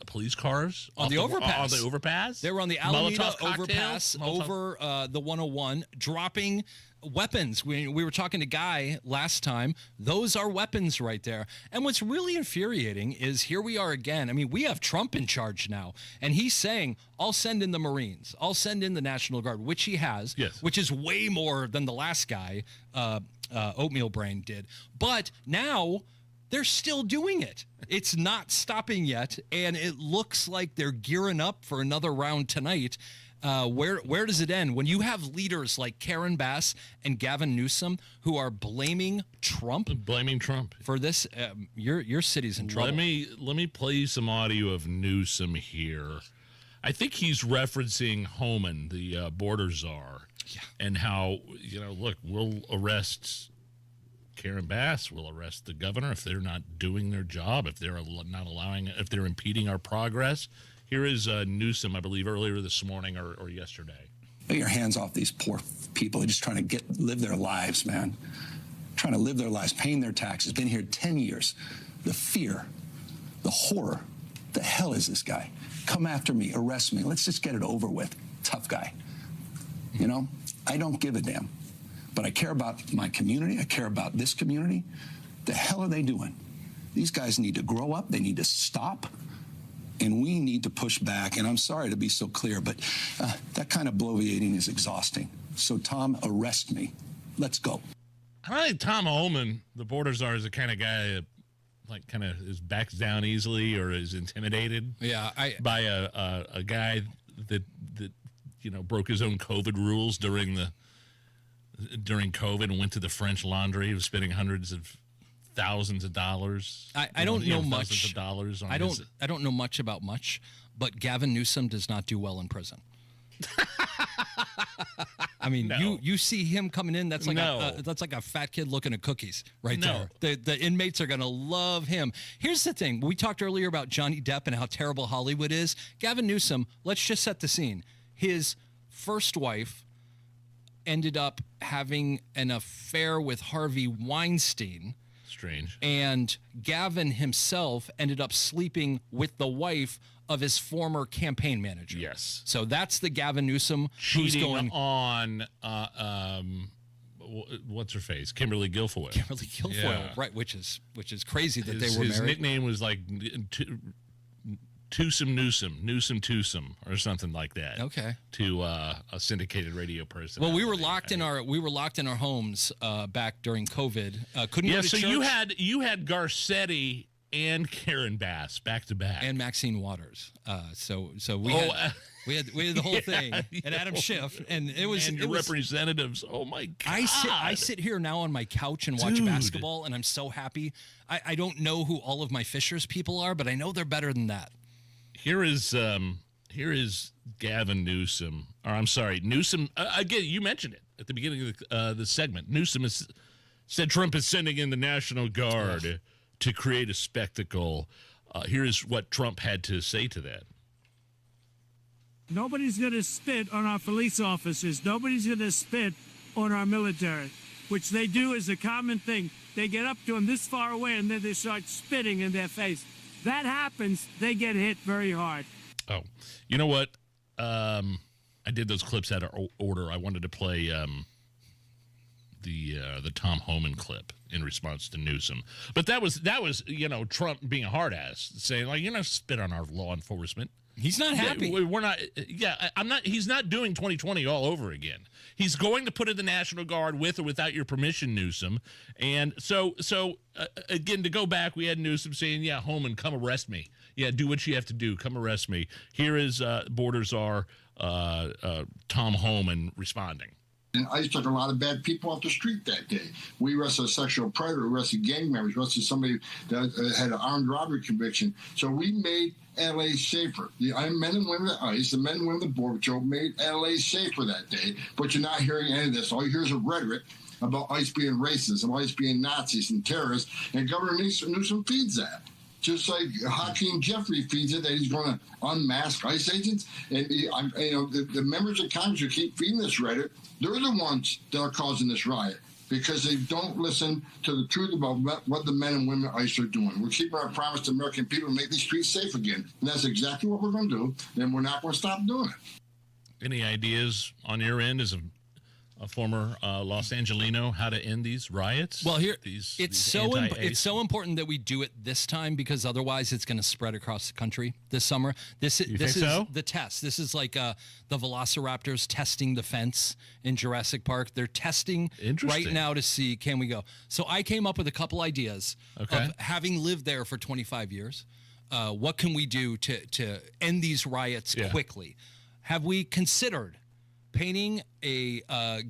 police cars on the overpass. On the overpass, they were on the Alameda overpass over the 101, dropping weapons. We were talking to Guy last time. Those are weapons right there. And what's really infuriating is here we are again. I mean, we have Trump in charge now, and he's saying, I'll send in the Marines. I'll send in the National Guard, which he has, which is way more than the last guy, Oatmeal Brain, did. But now they're still doing it. It's not stopping yet, and it looks like they're gearing up for another round tonight. Where does it end? When you have leaders like Karen Bass and Gavin Newsom who are blaming Trump for this, your city's in trouble. Let me play you some audio of Newsom here. I think he's referencing Homan, the border czar, and how, look, we'll arrest Karen Bass, we'll arrest the governor if they're not doing their job, if they're not allowing, if they're impeding our progress. Here is Newsom, I believe, earlier this morning or yesterday. Get your hands off these poor people. They're just trying to live their lives, man. Trying to live their lives, paying their taxes. Been here 10 years. The fear, the horror. The hell is this guy? Come after me, arrest me. Let's just get it over with. Tough guy. I don't give a damn. But I care about my community. I care about this community. The hell are they doing? These guys need to grow up. They need to stop. And we need to push back. And I'm sorry to be so clear, but that kind of bloviating is exhausting. So, Tom, arrest me. Let's go. I think Tom Homan, the border czar, is the kind of guy that kind of backs down easily or is intimidated by a guy that broke his own COVID rules during COVID and went to the French Laundry. He was spending hundreds of thousands of dollars. I don't know much. Thousands of dollars on I don't know much about much, but Gavin Newsom does not do well in prison. I mean, you see him coming in. That's like a fat kid looking at cookies right there. The inmates are going to love him. Here's the thing: we talked earlier about Johnny Depp and how terrible Hollywood is. Gavin Newsom. Let's just set the scene. His first wife ended up having an affair with Harvey Weinstein. Strange. And Gavin himself ended up sleeping with the wife of his former campaign manager. Yes. So that's the Gavin Newsom cheating who's going on what's her face? Kimberly Guilfoyle. Kimberly Guilfoyle, right? Which is crazy that they were married. His nickname was like Twosome Newsom, or something like that. Okay. To a syndicated radio person. Well, we were locked in our homes back during COVID. Couldn't go to so church. you had Garcetti and Karen Bass back to back, and Maxine Waters. So we had the whole thing, and Adam Schiff, and it was representatives. Oh my God! I sit here now on my couch and watch basketball, and I'm so happy. I don't know who all of my Fishers people are, but I know they're better than that. Here is Gavin Newsom, or I'm sorry, Newsom. Again, you mentioned it at the beginning of the segment. Newsom has said Trump is sending in the National Guard to create a spectacle. Here is what Trump had to say to that. Nobody's going to spit on our police officers. Nobody's going to spit on our military, which they do as a common thing. They get up to them this far away, and then they start spitting in their face. That happens, they get hit very hard. Oh, you know what? I did those clips out of order. I wanted to play the Tom Homan clip in response to Newsom, but that was Trump being a hard ass, saying like spit on our law enforcement. He's not happy. We're not. Yeah, I'm not. He's not doing 2020 all over again. He's going to put in the National Guard with or without your permission, Newsom. And so again, to go back, we had Newsom saying, "Yeah, Homan, come arrest me. Yeah, do what you have to do. Come arrest me." Here is border czar Tom Homan responding. And ICE took a lot of bad people off the street that day. We arrested a sexual predator, arrested gang members, arrested somebody that had an armed robbery conviction. So we made L.A. safer. The men and women at ICE, the men and women at the Border Patrol made L.A. safer that day. But you're not hearing any of this. All you hear is a rhetoric about ICE being racist, about ICE being Nazis and terrorists. And Governor Newsom feeds that. Just like Hakeem Jeffrey feeds it, that he's going to unmask ICE agents. And the members of Congress who keep feeding this rhetoric, they're the ones that are causing this riot because they don't listen to the truth about what the men and women at ICE are doing. We're keeping our promise to American people to make these streets safe again. And that's exactly what we're going to do, and we're not going to stop doing it. Any ideas on your end as a former Los Angelino, how to end these riots. Well, here these it's so important that we do it this time, because otherwise it's going to spread across the country this summer. This is the test. This is like the velociraptors testing the fence in Jurassic Park. They're testing right now to see, can we go? So I came up with a couple ideas of having lived there for 25 years. What can we do to end these riots quickly? Have we considered painting a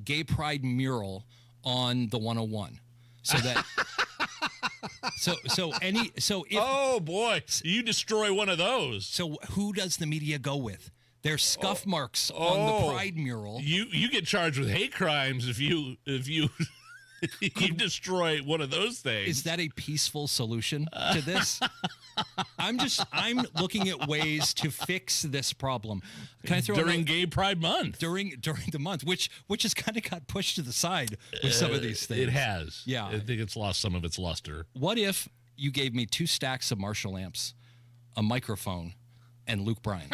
gay pride mural on the 101 so that if, oh boy, you destroy one of those. So who does the media go with? There's scuff marks on the pride mural. You get charged with hate crimes if you you destroy one of those things. Is that a peaceful solution to this? I'm looking at ways to fix this problem. Can I throw during Gay Pride Month? During the month, which has kind of got pushed to the side with some of these things. It has. Yeah. I think it's lost some of its luster. What if you gave me 2 stacks of Marshall lamps, a microphone, and Luke Bryan?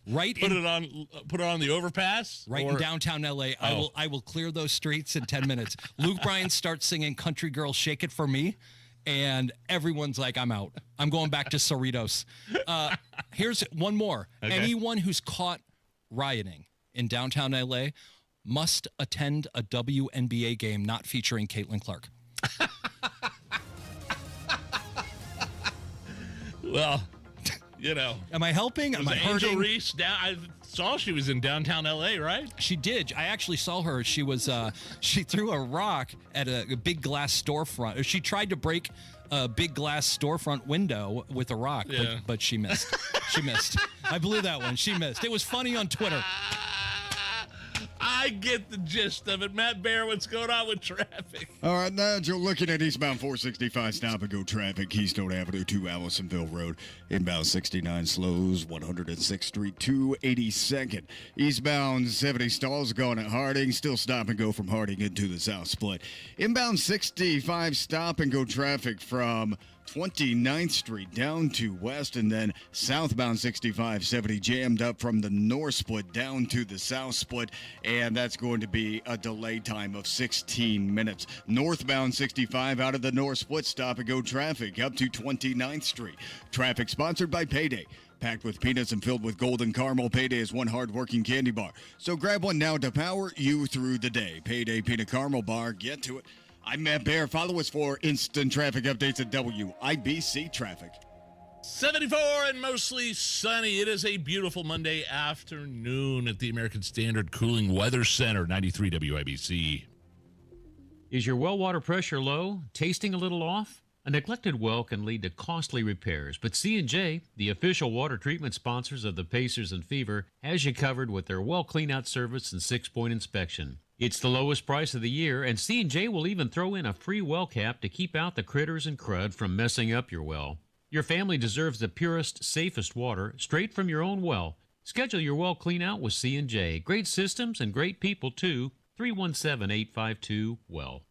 Put it on the overpass? In downtown LA. I will clear those streets in 10 minutes. Luke Bryan starts singing Country Girl Shake It For Me, and everyone's like, I'm out. I'm going back to Cerritos. Here's one more. Okay. Anyone who's caught rioting in downtown LA must attend a WNBA game not featuring Caitlin Clark. Well, you know. Am I helping? Am I hurting? Angel Reese, I saw she was in downtown LA, right? She did. I actually saw her. She was she threw a rock at a big glass storefront. She tried to break a big glass storefront window with a rock, but she missed. She missed. I blew that one. She missed. It was funny on Twitter. I get the gist of it. Matt Bear, what's going on with traffic? All right, Nigel, looking at eastbound 465 stop-and-go traffic, Keystone Avenue to Allisonville Road. Inbound 69 slows, 106th Street to 82nd. Eastbound 70 stalls going at Harding, still stop-and-go from Harding into the South Split. Inbound 65 stop-and-go traffic from 29th Street down to West, and then southbound 65-70 jammed up from the North Split down to the South Split, and that's going to be a delay time of 16 minutes. Northbound 65 out of the North Split stop-and-go traffic up to 29th Street. Traffic sponsored by Payday. Packed with peanuts and filled with golden caramel, Payday is one hard-working candy bar. So grab one now to power you through the day. Payday Peanut Caramel Bar. Get to it. I'm Matt Bear. Follow us for instant traffic updates at WIBC Traffic. 74 and mostly sunny. It is a beautiful Monday afternoon at the American Standard Cooling Weather Center, 93 WIBC. Is your well water pressure low? Tasting a little off? A neglected well can lead to costly repairs, but C&J, the official water treatment sponsors of the Pacers and Fever, has you covered with their well cleanout service and 6-point inspection. It's the lowest price of the year, and C&J will even throw in a free well cap to keep out the critters and crud from messing up your well. Your family deserves the purest, safest water straight from your own well. Schedule your well clean-out with C&J. Great systems and great people, too. 317-852-WELL.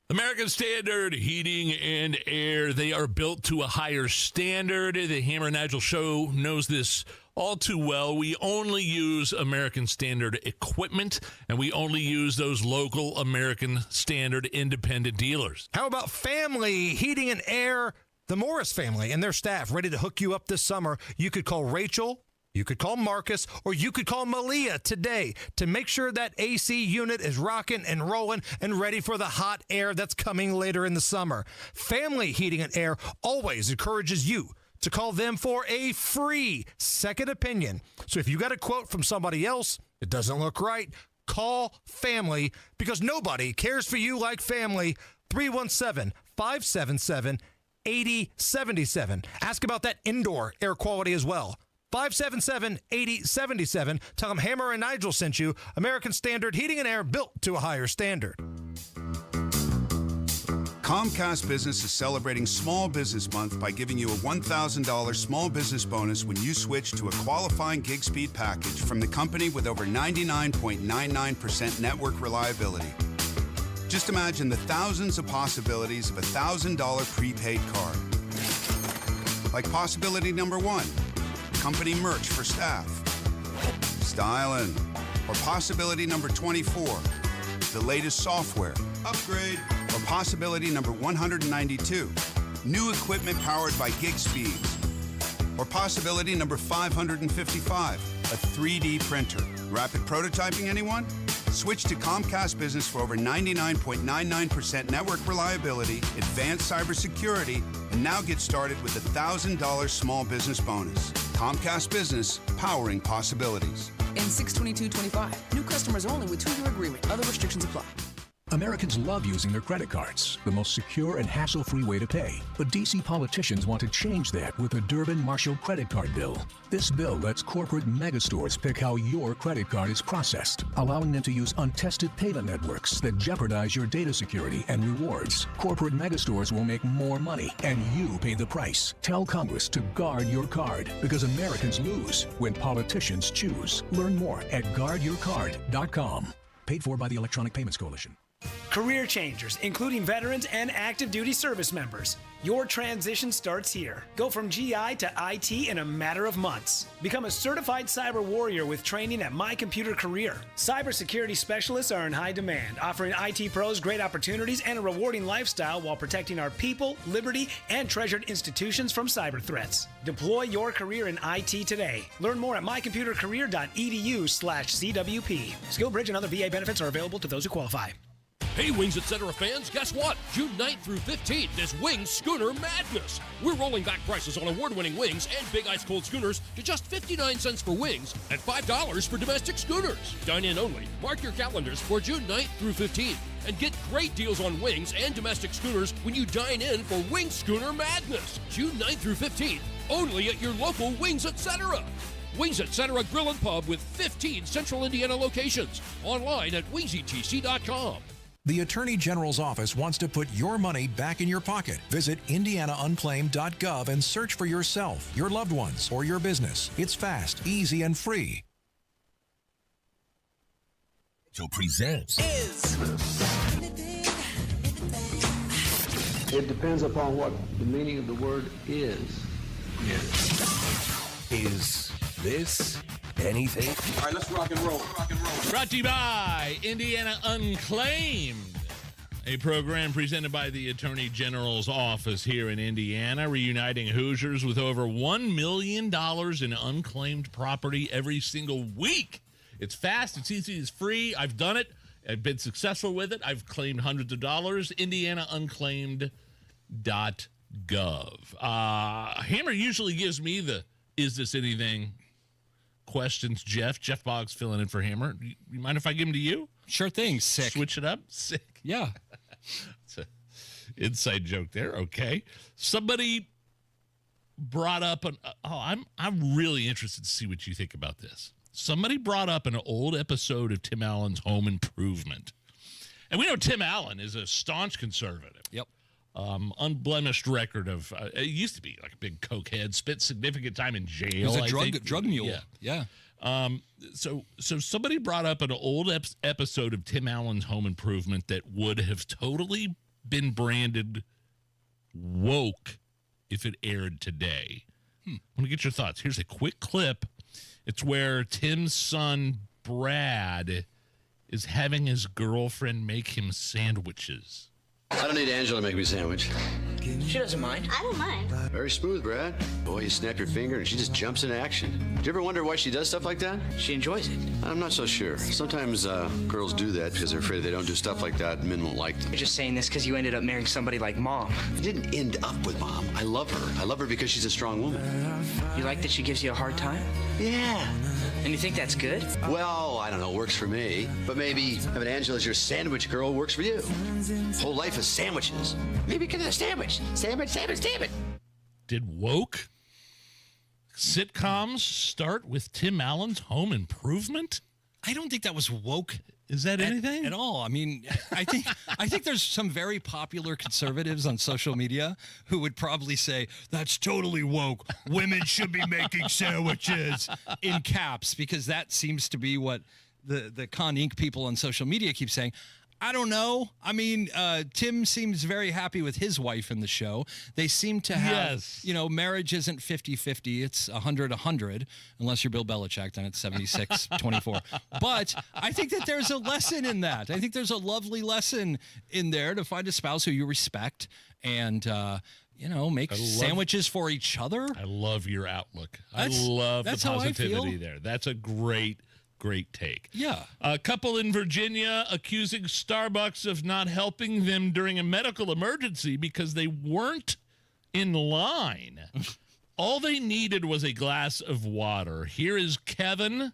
American Standard Heating and Air. They are built to a higher standard. The Hammer and Nigel show knows this all too well. We only use American Standard equipment, and we only use those local American Standard independent dealers. How about Family Heating and Air? The Morris family and their staff ready to hook you up this summer. You could call Rachel, you could call Marcus, or you could call Malia today to make sure that AC unit is rocking and rolling and ready for the hot air that's coming later in the summer. Family Heating and Air always encourages you to call them for a free second opinion. So if you got a quote from somebody else, it doesn't look right, call Family, because nobody cares for you like family. 317-577-8077. Ask about that indoor air quality as well. 577-8077. Tell them Hammer and Nigel sent you. American Standard Heating and Air, built to a higher standard. Comcast Business is celebrating Small Business Month by giving you a $1,000 small business bonus when you switch to a qualifying gig speed package from the company with over 99.99% network reliability. Just imagine the thousands of possibilities of a $1,000 prepaid card. Like possibility number 1, company merch for staff. Stylin'. Or possibility number 24, the latest software. Upgrade. Or possibility number 192, new equipment powered by gig speeds. Or possibility number 555, a 3D printer. Rapid prototyping, anyone? Switch to Comcast Business for over 99.99% network reliability, advanced cybersecurity, and now get started with a $1,000 small business bonus. Comcast Business, powering possibilities. In 6/22/25, new customers only with 2-year agreement. Other restrictions apply. Americans love using their credit cards, the most secure and hassle-free way to pay. But D.C. politicians want to change that with the Durbin-Marshall credit card bill. This bill lets corporate megastores pick how your credit card is processed, allowing them to use untested payment networks that jeopardize your data security and rewards. Corporate megastores will make more money, and you pay the price. Tell Congress to guard your card, because Americans lose when politicians choose. Learn more at guardyourcard.com. Paid for by the Electronic Payments Coalition. Career changers, including veterans and active duty service members. Your transition starts here. Go from GI to IT in a matter of months. Become a certified cyber warrior with training at My Computer Career. Cybersecurity specialists are in high demand, offering IT pros great opportunities and a rewarding lifestyle while protecting our people, liberty, and treasured institutions from cyber threats. Deploy your career in IT today. Learn more at mycomputercareer.edu/CWP. SkillBridge and other VA benefits are available to those who qualify. Hey, Wings Etc. fans, guess what? June 9th through 15th is Wings Schooner Madness. We're rolling back prices on award-winning wings and big ice cold schooners to just 59 cents for wings and $5 for domestic schooners. Dine-in only. Mark your calendars for June 9th through 15th and get great deals on wings and domestic schooners when you dine in for Wings Schooner Madness. June 9th through 15th, only at your local Wings Etc. Wings Etc. Grill and Pub with 15 Central Indiana locations. Online at wingsetc.com. The Attorney General's office wants to put your money back in your pocket. Visit indianaunclaimed.gov and search for yourself, your loved ones, or your business. It's fast, easy, and free. So presents It depends upon what the meaning of the word is. Is this anything? All right, let's rock and roll. Brought to you by Indiana Unclaimed, a program presented by the Attorney General's office here in Indiana, reuniting Hoosiers with over $1 million in unclaimed property every single week. It's fast, it's easy, it's free. I've done it. I've been successful with it. I've claimed hundreds of dollars. IndianaUnclaimed.gov. Hammer usually gives me the "Is this anything?" questions. Jeff Boggs filling in for Hammer. You mind if I give them to you? Sure thing. Sick. Switch it up. Sick. Yeah. It's an inside joke there. Okay. Somebody brought up I'm really interested to see what you think about this. Somebody brought up an old episode of Tim Allen's Home Improvement. And we know Tim Allen is a staunch conservative. Yep. Unblemished record of, it used to be like a big cokehead, spent significant time in jail. He was a drug mule. Yeah. So somebody brought up an old episode of Tim Allen's Home Improvement that would have totally been branded woke if it aired today. I want to get your thoughts. Here's a quick clip. It's where Tim's son, Brad, is having his girlfriend make him sandwiches. I don't need Angela to make me a sandwich. She doesn't mind. I don't mind. Very smooth, Brad. Boy, you snap your finger and she just jumps into action. Do you ever wonder why she does stuff like that? She enjoys it. I'm not so sure. Sometimes girls do that because they're afraid if they don't do stuff like that, men won't like them. You're just saying this because you ended up marrying somebody like Mom. I didn't end up with Mom. I love her. I love her because she's a strong woman. You like that she gives you a hard time? Yeah. And you think that's good? Well, I don't know. Works for me. But maybe having Angela as your sandwich girl works for you. Whole life is sandwiches. Maybe get a sandwich. Sandwich. Did woke sitcoms start with Tim Allen's Home Improvement? I don't think that was woke. Is that anything at all? I mean, I think there's some very popular conservatives on social media who would probably say that's totally woke. Women should be making sandwiches in caps, because that seems to be what the Con Inc. people on social media keep saying. I don't know. I mean, Tim seems very happy with his wife in the show. They seem to have, marriage isn't 50-50. It's 100-100, unless you're Bill Belichick, then it's 76-24. But I think that there's a lesson in that. I think there's a lovely lesson in there to find a spouse who you respect and, make sandwiches for each other. I love your outlook. I love the positivity there. That's a great take. Yeah. A couple in Virginia accusing Starbucks of not helping them during a medical emergency because they weren't in line. All they needed was a glass of water. Here is Kevin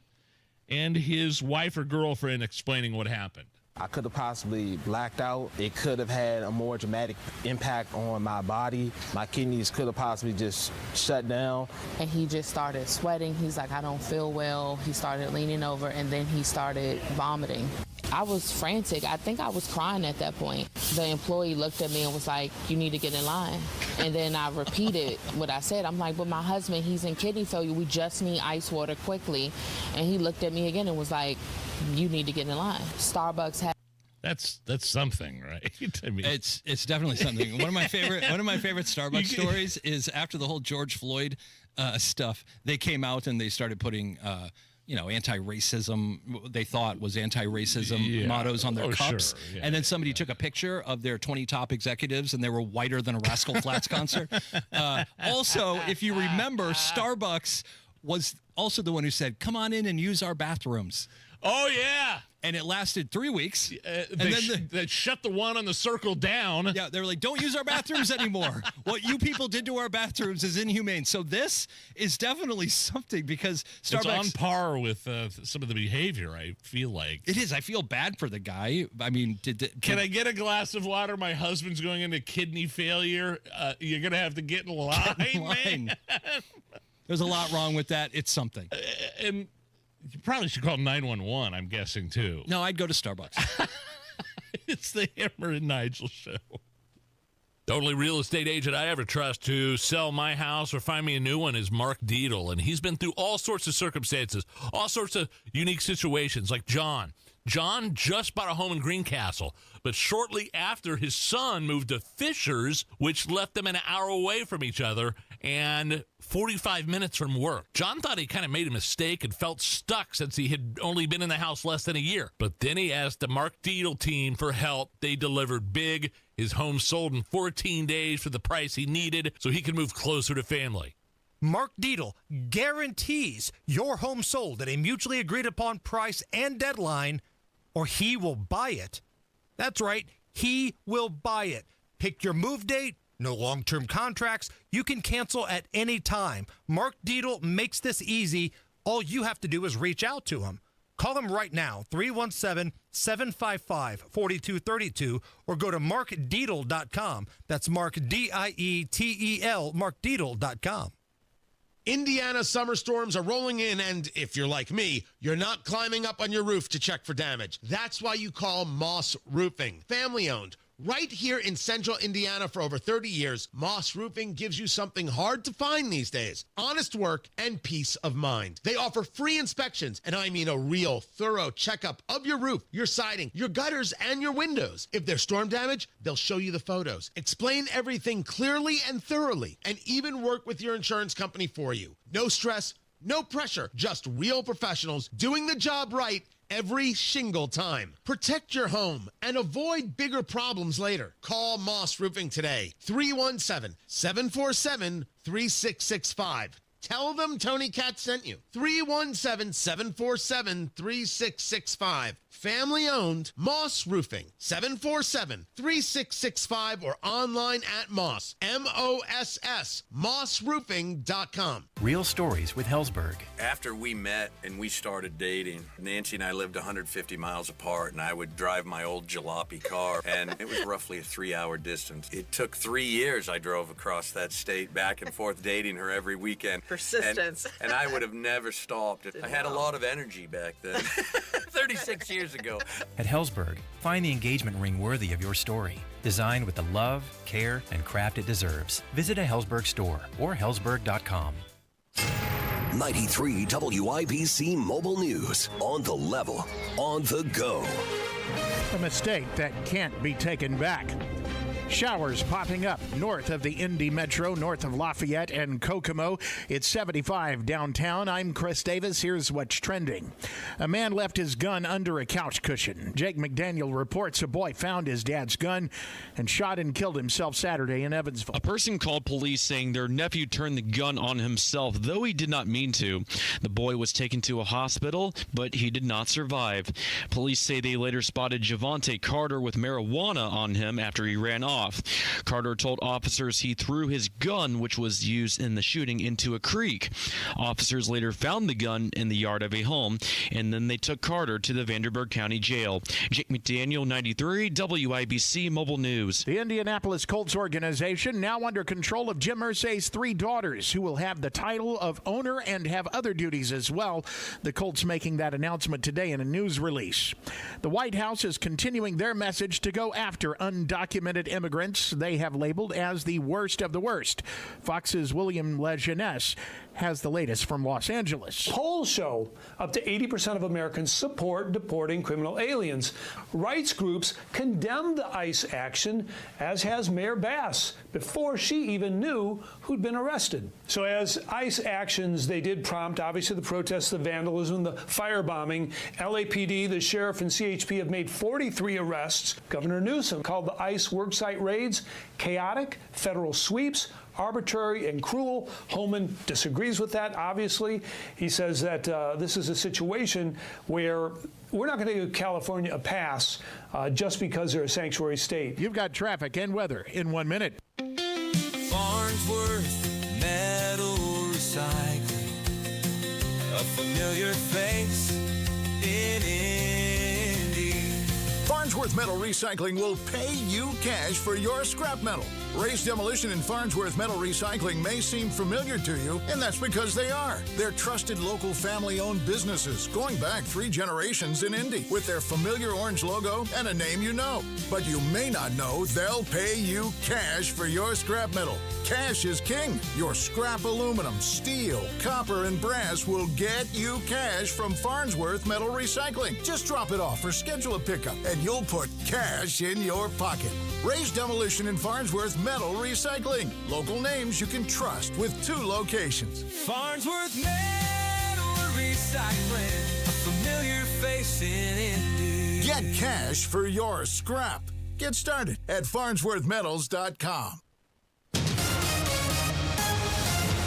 and his wife or girlfriend explaining what happened. I could have possibly blacked out. It could have had a more dramatic impact on my body. My kidneys could have possibly just shut down. And he just started sweating. He's like, I don't feel well. He started leaning over, and then he started vomiting. I was frantic. I think I was crying at that point. The employee looked at me and was like, you need to get in line. And then I repeated what I said. I'm like, but my husband, he's in kidney failure. We just need ice water quickly. And he looked at me again and was like, you need to get in line. Starbucks had. That's something, right? I mean, it's definitely something. One of my favorite Starbucks stories is after the whole George Floyd stuff. They came out and they started putting anti-racism, they thought was anti-racism mottos on their cups. Sure. And then somebody took a picture of their 20 top executives and they were whiter than a Rascal Flatts concert. Also, if you remember, Starbucks was also the one who said, come on in and use our bathrooms. Oh, yeah. And it lasted 3 weeks. They shut the one on the Circle down. Yeah, they were like, don't use our bathrooms anymore. What you people did to our bathrooms is inhumane. So this is definitely something because Starbucks... It's on par with some of the behavior, I feel like. It is. I feel bad for the guy. I mean, Can I get a glass of water? My husband's going into kidney failure. You're going to have to get in line, man. There's a lot wrong with that. It's something. And... You probably should call 911, I'm guessing, too. No, I'd go to Starbucks. It's the Hammer and Nigel show. The only real estate agent I ever trust to sell my house or find me a new one is Mark Deedle, and he's been through all sorts of circumstances, all sorts of unique situations, like John. John just bought a home in Greencastle, but shortly after, his son moved to Fishers, which left them an hour away from each other and 45 minutes from work. John thought he kind of made a mistake and felt stuck since he had only been in the house less than a year. But then he asked the Mark Deedle team for help. They delivered big. His home sold in 14 days for the price he needed so he could move closer to family. Mark Deedle guarantees your home sold at a mutually agreed upon price and deadline, or he will buy it. That's right, he will buy it. Pick your move date, no long-term contracts. You can cancel at any time. Mark Deedle makes this easy. All you have to do is reach out to him. Call him right now, 317-755-4232, or go to markdeedle.com. That's Mark, D-I-E-T-E-L, markdeedle.com. Indiana summer storms are rolling in, and if you're like me, you're not climbing up on your roof to check for damage. That's why you call Moss Roofing. Family-owned. Right here in central Indiana for over 30 years, Moss Roofing gives you something hard to find these days. Honest work and peace of mind. They offer free inspections, and I mean a real thorough checkup of your roof, your siding, your gutters, and your windows. If there's storm damage, they'll show you the photos, explain everything clearly and thoroughly, and even work with your insurance company for you. No stress, no pressure, just real professionals doing the job right every single time. Protect your home and avoid bigger problems later. Call Moss Roofing today, 317-747-3665. Tell them Tony Katz sent you. 317-747-3665. Family owned, Moss Roofing, 747-3665, or online at Moss, M-O-S-S, mossroofing.com. Real stories with Hellsberg. After we met and we started dating, Nancy and I lived 150 miles apart, and I would drive my old jalopy car, and it was roughly a 3-hour distance. It took 3 years I drove across that state back and forth dating her every weekend. Persistence. And I would have never stopped. I had a lot of energy back then. 36 years ago. At Hellsberg, find the engagement ring worthy of your story. Designed with the love, care, and craft it deserves. Visit a Hellsberg store or hellsberg.com. 93 WIBC Mobile News. On the level, on the go. A mistake that can't be taken back. Showers popping up north of the Indy Metro, north of Lafayette and Kokomo. It's 75 downtown. I'm Chris Davis. Here's what's trending. A man left his gun under a couch cushion. Jake McDaniel reports a boy found his dad's gun and shot and killed himself Saturday in Evansville. A person called police saying their nephew turned the gun on himself, though he did not mean to. The boy was taken to a hospital, but he did not survive. Police say they later spotted Javante Carter with marijuana on him after he ran off. Carter told officers he threw his gun, which was used in the shooting, into a creek. Officers later found the gun in the yard of a home, and then they took Carter to the Vanderburgh County Jail. Jake McDaniel, 93, WIBC Mobile News. The Indianapolis Colts organization now under control of Jim Irsay's 3 daughters, who will have the title of owner and have other duties as well. The Colts making that announcement today in a news release. The White House is continuing their message to go after undocumented immigrants they have labeled as the worst of the worst. Fox's William Lejeunesse has the latest from Los Angeles. Polls show up to 80% of Americans support deporting criminal aliens. Rights groups condemn the ICE action, as has Mayor Bass, before she even knew who'd been arrested. So as ICE actions, they did prompt, obviously, the protests, the vandalism, the firebombing. LAPD, the sheriff, and CHP have made 43 arrests. Governor Newsom called the ICE worksite raids chaotic, federal sweeps, arbitrary and cruel. Holman disagrees with that, obviously. He says that this is a situation where we're not going to give California a pass just because they're a sanctuary state. You've got traffic and weather in 1 minute. Farnsworth Metal Recycling, a familiar face in Indy. Farnsworth Metal Recycling will pay you cash for your scrap metal. Ray's Demolition and Farnsworth Metal Recycling may seem familiar to you, and that's because they are. They're trusted local family-owned businesses going back 3 generations in Indy with their familiar orange logo and a name you know. But you may not know they'll pay you cash for your scrap metal. Cash is king. Your scrap aluminum, steel, copper, and brass will get you cash from Farnsworth Metal Recycling. Just drop it off or schedule a pickup, and you'll put cash in your pocket. Ray's Demolition and Farnsworth Metal Recycling. Local names you can trust with 2 locations. Farnsworth Metal Recycling, a familiar face in Indy. Get cash for your scrap. Get started at farnsworthmetals.com.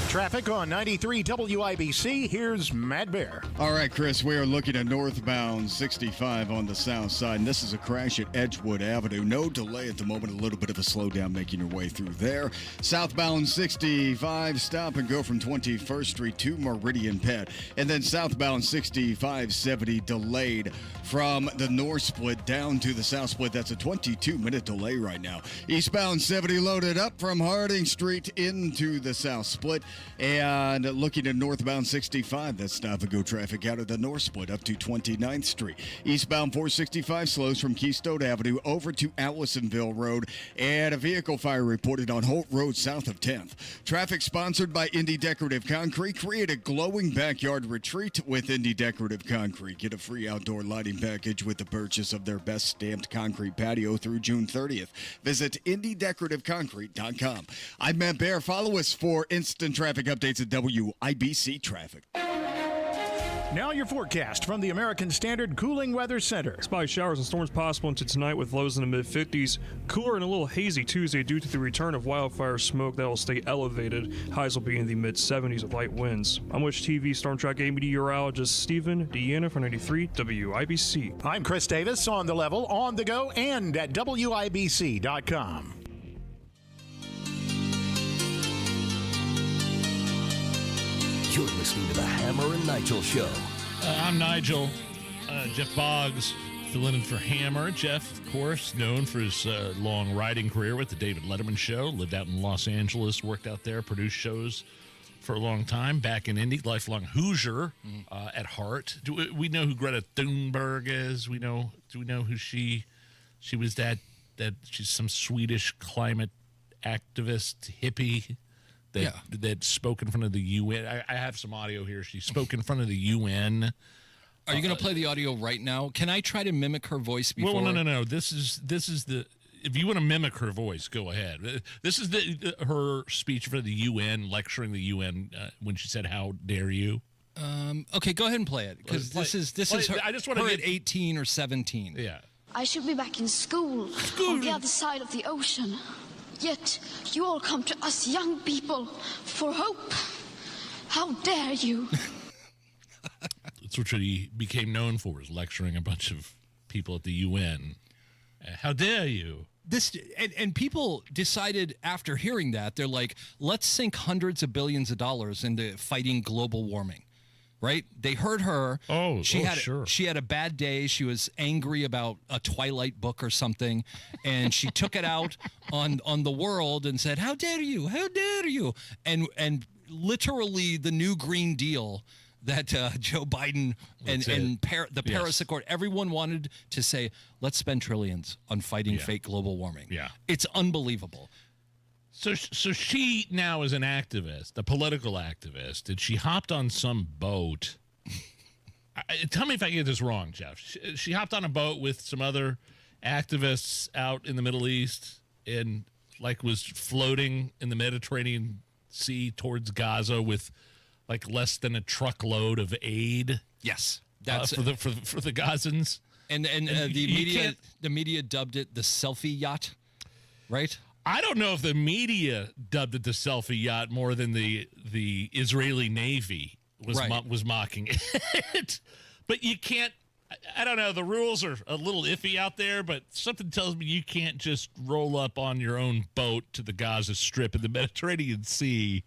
Traffic on 93 WIBC. Here's Matt Bear. All right, Chris, we are looking at northbound 65 on the south side, and this is a crash at Edgewood Avenue. No delay at the moment, a little bit of a slowdown making your way through there. Southbound 65, stop and go from 21st Street to Meridian Pet. And then southbound 6570 delayed from the north split down to the south split. That's a 22-minute delay right now. Eastbound 70 loaded up from Harding Street into the south split. And looking at northbound 65, that's stop-and-go traffic out of the north split up to 29th Street. Eastbound 465 slows from Keystone Avenue over to Allisonville Road. And a vehicle fire reported on Holt Road south of 10th. Traffic sponsored by Indy Decorative Concrete. Create a glowing backyard retreat with Indy Decorative Concrete. Get a free outdoor lighting package with the purchase of their best stamped concrete patio through June 30th. Visit IndyDecorativeConcrete.com. I'm Matt Bear. Follow us for instant traffic updates at WIBC Traffic. Now your forecast from the American Standard Cooling Weather Center. Spotty showers and storms possible into tonight with lows in the mid-50s. Cooler and a little hazy Tuesday due to the return of wildfire smoke that will stay elevated. Highs will be in the mid-70s with light winds. I'm Wish TV Storm Track 8 meteorologist Stephen Deanna for 93 WIBC. I'm Chris Davis, on the level, on the go, and at WIBC.com. You're listening to the Hammer and Nigel Show. I'm Nigel. Jeff Boggs filling in for Hammer. Jeff, of course, known for his long writing career with the David Letterman Show. Lived out in Los Angeles, worked out there, produced shows for a long time. Back in Indy, lifelong Hoosier at heart. Do we know who Greta Thunberg is? Do we know who she was? That she's some Swedish climate activist hippie. That spoke in front of the UN. I have some audio here. She spoke in front of the UN Are you going to play the audio right now? Can I try to mimic her voice before? Well, no. This is the. If you want to mimic her voice, go ahead. This is her speech for the UN, lecturing the UN when she said, "How dare you?" Okay, go ahead and play it because this is her. I just want her to at 18 or 17. Yeah. I should be back in school on the other side of the ocean. Yet you all come to us young people for hope. How dare you? That's what she became known for, is lecturing a bunch of people at the UN. How dare you? And people decided after hearing that, they're like, let's sink hundreds of billions of dollars into fighting global warming. Right? They heard her. Sure. She had a bad day. She was angry about a Twilight book or something, and she took it out on the world and said, "How dare you? How dare you?" And literally the new Green Deal that Joe Biden and Paris Accord, everyone wanted to say, let's spend trillions on fighting fake global warming. Yeah. It's unbelievable. So she now is an activist, a political activist, and she hopped on some boat. Tell me if I get this wrong, Jeff. She hopped on a boat with some other activists out in the Middle East and was floating in the Mediterranean Sea towards Gaza with less than a truckload of aid. Yes, that's for the Gazans. And the media dubbed it the selfie yacht, right? I don't know if the media dubbed it the selfie yacht more than the Israeli Navy was mocking it. But you can't. I don't know. The rules are a little iffy out there, but something tells me you can't just roll up on your own boat to the Gaza Strip in the Mediterranean Sea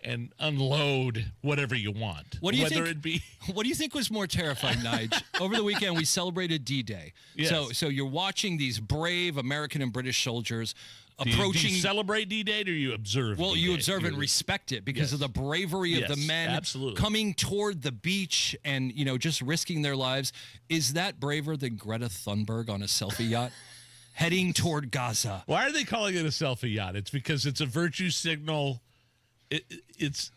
and unload whatever you want. What do you think? What do you think was more terrifying, Nigel? Over the weekend, we celebrated D-Day. Yes. So you're watching these brave American and British soldiers approaching. Do you celebrate D-Day, or do you observe? Well, D-Day? you observe and respect it because of the bravery of the men coming toward the beach and just risking their lives. Is that braver than Greta Thunberg on a selfie yacht? Heading toward Gaza. Why are they calling it a selfie yacht? It's because it's a virtue signal. It's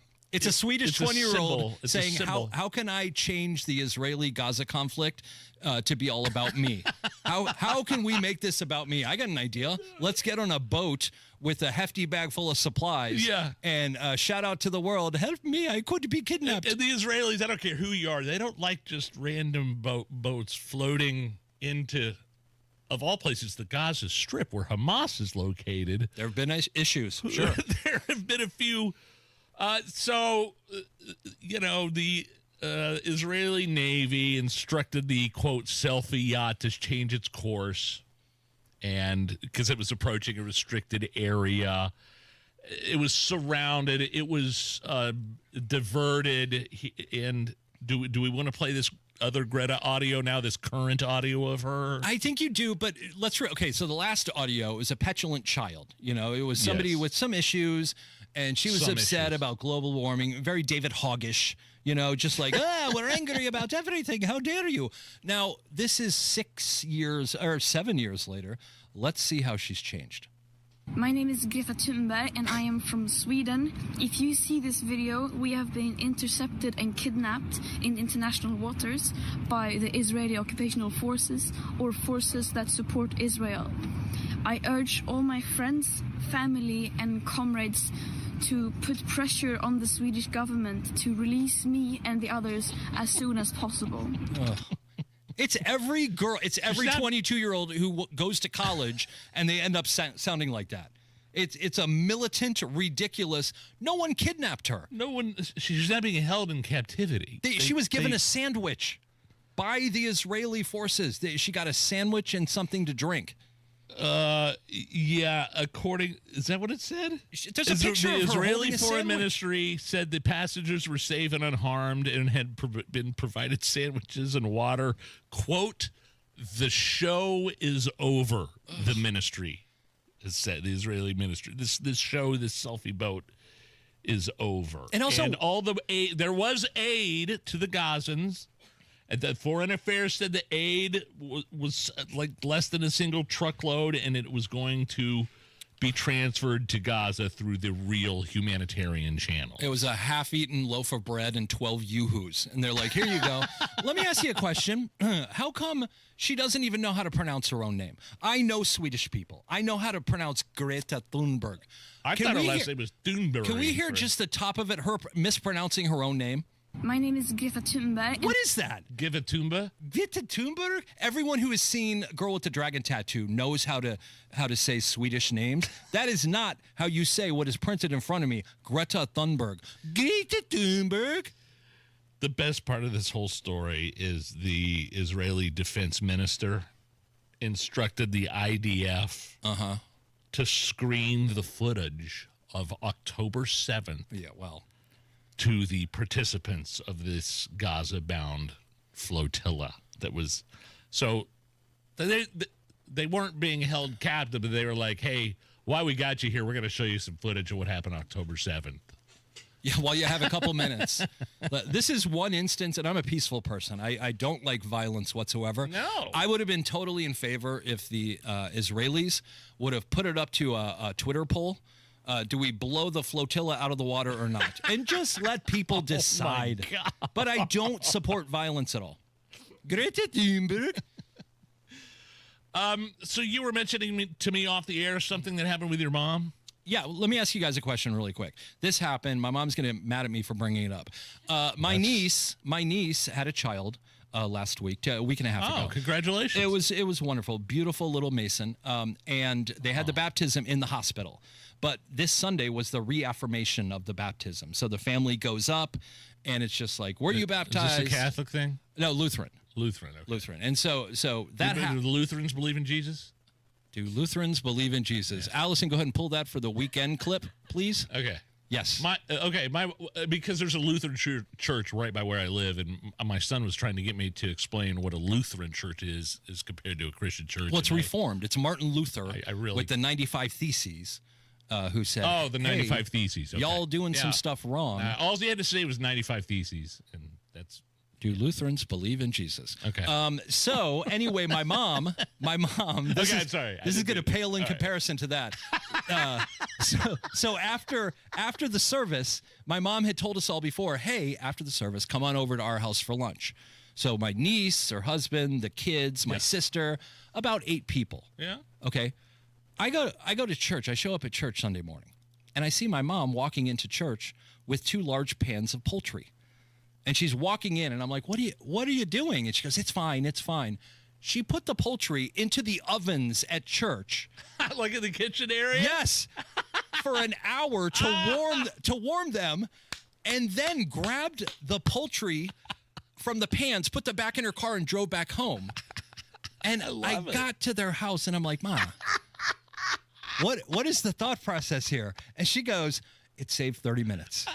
a Swedish 20-year-old saying, how can I change the Israeli-Gaza conflict to be all about me? How can we make this about me? I got an idea. Let's get on a boat with a hefty bag full of supplies. Yeah. And shout out to the world, help me, I could be kidnapped. And the Israelis, I don't care who you are, they don't like just random boats floating into, of all places, the Gaza Strip, where Hamas is located. There have been issues, sure. There have been a few. The Israeli Navy instructed the, quote, selfie yacht to change its course, and because it was approaching a restricted area. It was surrounded. It was diverted. And do we want to play this other Greta audio now, this current audio of her? I think you do, but okay, so the last audio is a petulant child. It was somebody with some issues, and she was upset about global warming, very David Hoggish, just like, we're angry about everything. How dare you? Now, this is 7 years later. Let's see how she's changed. My name is Greta Thunberg and I am from Sweden. If you see this video, we have been intercepted and kidnapped in international waters by the Israeli occupational forces or forces that support Israel. I urge all my friends, family and comrades to put pressure on the Swedish government to release me and the others as soon as possible. It's every 22-year-old who goes to college and they end up sounding like that. It's a militant, ridiculous. No one kidnapped her. She's not being held in captivity. She was given a sandwich by the Israeli forces. She got a sandwich and something to drink. Yeah, is that what it said? There's a picture of her The Israeli holding a Foreign sandwich. Ministry said the passengers were safe and unharmed and had been provided sandwiches and water. Quote, the show is over, the ministry has said, the Israeli ministry. This show, this selfie boat is over. And also, all the aid, there was aid to the Gazans. And the Foreign Affairs said the aid was like less than a single truckload, and it was going to be transferred to Gaza through the real humanitarian channel. It was a half-eaten loaf of bread and 12 yoo-hoos. And they're like, here you go. Let me ask you a question. How come she doesn't even know how to pronounce her own name? I know Swedish people. I know how to pronounce Greta Thunberg. I thought her last name was Thunberg. Can we hear just the top of it, her mispronouncing her own name? My name is Greta Thunberg. What is that? Greta Thunberg? Greta Thunberg? Everyone who has seen Girl with the Dragon Tattoo knows how to say Swedish names. That is not how you say what is printed in front of me. Greta Thunberg. Greta Thunberg. The best part of this whole story is the Israeli defense minister instructed the IDF to screen the footage of October 7th. Yeah, well. To the participants of this Gaza-bound flotilla that was, so they weren't being held captive, but they were like, hey, while we got you here, we're going to show you some footage of what happened October 7th. Yeah, while you have a couple minutes. This is one instance, and I'm a peaceful person. I don't like violence whatsoever. No. I would have been totally in favor if the Israelis would have put it up to a Twitter poll. Do we blow the flotilla out of the water or not? And just let people decide. But I don't support violence at all. Greta Thunberg. So you were mentioning to me off the air something that happened with your mom? Yeah, let me ask you guys a question really quick. This happened. My mom's going to get mad at me for bringing it up. My niece had a child last week, a week and a half ago. Oh, congratulations. It was wonderful. Beautiful little Mason. And they had the baptism in the hospital. But this Sunday was the reaffirmation of the baptism. So the family goes up, and it's just like, were you baptized? Is this a Catholic thing? No, Lutheran. Lutheran. Okay. Lutheran. And so that Do the Lutherans believe in Jesus? Do Lutherans believe in Jesus? Yeah. Allison, go ahead and pull that for the weekend clip, please. Okay. Yes. Because there's a Lutheran church right by where I live, and my son was trying to get me to explain what a Lutheran church is compared to a Christian church. Well, it's Reformed. It's Martin Luther I really, with the 95 Theses. Who said, oh, the 95 Theses. Okay. Y'all doing some stuff wrong. All he had to say was 95 Theses, and that's... Do Lutherans believe in Jesus? Okay. So, anyway, my mom, this is going to pale in comparison to that. So after the service, my mom had told us all before, hey, after the service, come on over to our house for lunch. So my niece, her husband, the kids, my sister, about 8 people. Yeah. Okay. I go to church. I show up at church Sunday morning, and I see my mom walking into church with 2 large pans of poultry. And she's walking in, and I'm like, what are you doing? And she goes, it's fine. She put the poultry into the ovens at church. Like in the kitchen area? Yes. For an hour to warm them, and then grabbed the poultry from the pans, put them back in her car, and drove back home. And I got to their house, and I'm like, Mom, what is the thought process here? And she goes, it saved 30 minutes.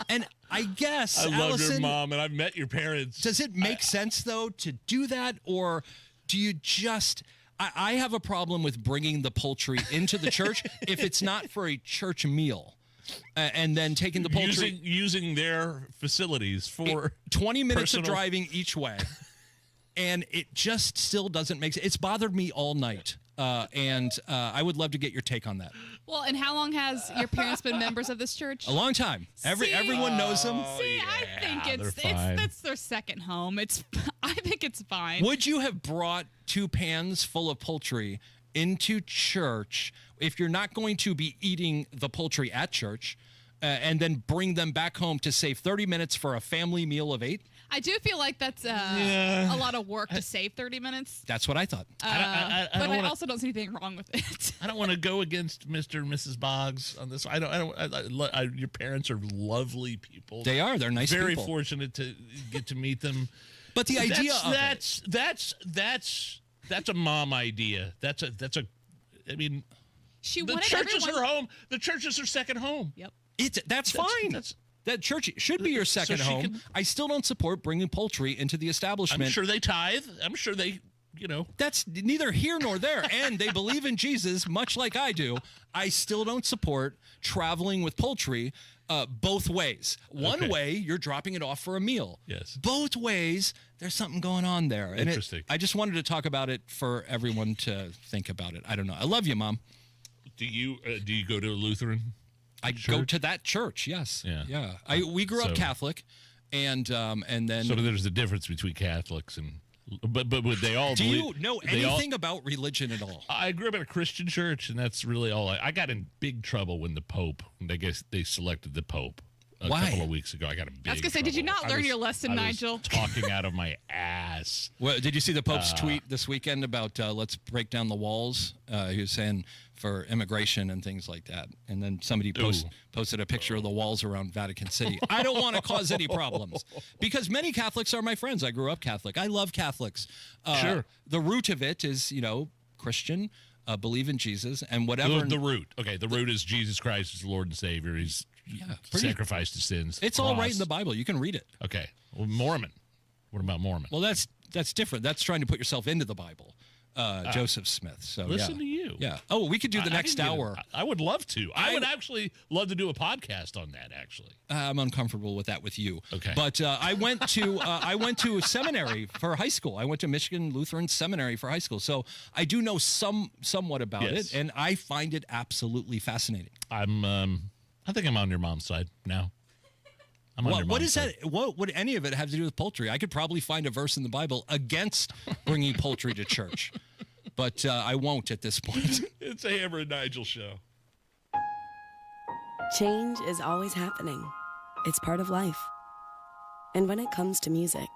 And I guess, I love Allison, your mom, and I've met your parents. Does it make sense, though, to do that? Or do you just... I have a problem with bringing the poultry into the church if it's not for a church meal. And then taking the poultry... Using their facilities for 20 minutes of driving each way. And it just still doesn't make sense. It's bothered me all night. And I would love to get your take on that. Well, and how long has your parents been members of this church? A long time. Everyone knows them. I think it's their second home. I think it's fine. Would you have brought 2 pans full of poultry into church if you're not going to be eating the poultry at church, and then bring them back home to save 30 minutes for a family meal of 8? I do feel like that's a lot of work to save 30 minutes. That's what I thought. But I also don't see anything wrong with it. I don't want to go against Mr. and Mrs. Boggs on this. Your parents are lovely people. They are. They're nice people. Very fortunate to get to meet them. But the idea that's a mom idea. I mean, the church is her home. The church is her second home. Yep. That's fine. That church should be your second home. I still don't support bringing poultry into the establishment. I'm sure they tithe. I'm sure they, That's neither here nor there. And they believe in Jesus, much like I do. I still don't support traveling with poultry both ways. One way, you're dropping it off for a meal. Yes. Both ways, there's something going on there. And interesting. I just wanted to talk about it for everyone to think about it. I don't know. I love you, Mom. Do you go to a Lutheran? I go to that church. Yes. Yeah. We grew up Catholic, and then. So there's a difference between Catholics and. But would they all? Do you know anything about religion at all? I grew up in a Christian church, and that's really all. I got in big trouble when they selected the Pope a couple of weeks ago. I got a big. I was gonna say, did you not learn your lesson, Nigel? Talking out of my ass. Well, did you see the Pope's tweet this weekend about let's break down the walls? He was saying for immigration and things like that. And then somebody posted a picture of the walls around Vatican City. I don't want to cause any problems because many Catholics are my friends. I grew up Catholic. I love Catholics. Sure. The root of it is, Christian, believe in Jesus and whatever. The root. Okay, the root is Jesus Christ is the Lord and Savior. He's sacrificed his sins. It's all right in the Bible. You can read it. Okay. Well, Mormon. What about Mormon? Well, that's different. That's trying to put yourself into the Bible. Joseph Smith. So listen to you. Yeah. Oh, we could do the next hour. I would love to. I would actually love to do a podcast on that. Actually, I'm uncomfortable with that with you. Okay. But I went to seminary for high school. I went to Michigan Lutheran Seminary for high school, so I do know somewhat about it, and I find it absolutely fascinating. I think I'm on your mom's side now. What is that? What would any of it have to do with poultry? I could probably find a verse in the Bible against bringing poultry to church, but I won't at this point. It's a Hammer and Nigel show. Change is always happening. It's part of life. And when it comes to music,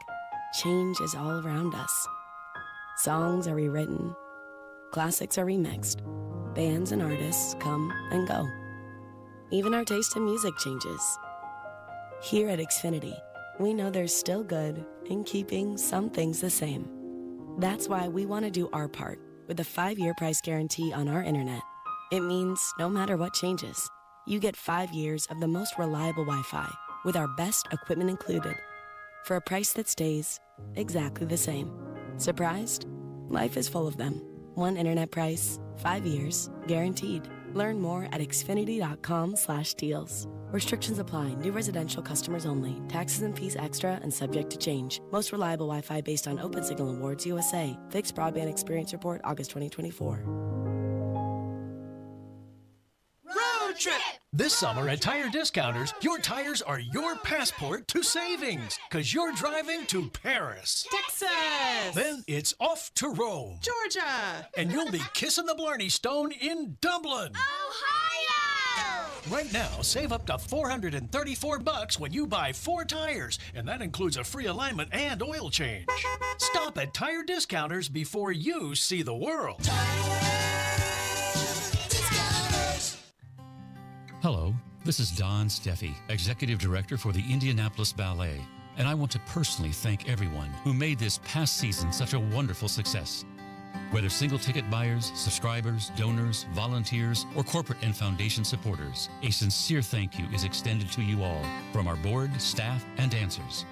change is all around us. Songs are rewritten. Classics are remixed. Bands and artists come and go. Even our taste in music changes. Here at Xfinity, we know there's still good in keeping some things the same. That's why we want to do our part with a 5-year price guarantee on our internet. It means no matter what changes, you get 5 years of the most reliable Wi-Fi with our best equipment included for a price that stays exactly the same. Surprised? Life is full of them. One internet price, 5 years, guaranteed. Learn more at xfinity.com/deals. Restrictions apply. New residential customers only. Taxes and fees extra and subject to change. Most reliable Wi-Fi based on Open Signal Awards USA. Fixed Broadband Experience Report, August 2024. Road trip! This summer at Tire Discounters, your tires are your passport to savings, because you're driving to Paris, Texas, then it's off to Rome, Georgia, and you'll be kissing the Blarney Stone in Dublin, Ohio! Right now, save up to $434 when you buy 4 tires, and that includes a free alignment and oil change. Stop at Tire Discounters before you see the world. Hello, this is Don Steffi, Executive Director for the Indianapolis Ballet, and I want to personally thank everyone who made this past season such a wonderful success. Whether single ticket buyers, subscribers, donors, volunteers, or corporate and foundation supporters, a sincere thank you is extended to you all from our board, staff, and dancers.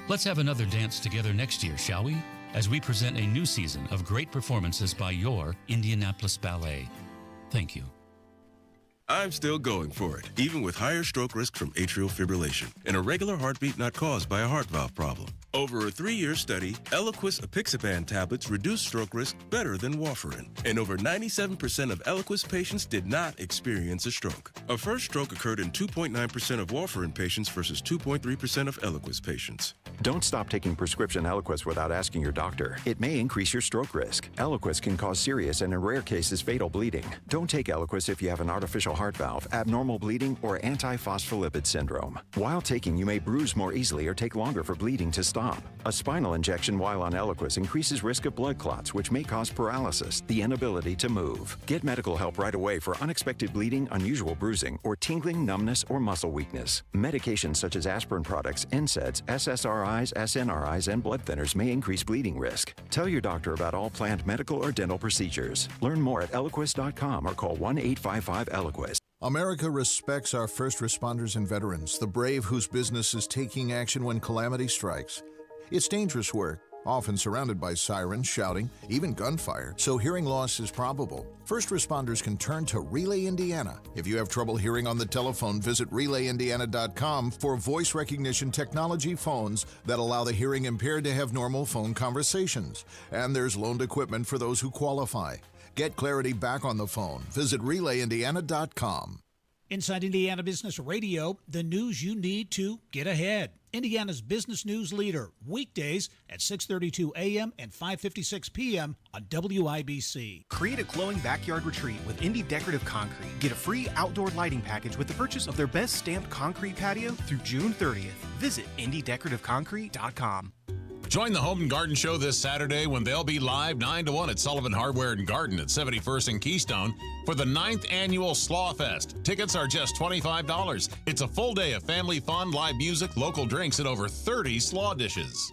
Let's have another dance together next year, shall we? As we present a new season of great performances by your Indianapolis Ballet. Thank you. I'm still going for it, even with higher stroke risk from atrial fibrillation, an irregular heartbeat not caused by a heart valve problem. Over a 3-year study, Eliquis apixaban tablets reduce stroke risk better than warfarin, and over 97% of Eliquis patients did not experience a stroke. A first stroke occurred in 2.9% of warfarin patients versus 2.3% of Eliquis patients. Don't stop taking prescription Eliquis without asking your doctor. It may increase your stroke risk. Eliquis can cause serious and in rare cases fatal bleeding. Don't take Eliquis if you have an artificial heart valve, abnormal bleeding, or antiphospholipid syndrome. While taking, you may bruise more easily or take longer for bleeding to stop. A spinal injection while on Eliquis increases risk of blood clots, which may cause paralysis, the inability to move. Get medical help right away for unexpected bleeding, unusual bruising, or tingling, numbness, or muscle weakness. Medications such as aspirin products, NSAIDs, SSRIs, SNRIs, and blood thinners may increase bleeding risk. Tell your doctor about all planned medical or dental procedures. Learn more at Eliquis.com or call 1-855-ELIQUIS. America respects our first responders and veterans, the brave whose business is taking action when calamity strikes. It's dangerous work, often surrounded by sirens, shouting, even gunfire, so hearing loss is probable. First responders can turn to Relay Indiana. If you have trouble hearing on the telephone, visit RelayIndiana.com for voice recognition technology phones that allow the hearing impaired to have normal phone conversations. And there's loaned equipment for those who qualify. Get clarity back on the phone. Visit RelayIndiana.com. Inside Indiana Business Radio, the news you need to get ahead. Indiana's business news leader, weekdays at 6:32 a.m. and 5:56 p.m. on WIBC. Create a glowing backyard retreat with Indy Decorative Concrete. Get a free outdoor lighting package with the purchase of their best stamped concrete patio through June 30th. Visit IndyDecorativeConcrete.com. Join the Home and Garden Show this Saturday when they'll be live 9 to 1 at Sullivan Hardware and Garden at 71st and Keystone for the 9th annual Slaw Fest. Tickets are just $25. It's a full day of family fun, live music, local drinks, and over 30 slaw dishes.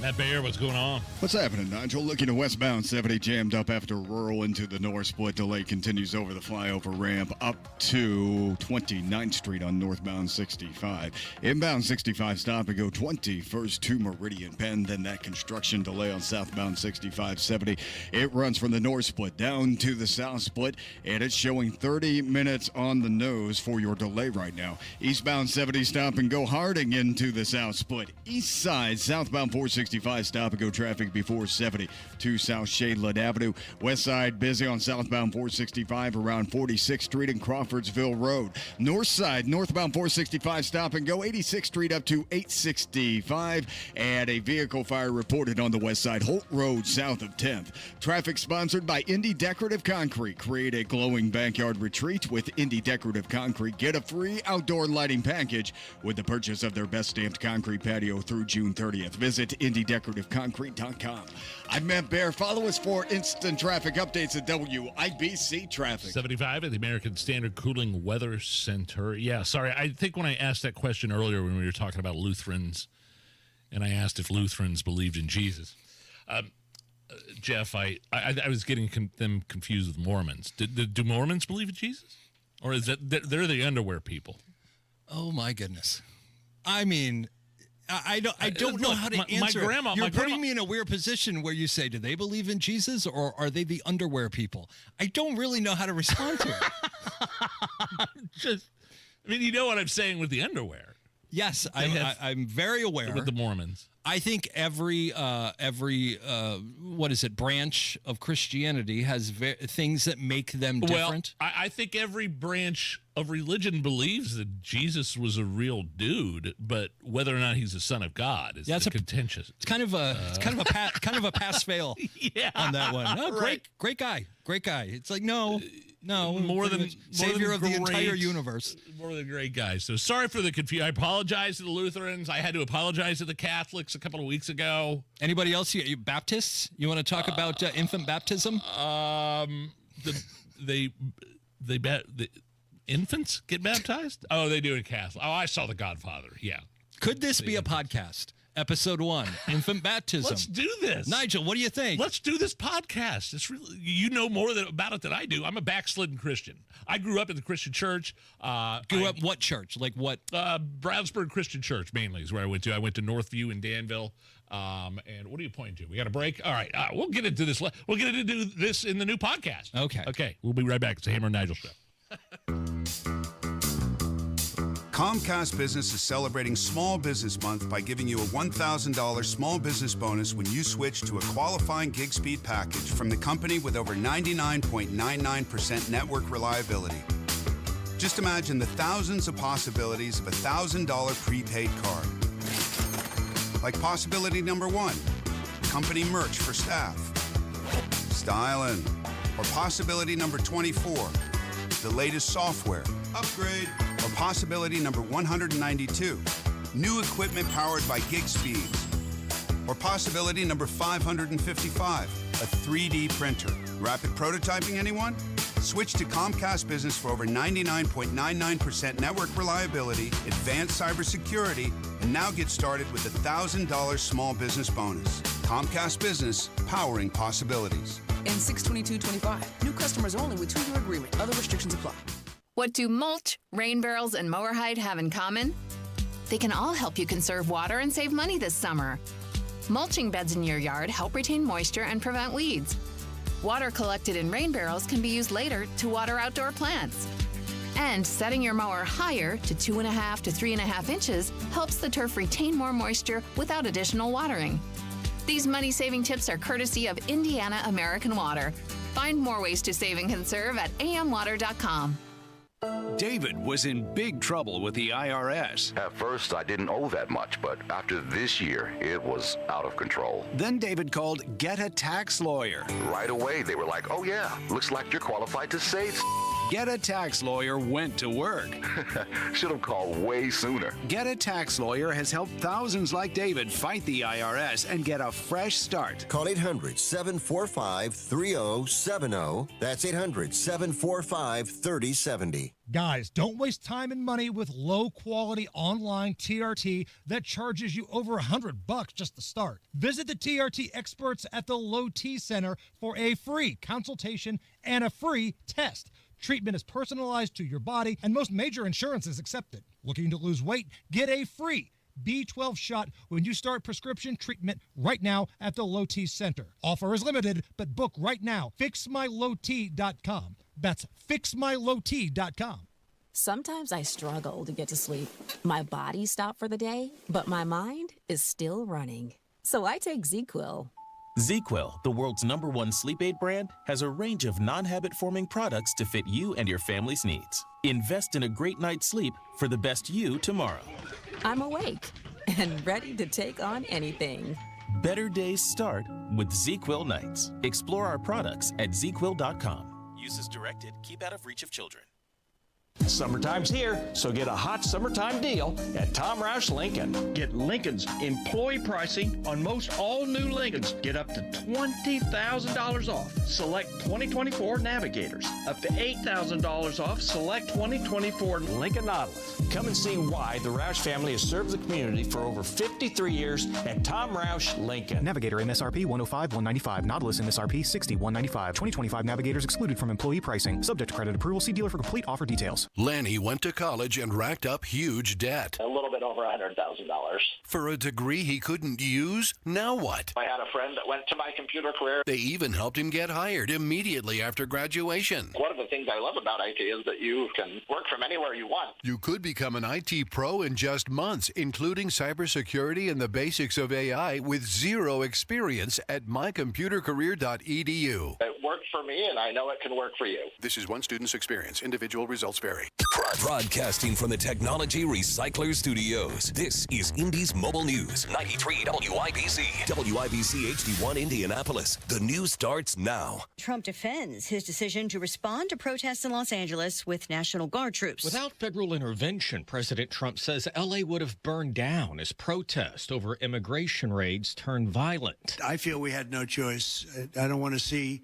Matt Bayer, what's going on? What's happening, Nigel? Looking to westbound 70 jammed up after rural into the north split. Delay continues over the flyover ramp up to 29th Street on northbound 65. Inbound 65 stop and go 21st to Meridian Penn. Then that construction delay on southbound 65-70. It runs from the north split down to the south split, and it's showing 30 minutes on the nose for your delay right now. Eastbound 70 stop and go Harding into the south split. East side, southbound 465 stop and go traffic before 70 to South Shadeland Avenue. West side busy on southbound 465 around 46th Street and Crawfordsville Road. North side, northbound 465 stop and go 86th Street up to 865. And a vehicle fire reported on the west side, Holt Road south of 10th. Traffic sponsored by Indy Decorative Concrete. Create a glowing backyard retreat with Indy Decorative Concrete. Get a free outdoor lighting package with the purchase of their best stamped concrete patio through June 30th. Visit IndyDecorativeConcrete.com. I'm Matt Baer. Follow us for instant traffic updates at WIBC Traffic. 75 at the American Standard Cooling Weather Center. Yeah, sorry. I think when I asked that question earlier when we were talking about Lutherans, and I asked if Lutherans believed in Jesus, Jeff, I was getting them confused with Mormons. Do Mormons believe in Jesus? Or is that they're the underwear people? Oh, my goodness. I mean, I don't know how to answer. You're putting me in a weird position where you say, do they believe in Jesus or are they the underwear people? I don't really know how to respond to it. You know what I'm saying with the underwear. Yes, I'm very aware. With the Mormons. I think every branch of Christianity has things that make them different. Well, I think every branch of religion believes that Jesus was a real dude, but whether or not he's the son of God is contentious. It's kind of a pass fail on that one. No, great guy. It's like no, more than savior of the entire universe. More than great guy. So sorry for the confusion. I apologize to the Lutherans. I had to apologize to the Catholics a couple of weeks ago. Anybody else? You Baptists? You want to talk about infant baptism? The infants get baptized? Oh, they do in Catholic. Oh, I saw The Godfather. Yeah. Could this be a podcast? Episode 1, infant baptism. Let's do this. Nigel, what do you think? Let's do this podcast. It's really, you know more about it than I do. I'm a backslidden Christian. I grew up in the Christian church. Grew up what church? Like what? Brownsburg Christian Church mainly is where I went to. I went to Northview in Danville. And what are you pointing to? We got a break? All right. We'll get into this. We'll get into this in the new podcast. Okay. We'll be right back. It's the Hammer and Nigel Show. Comcast Business is celebrating Small Business Month by giving you a $1,000 small business bonus when you switch to a qualifying gig speed package from the company with over 99.99% network reliability. Just imagine the thousands of possibilities of a $1,000 prepaid card. Like possibility number 1, company merch for staff. Styling. Or possibility number 24, the latest software. Upgrade. Or possibility number 192, new equipment powered by gig speeds. Or possibility number 555, a 3D printer. Rapid prototyping, anyone? Switch to Comcast Business for over 99.99% network reliability, advanced cybersecurity, and now get started with a $1,000 small business bonus. Comcast Business, powering possibilities. In 6/22/25, new customers only with 2-year agreement. Other restrictions apply. What do mulch, rain barrels, and mower hide have in common? They can all help you conserve water and save money this summer. Mulching beds in your yard help retain moisture and prevent weeds. Water collected in rain barrels can be used later to water outdoor plants. And setting your mower higher to 2.5 to 3.5 inches helps the turf retain more moisture without additional watering. These money-saving tips are courtesy of Indiana American Water. Find more ways to save and conserve at amwater.com. David was in big trouble with the IRS. At first, I didn't owe that much, but after this year, it was out of control. Then David called Get a Tax Lawyer. Right away, they were like, oh yeah, looks like you're qualified to save. Get a Tax Lawyer went to work. Should have called way sooner. Get a Tax Lawyer has helped thousands like David fight the IRS and get a fresh start. Call 800-745-3070. That's 800-745-3070. Guys, don't waste time and money with low-quality online TRT that charges you over $100 just to start. Visit the TRT experts at the Low T Center for a free consultation and a free test. Treatment is personalized to your body, and most major insurances accept it. Looking to lose weight? Get a free B12 shot when you start prescription treatment right now at the Low T Center. Offer is limited, but book right now. FixMyLowT.com. That's FixMyLowT.com. Sometimes I struggle to get to sleep. My body stopped for the day, but my mind is still running. So I take ZQuil. ZQuil, the world's #1 sleep aid brand, has a range of non-habit-forming products to fit you and your family's needs. Invest in a great night's sleep for the best you tomorrow. I'm awake and ready to take on anything. Better days start with ZQuil nights. Explore our products at ZQuil.com. Use as directed. Keep out of reach of children. Summertime's here, so get a hot summertime deal at Tom Roush Lincoln. Get Lincoln's employee pricing on most all new Lincolns. Get up to $20,000 off select 2024 Navigators. Up to $8,000 off select 2024 Lincoln Nautilus. Come and see why the Roush family has served the community for over 53 years at Tom Roush Lincoln. Navigator MSRP 105-195. Nautilus MSRP 60-195. 2025 Navigators excluded from employee pricing. Subject to credit approval. See dealer for complete offer details. Lanny went to college and racked up huge debt. A little bit over $100,000. For a degree he couldn't use? Now what? I had a friend that went to my computer career. They even helped him get hired immediately after graduation. One of the things I love about IT is that you can work from anywhere you want. You could become an IT pro in just months, including cybersecurity and the basics of AI with zero experience at mycomputercareer.edu. It worked for me, and I know it can work for you. This is one student's experience. Individual results vary. Broadcasting from the Technology Recycler Studios, this is Indy's Mobile News, 93 WIBC, WIBC HD1 Indianapolis. The news starts now. Trump defends his decision to respond to protests in Los Angeles with National Guard troops. Without federal intervention, President Trump says L.A. would have burned down as protests over immigration raids turned violent. I feel we had no choice. I don't want to see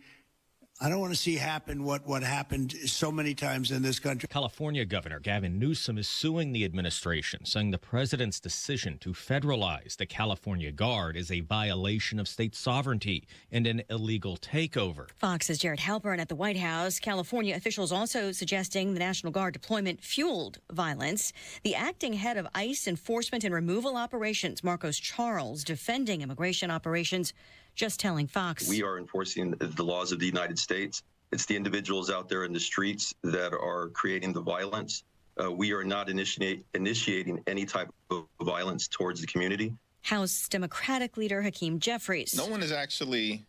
happen what happened so many times in this country. California Governor Gavin Newsom is suing the administration, saying the president's decision to federalize the California Guard is a violation of state sovereignty and an illegal takeover. Fox's Jared Halpern at the White House. California officials also suggesting the National Guard deployment fueled violence. The acting head of ICE enforcement and removal operations, Marcos Charles, defending immigration operations, just telling Fox. We are enforcing the laws of the United States. It's the individuals out there in the streets that are creating the violence. We are not initiating any type of violence towards the community. House Democratic leader Hakeem Jeffries. No one is actually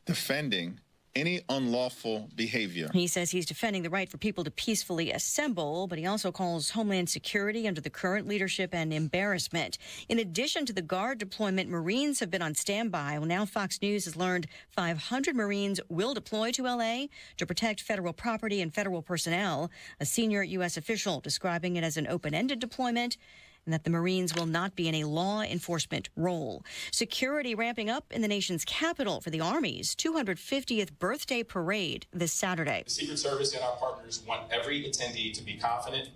defending any unlawful behavior. He says he's defending the right for people to peacefully assemble, but he also calls Homeland Security under the current leadership an embarrassment. In addition to the Guard deployment, Marines have been on standby. Well, now Fox News has learned 500 Marines will deploy to L.A. to protect federal property and federal personnel. A senior U.S. official describing it as an open-ended deployment, and that the Marines will not be in a law enforcement role. Security ramping up in the nation's capital for the Army's 250th birthday parade this Saturday. The Secret Service and our partners want every attendee to be confident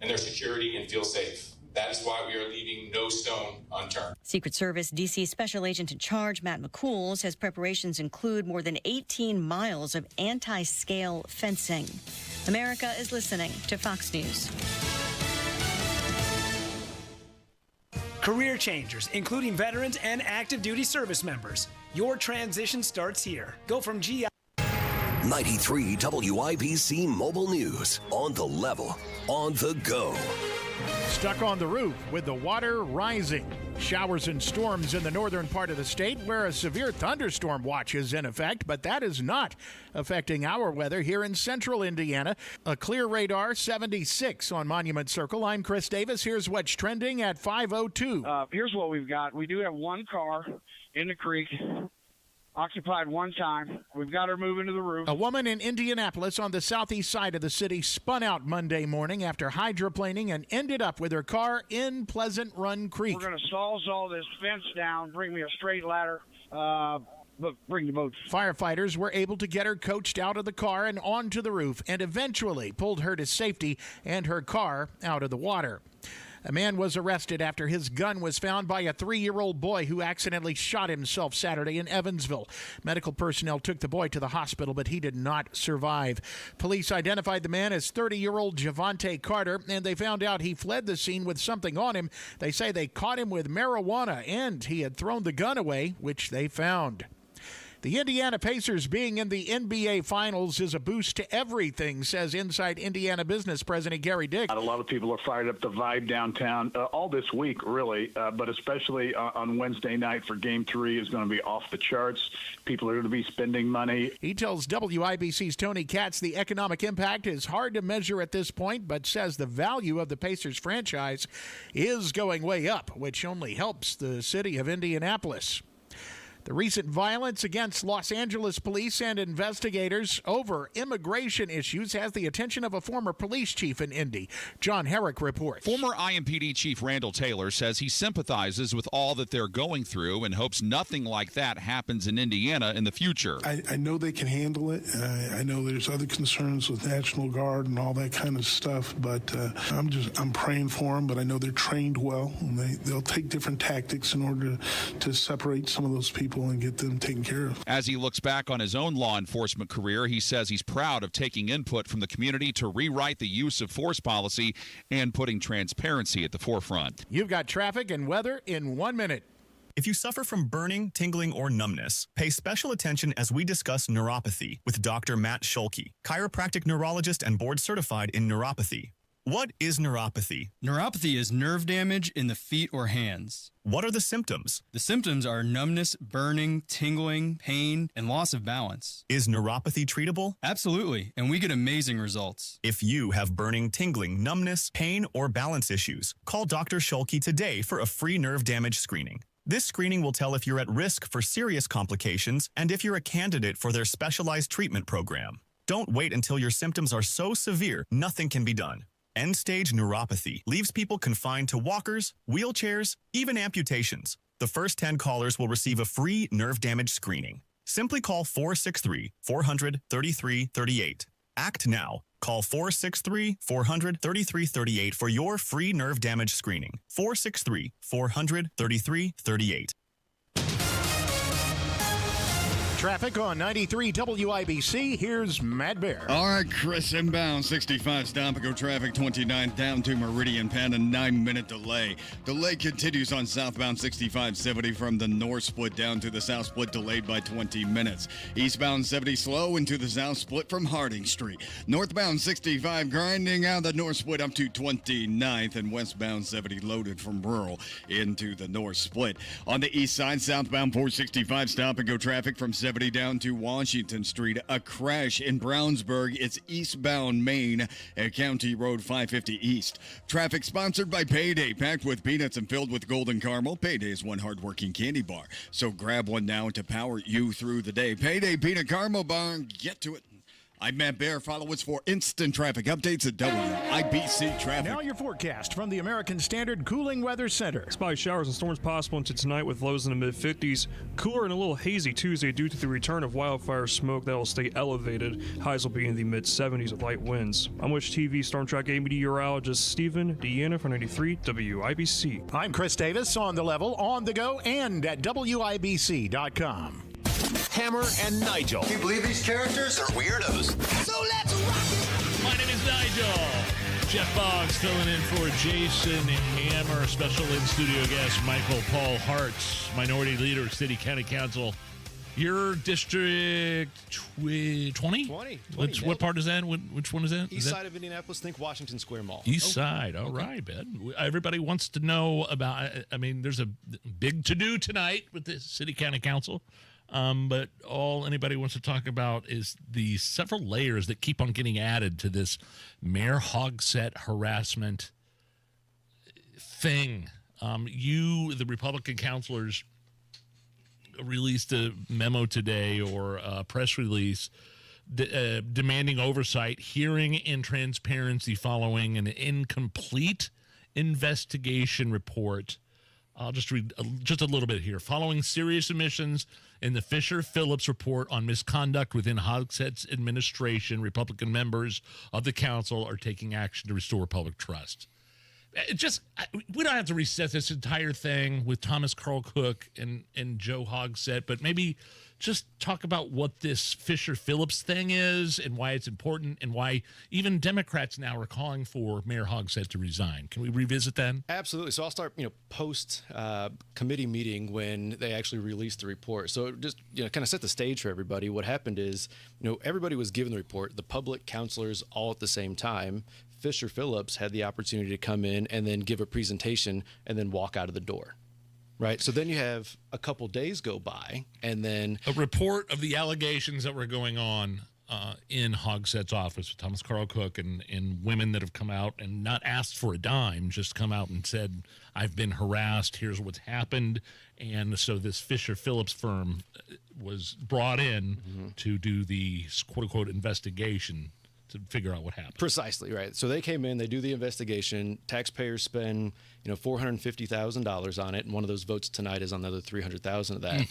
in their security and feel safe. That is why we are leaving no stone unturned. Secret Service D.C. Special Agent in Charge Matt McCool says preparations include more than 18 miles of anti-scale fencing. America is listening to Fox News. Career changers, including veterans and active duty service members. Your transition starts here. Go from GI. 93 WIBC Mobile News. On the level, on the go. Stuck on the roof with the water rising. Showers and storms in the northern part of the state where a severe thunderstorm watch is in effect, but that is not affecting our weather here in central Indiana. A clear radar 76 on Monument Circle. I'm Chris Davis. Here's what's trending at 5:02. Here's what we've got. We do have one car in the creek, occupied one time. We've got her moving to the roof. A woman in Indianapolis on the southeast side of the city spun out Monday morning after hydroplaning and ended up with her car in Pleasant Run Creek. We're going to sawzall this fence down, bring me a straight ladder, but bring the boat. Firefighters were able to get her coached out of the car and onto the roof and eventually pulled her to safety and her car out of the water. A man was arrested after his gun was found by a 3-year-old boy who accidentally shot himself Saturday in Evansville. Medical personnel took the boy to the hospital, but he did not survive. Police identified the man as 30-year-old Javante Carter, and they found out he fled the scene with something on him. They say they caught him with marijuana, and he had thrown the gun away, which they found. The Indiana Pacers being in the NBA Finals is a boost to everything, says Inside Indiana Business President Gary Dick. A lot of people are fired up. The vibe downtown all this week, really, but especially on Wednesday night for Game 3 is going to be off the charts. People are going to be spending money. He tells WIBC's Tony Katz the economic impact is hard to measure at this point, but says the value of the Pacers franchise is going way up, which only helps the city of Indianapolis. The recent violence against Los Angeles police and investigators over immigration issues has the attention of a former police chief in Indy. John Herrick reports. Former IMPD Chief Randall Taylor says he sympathizes with all that they're going through and hopes nothing like that happens in Indiana in the future. I know they can handle it. I know there's other concerns with National Guard and all that kind of stuff, but I'm praying for them, but I know they're trained well, and they'll take different tactics in order to separate some of those people and get them taken care of. As he looks back on his own law enforcement career, he says he's proud of taking input from the community to rewrite the use of force policy and putting transparency at the forefront. You've got traffic and weather in 1 minute. If you suffer from burning, tingling, or numbness, pay special attention as we discuss neuropathy with Dr. Matt Schulke, chiropractic neurologist and board certified in neuropathy. What is neuropathy? Neuropathy is nerve damage in the feet or hands. What are the symptoms? The symptoms are numbness, burning, tingling, pain, and loss of balance. Is neuropathy treatable? Absolutely, and we get amazing results. If you have burning, tingling, numbness, pain, or balance issues, call Dr. Schulke today for a free nerve damage screening. This screening will tell if you're at risk for serious complications and if you're a candidate for their specialized treatment program. Don't wait until your symptoms are so severe nothing can be done. End-stage neuropathy leaves people confined to walkers, wheelchairs, even amputations. The first 10 callers will receive a free nerve damage screening. Simply call 463-400-3338. Act now. Call 463-400-3338 for your free nerve damage screening. 463-400-3338. Traffic on 93 WIBC. Here's Matt Bear. All right, Chris, inbound 65 stop and go traffic 29 down to Meridian Penn, a 9-minute delay. Delay continues on southbound 65-70 from the north split down to the south split, delayed by 20 minutes. Eastbound 70 slow into the south split from Harding Street. Northbound 65 grinding out the north split up to 29th, and westbound 70 loaded from rural into the north split. On the east side, southbound 465 stop and go traffic from 70 down to Washington Street. A crash in Brownsburg. It's eastbound Main at County Road 550 East. Traffic sponsored by Payday, packed with peanuts and filled with golden caramel. Payday is one hardworking candy bar, so grab one now to power you through the day. Payday Peanut Caramel Bar. Get to it. I'm Matt Bear. Follow us for instant traffic updates at WIBC Traffic. Now your forecast from the American Standard Cooling Weather Center. Spotty showers and storms possible into tonight with lows in the mid-50s. Cooler and a little hazy Tuesday due to the return of wildfire smoke that will stay elevated. Highs will be in the mid-70s with light winds. I'm Wish TV Storm Track 8 meteorologist Stephen Deanna for 93 WIBC. I'm Chris Davis, on the level, on the go, and at WIBC.com. Hammer and Nigel. Can you believe these characters are weirdos? So let's rock it! My name is Nigel. Jeff Boggs filling in for Jason Hammer. Special in-studio guest Michael Paul Hartz, Minority Leader, City County Council, Your district 20? 20. What part is that? Which one is that? East side of Indianapolis, think Washington Square Mall. East side. All right, Ben. Everybody wants to know about, I mean, there's a big to-do tonight with the City County Council. But all anybody wants to talk about is the several layers that keep on getting added to this Mayor Hogsett harassment thing. The Republican counselors, released a memo today or a press release demanding oversight, hearing, and transparency following an incomplete investigation report. I'll just read just a little bit here. Following serious omissions in the Fisher-Phillips report on misconduct within Hogsett's administration, Republican members of the council are taking action to restore public trust. We don't have to reset this entire thing with Thomas Carl Cook and Joe Hogsett, but maybe just talk about what this Fisher-Phillips thing is and why it's important and why even Democrats now are calling for Mayor Hogsett to resign. Can we revisit that? Absolutely. So I'll start, post committee meeting when they actually released the report. So just, kind of set the stage for everybody. What happened is, everybody was given the report, the public, counselors, all at the same time. Fisher-Phillips had the opportunity to come in and then give a presentation and then walk out of the door. Right. So then you have a couple days go by and then a report of the allegations that were going on in Hogsett's office with Thomas Carl Cook and women that have come out and not asked for a dime, just come out and said, I've been harassed. Here's what's happened. And so this Fisher-Phillips firm was brought in to do the quote unquote investigation to figure out what happened. Precisely, right. So they came in, they do the investigation, taxpayers spend, $450,000 on it, and one of those votes tonight is on another $300,000 of that.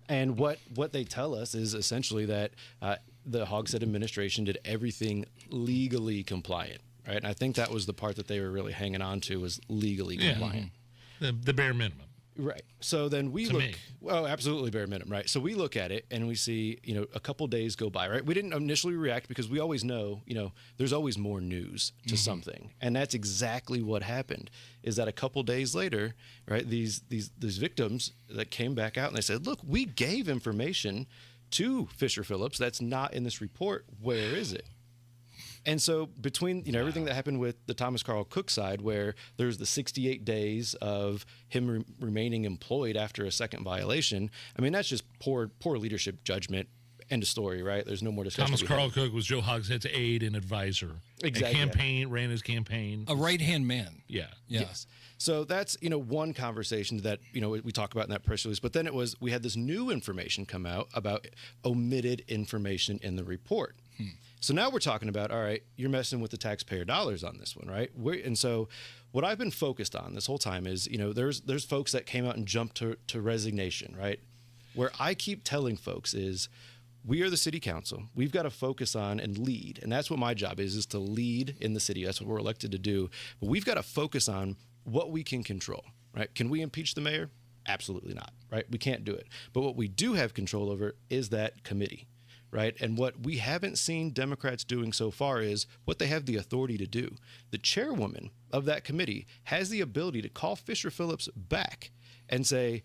And what they tell us is essentially that the Hogsett administration did everything legally compliant, right? And I think that was the part that they were really hanging on to, was legally compliant. The bare minimum. Right. So then we look, well, absolutely bare minimum, right? So we look at it and we see, a couple days go by, right? We didn't initially react because we always know, there's always more news to something. And that's exactly what happened, is that a couple days later, right, these victims that came back out and they said, look, we gave information to Fisher-Phillips that's not in this report. Where is it? And so between, everything that happened with the Thomas Carl Cook side, where there's the 68 days of him remaining employed after a second violation, I mean, that's just poor leadership judgment. End of story, right? There's no more discussion. Thomas Carl Cook was Joe Hogsett's aide and advisor. Exactly. Ran his campaign. A right-hand man. Yeah. Yes. So that's, one conversation that, we talk about in that press release. But then we had this new information come out about omitted information in the report. So now we're talking about, all right, you're messing with the taxpayer dollars on this one, right? And so what I've been focused on this whole time is, there's folks that came out and jumped to resignation, right? Where I keep telling folks is, we are the city council. We've got to focus on and lead. And that's what my job is to lead in the city. That's what we're elected to do. But we've got to focus on what we can control, right? Can we impeach the mayor? Absolutely not, right? We can't do it. But what we do have control over is that committee. Right. And what we haven't seen Democrats doing so far is what they have the authority to do. The chairwoman of that committee has the ability to call Fisher-Phillips back and say,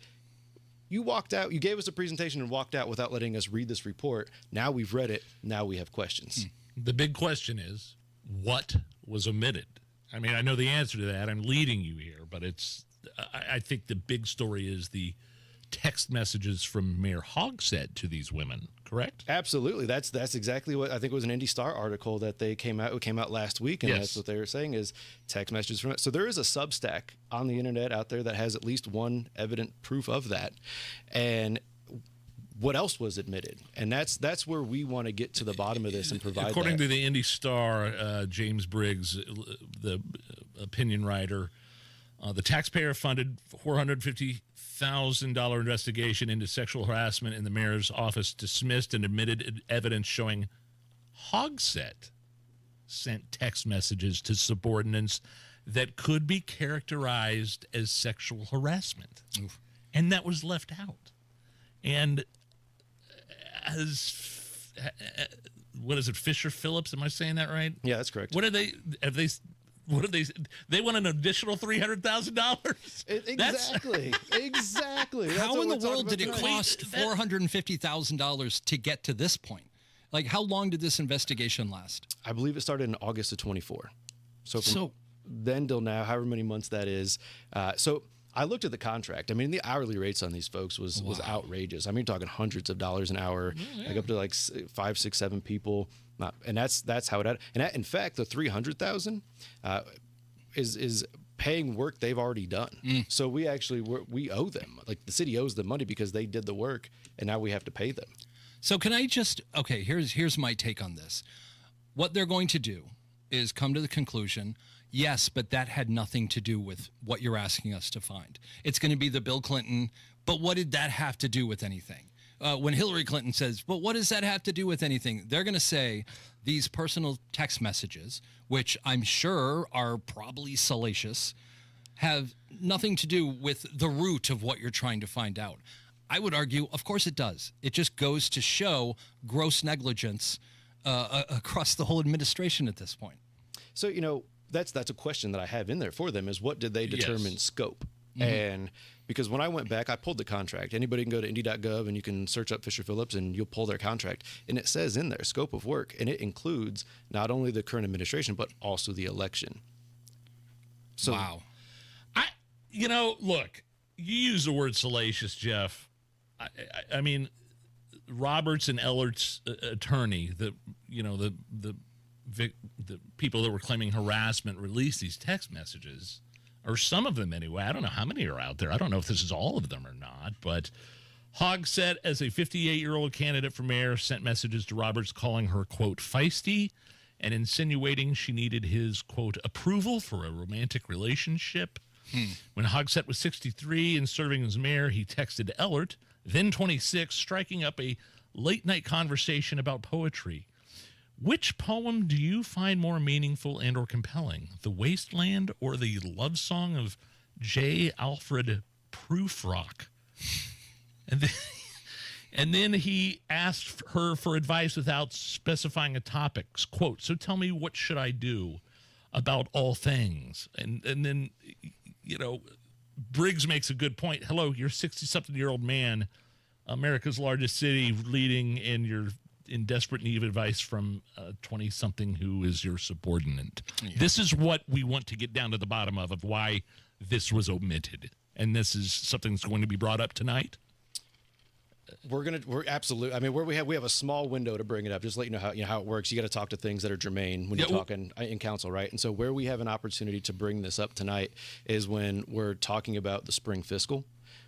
you walked out, you gave us a presentation and walked out without letting us read this report. Now we've read it. Now we have questions. The big question is, what was omitted? I mean, I know the answer to that. I'm leading you here, but I think the big story is the text messages from Mayor Hogsett to these women, correct? Absolutely. That's exactly what I think was an Indy Star article that came out last week, and that's what they were saying is text messages from it. So there is a Substack on the internet out there that has at least one evident proof of that. And what else was admitted? And that's where we want to get to the bottom of this and provide According to the Indy Star, James Briggs, the opinion writer, the taxpayer-funded $450,000 investigation into sexual harassment in the mayor's office dismissed and admitted evidence showing Hogsett sent text messages to subordinates that could be characterized as sexual harassment. Oof. And that was left out. And what is it, Fisher-Phillips? Am I saying that right? Yeah, that's correct. What are they? What did they want an additional $300,000? Exactly. Exactly. How in the world did it cost $450,000 to get to this point? Like, how long did this investigation last? I believe it started in August of 24. So then till now, however many months that is. So I looked at the contract. I mean, the hourly rates on these folks was outrageous. I mean, talking hundreds of dollars an hour, like up to like 5, 6, 7 people. And that's how it. And in fact, the $300,000 is paying work they've already done. So we owe them. Like the city owes them money because they did the work, and now we have to pay them. So can I just here's my take on this. What they're going to do is come to the conclusion, yes, but that had nothing to do with what you're asking us to find. It's going to be the Bill Clinton, but what did that have to do with anything? When Hillary Clinton says, but what does that have to do with anything? They're going to say these personal text messages, which I'm sure are probably salacious, have nothing to do with the root of what you're trying to find out. I would argue, of course it does. It just goes to show gross negligence across the whole administration at this point. So, that's a question that I have in there for them is what did they determine scope? And because when I went back, I pulled the contract. Anybody can go to indy.gov and you can search up Fisher Phillips and you'll pull their contract. And it says in there scope of work, and it includes not only the current administration, but also the election. So, wow. Look, you use the word salacious, Jeff. I mean, Roberts and Ellert's attorney, the people that were claiming harassment released these text messages, or some of them anyway. I don't know how many are out there. I don't know if this is all of them or not, but Hogsett, as a 58-year-old candidate for mayor, sent messages to Roberts calling her, quote, feisty and insinuating she needed his, quote, approval for a romantic relationship. When Hogsett was 63 and serving as mayor, he texted Ellert, then 26, striking up a late-night conversation about poetry. Which poem do you find more meaningful and or compelling, The Wasteland or the love song of J. Alfred Prufrock? And then he asked her for advice without specifying a topic. Quote, so tell me, what should I do about all things? And then, Briggs makes a good point. Hello, you're a 60-something-year-old man, America's largest city, leading, and you're in desperate need of advice from a 20-something who is your subordinate. Yeah. This is what we want to get down to the bottom of why this was omitted. And this is something that's going to be brought up tonight. We're absolutely. I mean, we have a small window to bring it up. Just let you know how it works. You got to talk to things that are germane when you're talking in council, right? And so where we have an opportunity to bring this up tonight is when we're talking about the spring fiscal,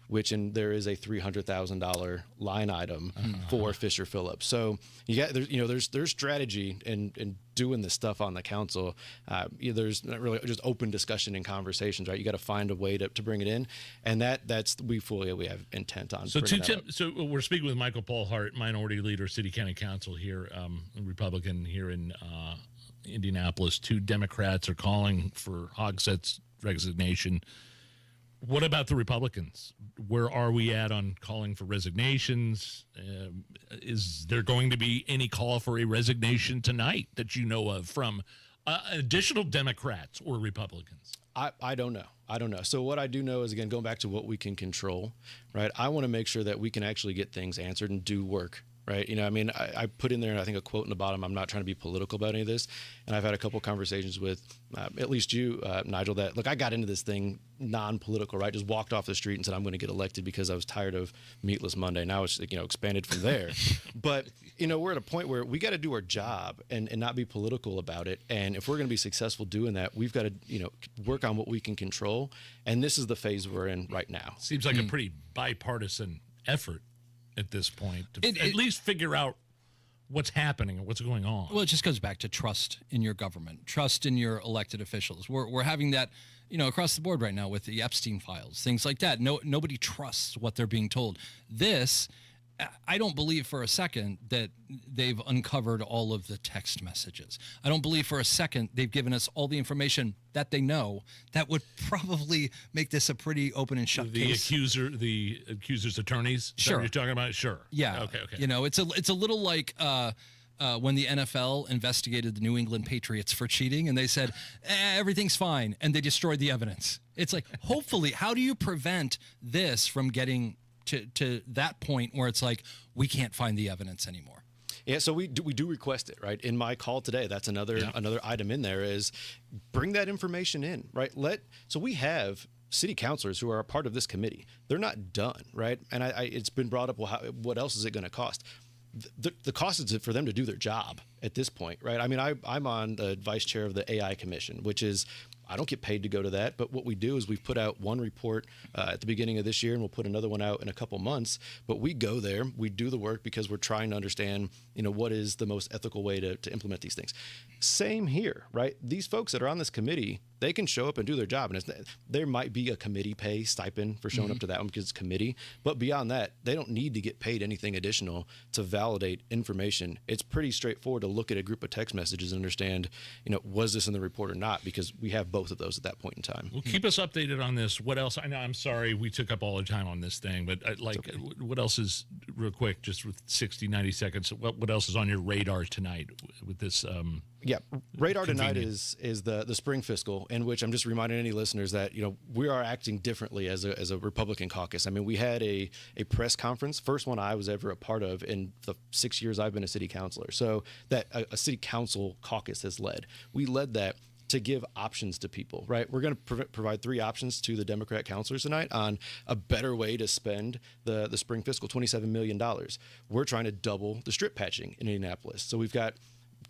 there is a $300,000 line item for Fisher Phillips. So there's strategy in doing this stuff on the council. There's not really just open discussion and conversations, right? You got to find a way to bring it in, and we have intent on. So we're speaking with Michael Paul Hart, minority leader, city county council here, Republican here in Indianapolis. 2 Democrats are calling for Hogsett's resignation. What about the Republicans? Where are we at on calling for resignations? Is there going to be any call for a resignation tonight that you know of from additional Democrats or Republicans? I don't know. So what I do know is, again, going back to what we can control, right? I want to make sure that we can actually get things answered and do work. Right. I put in there, I think, a quote in the bottom. I'm not trying to be political about any of this. And I've had a couple conversations with at least you, Nigel, that, look, I got into this thing non-political, right? Just walked off the street and said, I'm going to get elected because I was tired of Meatless Monday. Now it's, expanded from there. But, we're at a point where we got to do our job and not be political about it. And if we're going to be successful doing that, we've got to, work on what we can control. And this is the phase we're in right now. Seems like a pretty bipartisan effort at this point to at least figure out what's happening and what's going on. Well, it just goes back to trust in your government, trust in your elected officials. We're having that, across the board right now with the Epstein files, things like that. Nobody trusts what they're being told. This, I don't believe for a second that they've uncovered all of the text messages. I don't believe for a second they've given us all the information that they know that would probably make this a pretty open and shut case. The accuser's attorneys? Sure. You're talking about? Sure. Yeah. Okay. It's a little like when the NFL investigated the New England Patriots for cheating, and they said, everything's fine, and they destroyed the evidence. It's like, hopefully, how do you prevent this from getting to that point where it's like, we can't find the evidence anymore? Yeah, so we do request it, right? In my call today, that's another item in there is bring that information in, right? So we have city councilors who are a part of this committee. They're not done, right? And it's been brought up, well, what else is it going to cost? The cost is for them to do their job at this point, right? I mean, I'm on the vice chair of the AI Commission, which is, I don't get paid to go to that, but what we do is we've put out one report at the beginning of this year, and we'll put another one out in a couple months. But we go there, we do the work because we're trying to understand, what is the most ethical way to implement these things. Same here, right? These folks that are on this committee, they can show up and do their job, and there might be a committee pay stipend for showing up to that one because it's committee. But beyond that, they don't need to get paid anything additional to validate information. It's pretty straightforward to look at a group of text messages and understand, was this in the report or not? Because we have both of those at that point in time. Well, keep us updated on this. What else? I know, I'm sorry we took up all the time on this thing, but what else is, real quick, just with 60, 90 seconds, what else is on your radar tonight with this? Radar tonight is the spring fiscal, in which I'm just reminding any listeners that we are acting differently as a Republican caucus. I mean, we had a press conference, first one I was ever a part of in the 6 years I've been a city councilor. So that a city council caucus has led. We led that to give options to people, right? We're going to provide 3 options to the Democrat councilors tonight on a better way to spend the spring fiscal, $27 million. We're trying to double the strip patching in Indianapolis. So we've got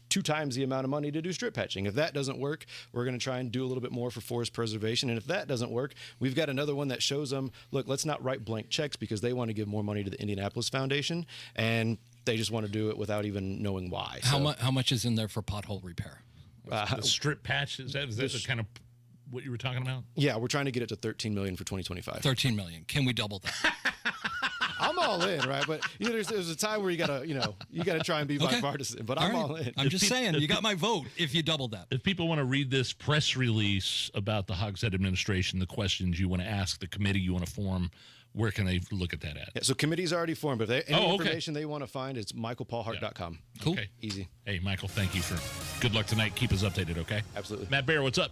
2 times the amount of money to do strip patching. If that doesn't work, we're going to try and do a little bit more for forest preservation. And if that doesn't work, we've got another one that shows them, look, let's not write blank checks because they want to give more money to the Indianapolis Foundation, and they just want to do it without even knowing why. How much is in there for pothole repair? The strip patch, is that the kind of what you were talking about? Yeah, we're trying to get it to $13 million for 2025. $13 million. Can we double that? I'm all in, right? But there's a time where you gotta try and be bipartisan. But I'm all in. I'm just saying, you got my vote if you double that. If people want to read this press release about the Hogshead administration, the questions you want to ask, the committee you want to form, where can they look at that at? Yeah, so committee's already formed, but if any information they want to find, it's michaelpaulhart.com. Cool. Okay. Easy. Hey, Michael, thank you for good luck tonight. Keep us updated, okay? Absolutely. Matt Bear, what's up?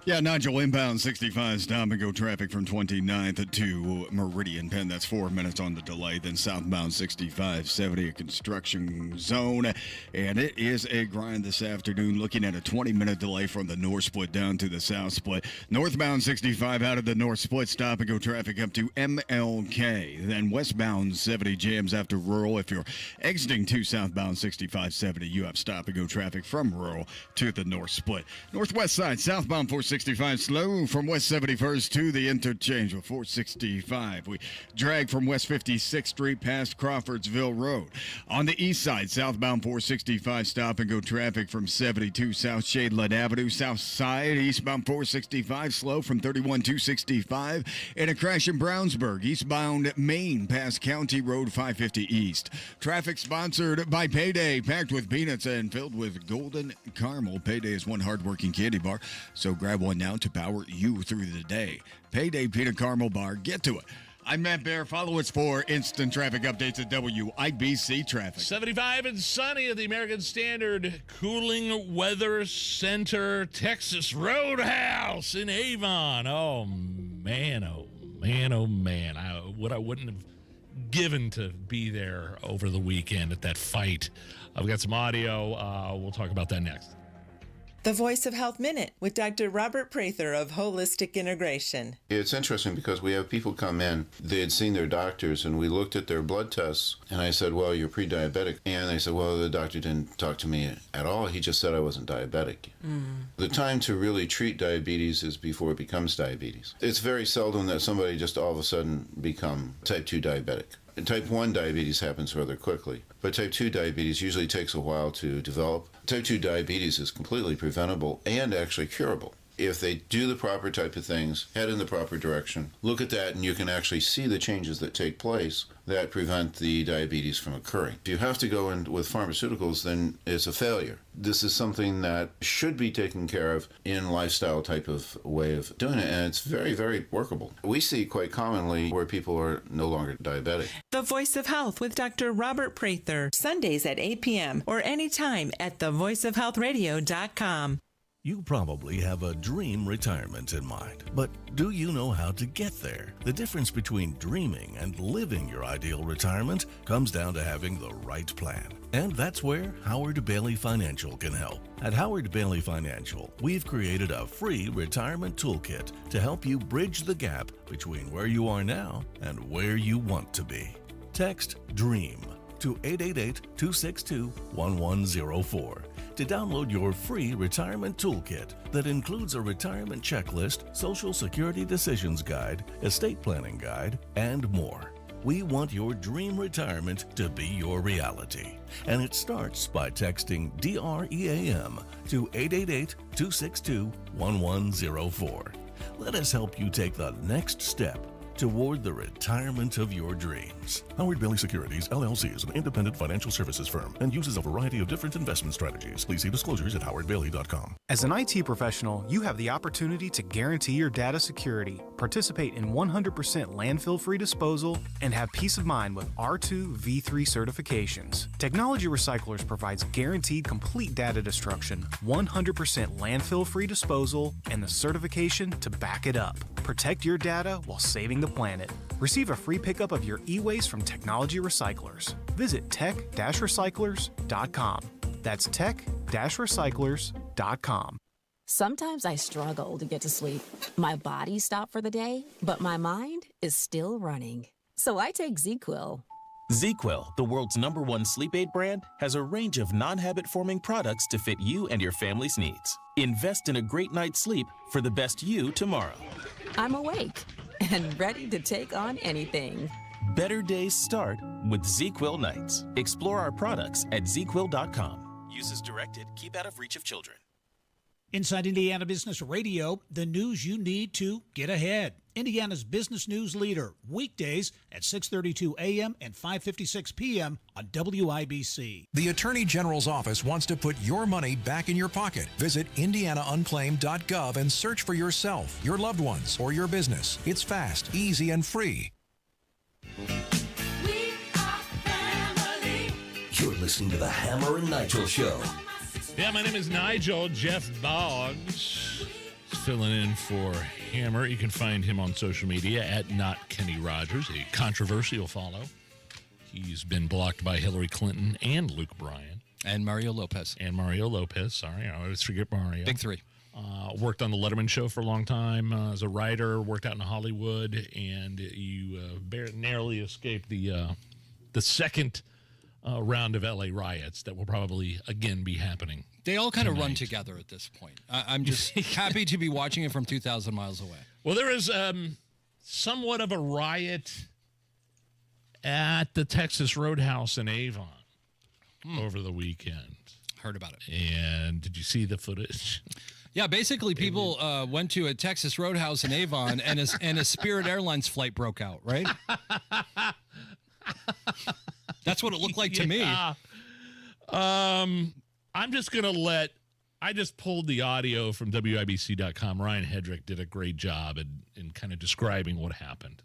Yeah, Nigel, inbound 65 stop and go traffic from 29th to Meridian Penn. That's 4 minutes on the delay. Then southbound 65, 70, a construction zone. And it is a grind this afternoon, looking at a 20-minute delay from the north split down to the south split. Northbound 65 out of the north split, stop and go traffic up to MLK. Then westbound 70 jams after rural. If you're exiting to southbound 65, 70, you have stop and go traffic from rural to the north split. Northwest side, southbound 465 slow from West 71st to the interchange with 465. We drag from West 56th Street past Crawfordsville Road. On the east side, southbound 465 stop and go traffic from 72 South Shadeland Avenue. South side, eastbound 465 slow from 31 to 65. And a crash in Brownsburg, eastbound Maine past County Road 550 East. Traffic sponsored by Payday, packed with peanuts and filled with golden caramel. Payday is one hardworking candy bar, so grab one now to power you through the day. Payday Peanut Caramel Bar. Get to it. I'm Matt Bear. Follow us for instant traffic updates at WIBC Traffic. 75 and sunny at the American Standard Cooling Weather Center, Texas Roadhouse in Avon. Oh, man, oh, man, oh, man. What I wouldn't have given to be there over the weekend at that fight. I've got some audio. We'll talk about that next. The Voice of Health Minute with Dr. Robert Prather of Holistic Integration. It's interesting because we have people come in, they had seen their doctors, and we looked at their blood tests, and I said, well, you're pre-diabetic. And they said, well, the doctor didn't talk to me at all. He just said I wasn't diabetic. The time to really treat diabetes is before it becomes diabetes. It's very seldom that somebody just all of a sudden become type 2 diabetic. Type 1 diabetes happens rather quickly, but type 2 diabetes usually takes a while to develop. Type 2 diabetes is completely preventable and actually curable. If they do the proper type of things, head in the proper direction, look at that, and you can actually see the changes that take place that prevent the diabetes from occurring. If you have to go in with pharmaceuticals, then it's a failure. This is something that should be taken care of in lifestyle type of way of doing it, and it's very, very workable. We see quite commonly where people are no longer diabetic. The Voice of Health with Dr. Robert Prather, Sundays at 8 p.m. or anytime at thevoiceofhealthradio.com. You probably have a dream retirement in mind, but do you know how to get there? The difference between dreaming and living your ideal retirement comes down to having the right plan. And that's where Howard Bailey Financial can help. At Howard Bailey Financial, we've created a free retirement toolkit to help you bridge the gap between where you are now and where you want to be. Text DREAM to 888-262-1104 to download your free retirement toolkit that includes a retirement checklist, Social Security decisions guide, estate planning guide, and more. We want your dream retirement to be your reality. And it starts by texting DREAM to 888-262-1104. Let us help you take the next step toward the retirement of your dreams. Howard Bailey Securities, LLC is an independent financial services firm and uses a variety of different investment strategies. Please see disclosures at howardbailey.com. As an IT professional, you have the opportunity to guarantee your data security, participate in 100% landfill-free disposal, and have peace of mind with R2 V3 certifications. Technology Recyclers provides guaranteed complete data destruction, 100% landfill-free disposal, and the certification to back it up. Protect your data while saving the planet. Receive a free pickup of your e-waste from Technology Recyclers. Visit tech-recyclers.com. That's tech-recyclers.com. Sometimes I struggle to get to sleep. My body stopped for the day, but my mind is still running. So I take ZQuil. ZQuil, the world's #1 sleep aid brand, has a range of non-habit-forming products to fit you and your family's needs. Invest in a great night's sleep for the best you tomorrow. I'm awake and ready to take on anything. Better days start with ZQuil nights. Explore our products at ZQuil.com. Use as directed. Keep out of reach of children. Inside Indiana Business Radio, the news you need to get ahead. Indiana's business news leader, weekdays at 6:32 a.m. and 5:56 p.m. on WIBC. The Attorney General's office wants to put your money back in your pocket. Visit indianaunclaimed.gov and search for yourself, your loved ones, or your business. It's fast, easy, and free. You're listening to the Hammer and Nigel Show. Yeah, my name is Nigel. Jeff Boggs is filling in for Hammer. You can find him on social media at @NotKennyRogers, a controversial follow. He's been blocked by Hillary Clinton and Luke Bryan. And Mario Lopez. Sorry, I always forget Mario. Big three. Worked on the Letterman Show for a long time as a writer, worked out in Hollywood, and you narrowly escaped the second round of LA riots that will probably again be happening. They all kind of run together at this point. I'm just happy to be watching it from 2,000 miles away. Well, there was somewhat of a riot at the Texas Roadhouse in Avon over the weekend. Heard about it. And did you see the footage? Yeah, basically people went to a Texas Roadhouse in Avon and a Spirit Airlines flight broke out, right? That's what it looked like to me. I'm just going to I just pulled the audio from WIBC.com. Ryan Hedrick did a great job in kind of describing what happened.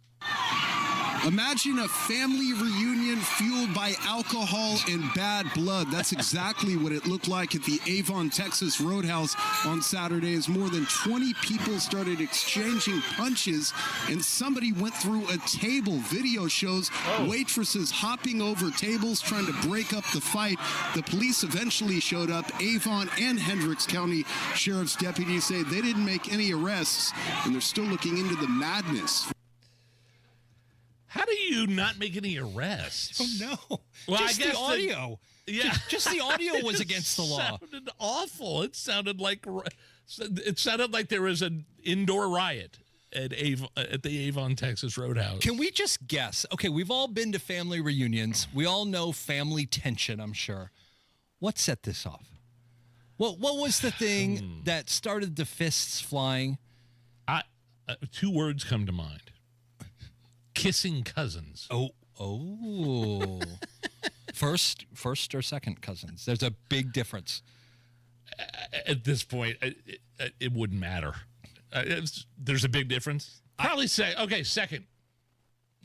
Imagine a family reunion fueled by alcohol and bad blood. That's exactly what it looked like at the Avon, Texas Roadhouse on Saturday as more than 20 people started exchanging punches and somebody went through a table. Video shows waitresses hopping over tables trying to break up the fight. The police eventually showed up. Avon and Hendricks County Sheriff's deputies say they didn't make any arrests and they're still looking into the madness. How do you not make any arrests? Oh, no. Well, just I guess the audio. Just the audio was against the law. It sounded awful. It sounded like there was an indoor riot at the Avon, Texas Roadhouse. Can we just guess? Okay, we've all been to family reunions. We all know family tension, I'm sure. What set this off? What was the thing that started the fists flying? Two words come to mind. Kissing cousins. Oh. First or second cousins? There's a big difference. At this point, it wouldn't matter. There's a big difference. Probably say, okay, second.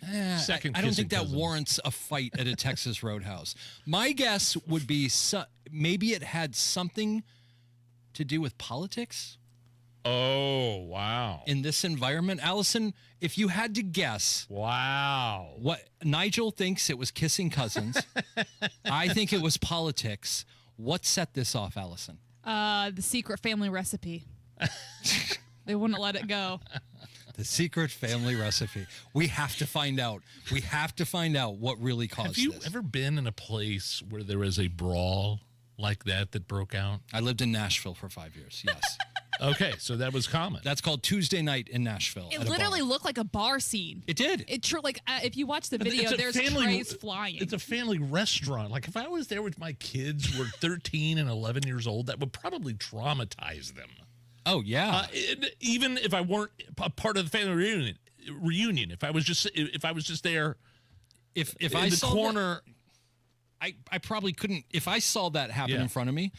I don't think that warrants a fight at a Texas Roadhouse. My guess would be maybe it had something to do with politics. Oh, wow. In this environment, Allison, if you had to guess. Wow. What Nigel thinks it was kissing cousins. I think it was politics. What set this off, Allison? The secret family recipe. They wouldn't let it go. The secret family recipe. We have to find out. We have to find out what really caused this. Have you ever been in a place where there was a brawl like that broke out? I lived in Nashville for 5 years, yes. Okay, so that was common. That's called Tuesday Night in Nashville. It literally looked like a bar scene. It did. It if you watch the video, there's trays flying. It's a family restaurant. Like if I was there with my kids who were 13 and 11 years old, that would probably traumatize them. Oh yeah. Even if I weren't a part of the family reunion, if I was just there, if in I the saw corner. I probably couldn't. If I saw that happen in front of me,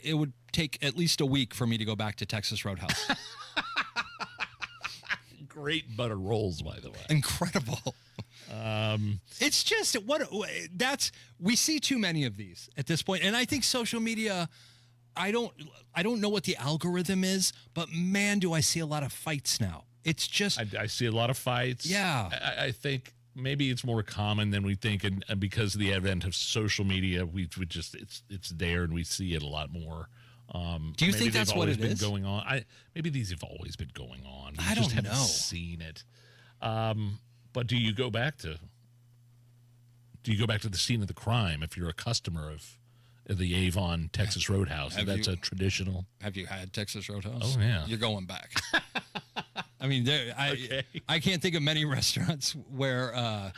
it would take at least a week for me to go back to Texas Roadhouse. Great butter rolls, by the way. Incredible. It's just we see too many of these at this point, and I think social media. I don't know what the algorithm is, but man, do I see a lot of fights now. It's just I see a lot of fights. Yeah, I think maybe it's more common than we think, and because of the advent of social media, we just it's there and we see it a lot more. Do you think that's what it is going on? Maybe these have always been going on. I don't haven't know. Seen it. But do you go back to the scene of the crime if you're a customer of the Avon Texas Roadhouse? That's a traditional. Have you had Texas Roadhouse? Oh yeah, you're going back. I mean, I can't think of many restaurants where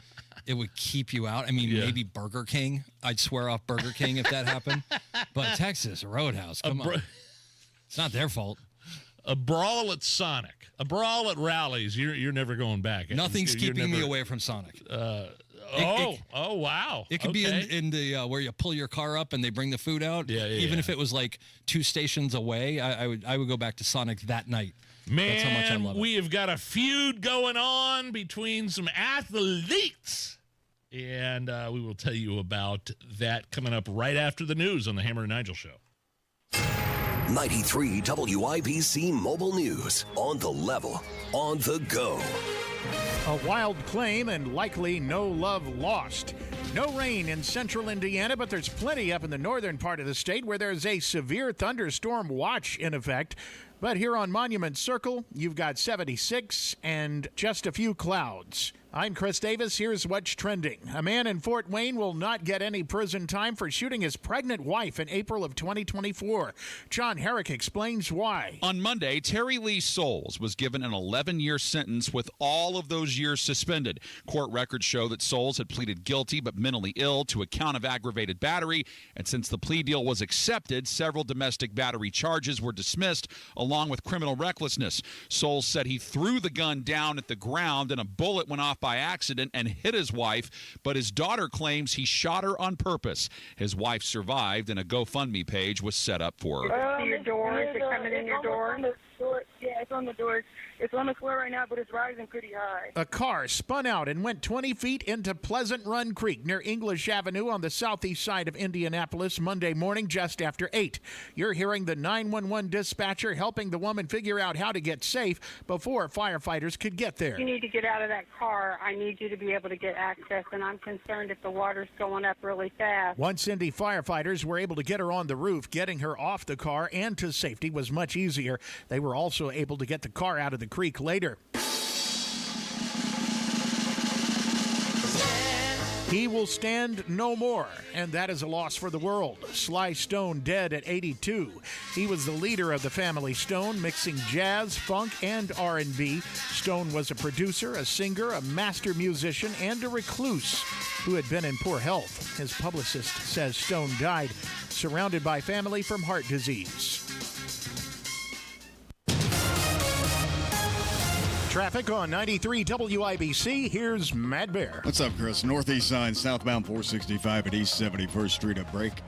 it would keep you out. I mean, maybe Burger King. I'd swear off Burger King if that happened. But Texas Roadhouse, come on. It's not their fault. A brawl at Sonic, a brawl at Rallies. You're never going back. Nothing's keeping me away from Sonic. Oh wow! It could be in the where you pull your car up and they bring the food out. Even if it was like 2 stations away, I would go back to Sonic that night. Man, that's how much I love it. We have got a feud going on between some athletes, and we will tell you about that coming up right after the news on the Hammer and Nigel Show. 93 WIBC Mobile News. On the level, on the go. A wild claim and likely no love lost. No rain in central Indiana, but there's plenty up in the northern part of the state where there's a severe thunderstorm watch in effect. But here on Monument Circle, you've got 76 and just a few clouds. I'm Chris Davis. Here's what's trending. A man in Fort Wayne will not get any prison time for shooting his pregnant wife in April of 2024. John Herrick explains why. On Monday, Terry Lee Souls was given an 11-year sentence with all of those years suspended. Court records show that Souls had pleaded guilty but mentally ill to a count of aggravated battery, and since the plea deal was accepted, several domestic battery charges were dismissed, along with criminal recklessness. Souls said he threw the gun down at the ground and a bullet went off by accident and hit his wife, but his daughter claims he shot her on purpose. His wife survived, and a GoFundMe page was set up for her. Your door? Is it coming in your door? Yeah, it's on the door. It's on the floor right now, but it's rising pretty high. A car spun out and went 20 feet into Pleasant Run Creek near English Avenue on the southeast side of Indianapolis Monday morning just after 8. You're hearing the 911 dispatcher helping the woman figure out how to get safe before firefighters could get there. You need to get out of that car. I need you to be able to get access, and I'm concerned if the water's going up really fast. Once Indy firefighters were able to get her on the roof, getting her off the car and to safety was much easier. They were also able to get the car out of the creek later. He will stand no more, and that is a loss for the world. Sly Stone dead at 82. He was the leader of the family Stone, mixing jazz, funk, and R&B. Stone was a producer, a singer, a master musician, and a recluse who had been in poor health. His publicist says Stone died surrounded by family from heart disease. Traffic on 93 WIBC. Here's Matt Bear. What's up, Chris? Northeast side, southbound 465 at East 71st Street, a breakdown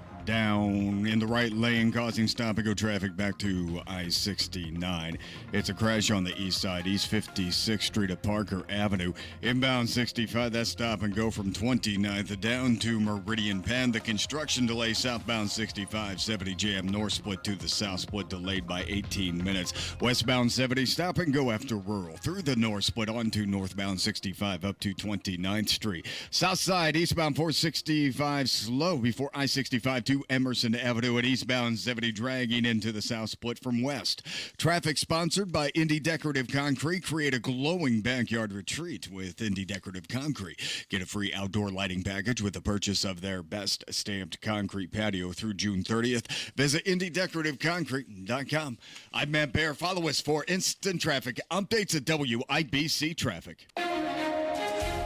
in the right lane, causing stop-and-go traffic back to I-69. It's a crash on the east side, East 56th Street at Parker Avenue. Inbound 65, that's stop-and-go from 29th down to Meridian Penn. The construction delay, southbound 65, 70 jam, north split to the south split, delayed by 18 minutes. Westbound 70, stop-and-go after rural, through the north split onto northbound 65 up to 29th Street. South side, eastbound 465, slow before I-65 to Emerson Avenue at eastbound 70, dragging into the south split from west. Traffic sponsored by Indy Decorative Concrete. Create a glowing backyard retreat with Indy Decorative Concrete. Get a free outdoor lighting package with the purchase of their best stamped concrete patio through June 30th. Visit IndyDecorativeConcrete.com. I'm Matt Bear. Follow us for instant traffic updates at WIBC Traffic.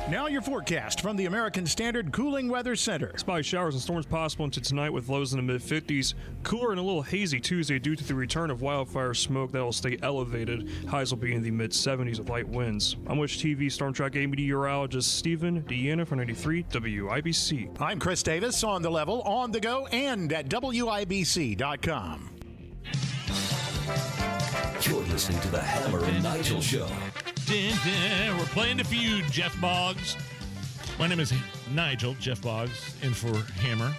Now your forecast from the American Standard Cooling Weather Center. Spotty showers and storms possible into tonight with lows in the mid-50s. Cooler and a little hazy Tuesday due to the return of wildfire smoke that will stay elevated. Highs will be in the mid-70s with light winds. I'm Wish TV Storm Track 8 meteorologist Stephen Deanna for 93 WIBC. I'm Chris Davis, on the level, on the go, and at WIBC.com. You're listening to the Hammer and Nigel Show. We're playing the feud, Jeff Boggs. My name is Nigel, Jeff Boggs, in for Hammer.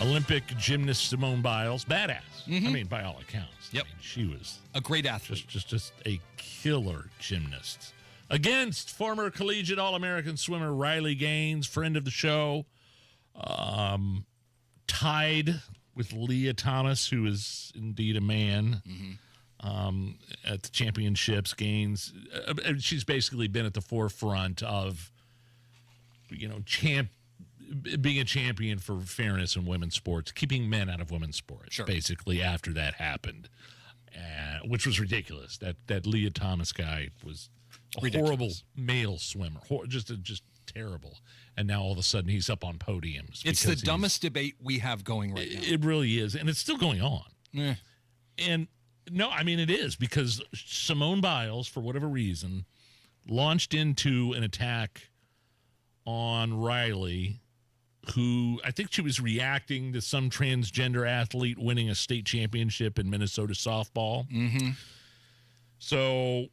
Olympic gymnast Simone Biles, badass. I mean, by all accounts. Yep. I mean, she was a great athlete. Just a killer gymnast. Against former collegiate All-American swimmer Riley Gaines, friend of the show. Tied with Leah Thomas, who is indeed a man. At the championships, Gaines, she's basically been at the forefront of, being a champion for fairness in women's sports, keeping men out of women's sports, basically, after that happened, which was ridiculous. That Leah Thomas guy was a horrible male swimmer, just terrible. And now all of a sudden he's up on podiums. It's the dumbest debate we have going right now. It really is, and it's still going on. Yeah. And no, I mean, it is, because Simone Biles, for whatever reason, launched into an attack on Riley, who I think she was reacting to some transgender athlete winning a state championship in Minnesota softball. So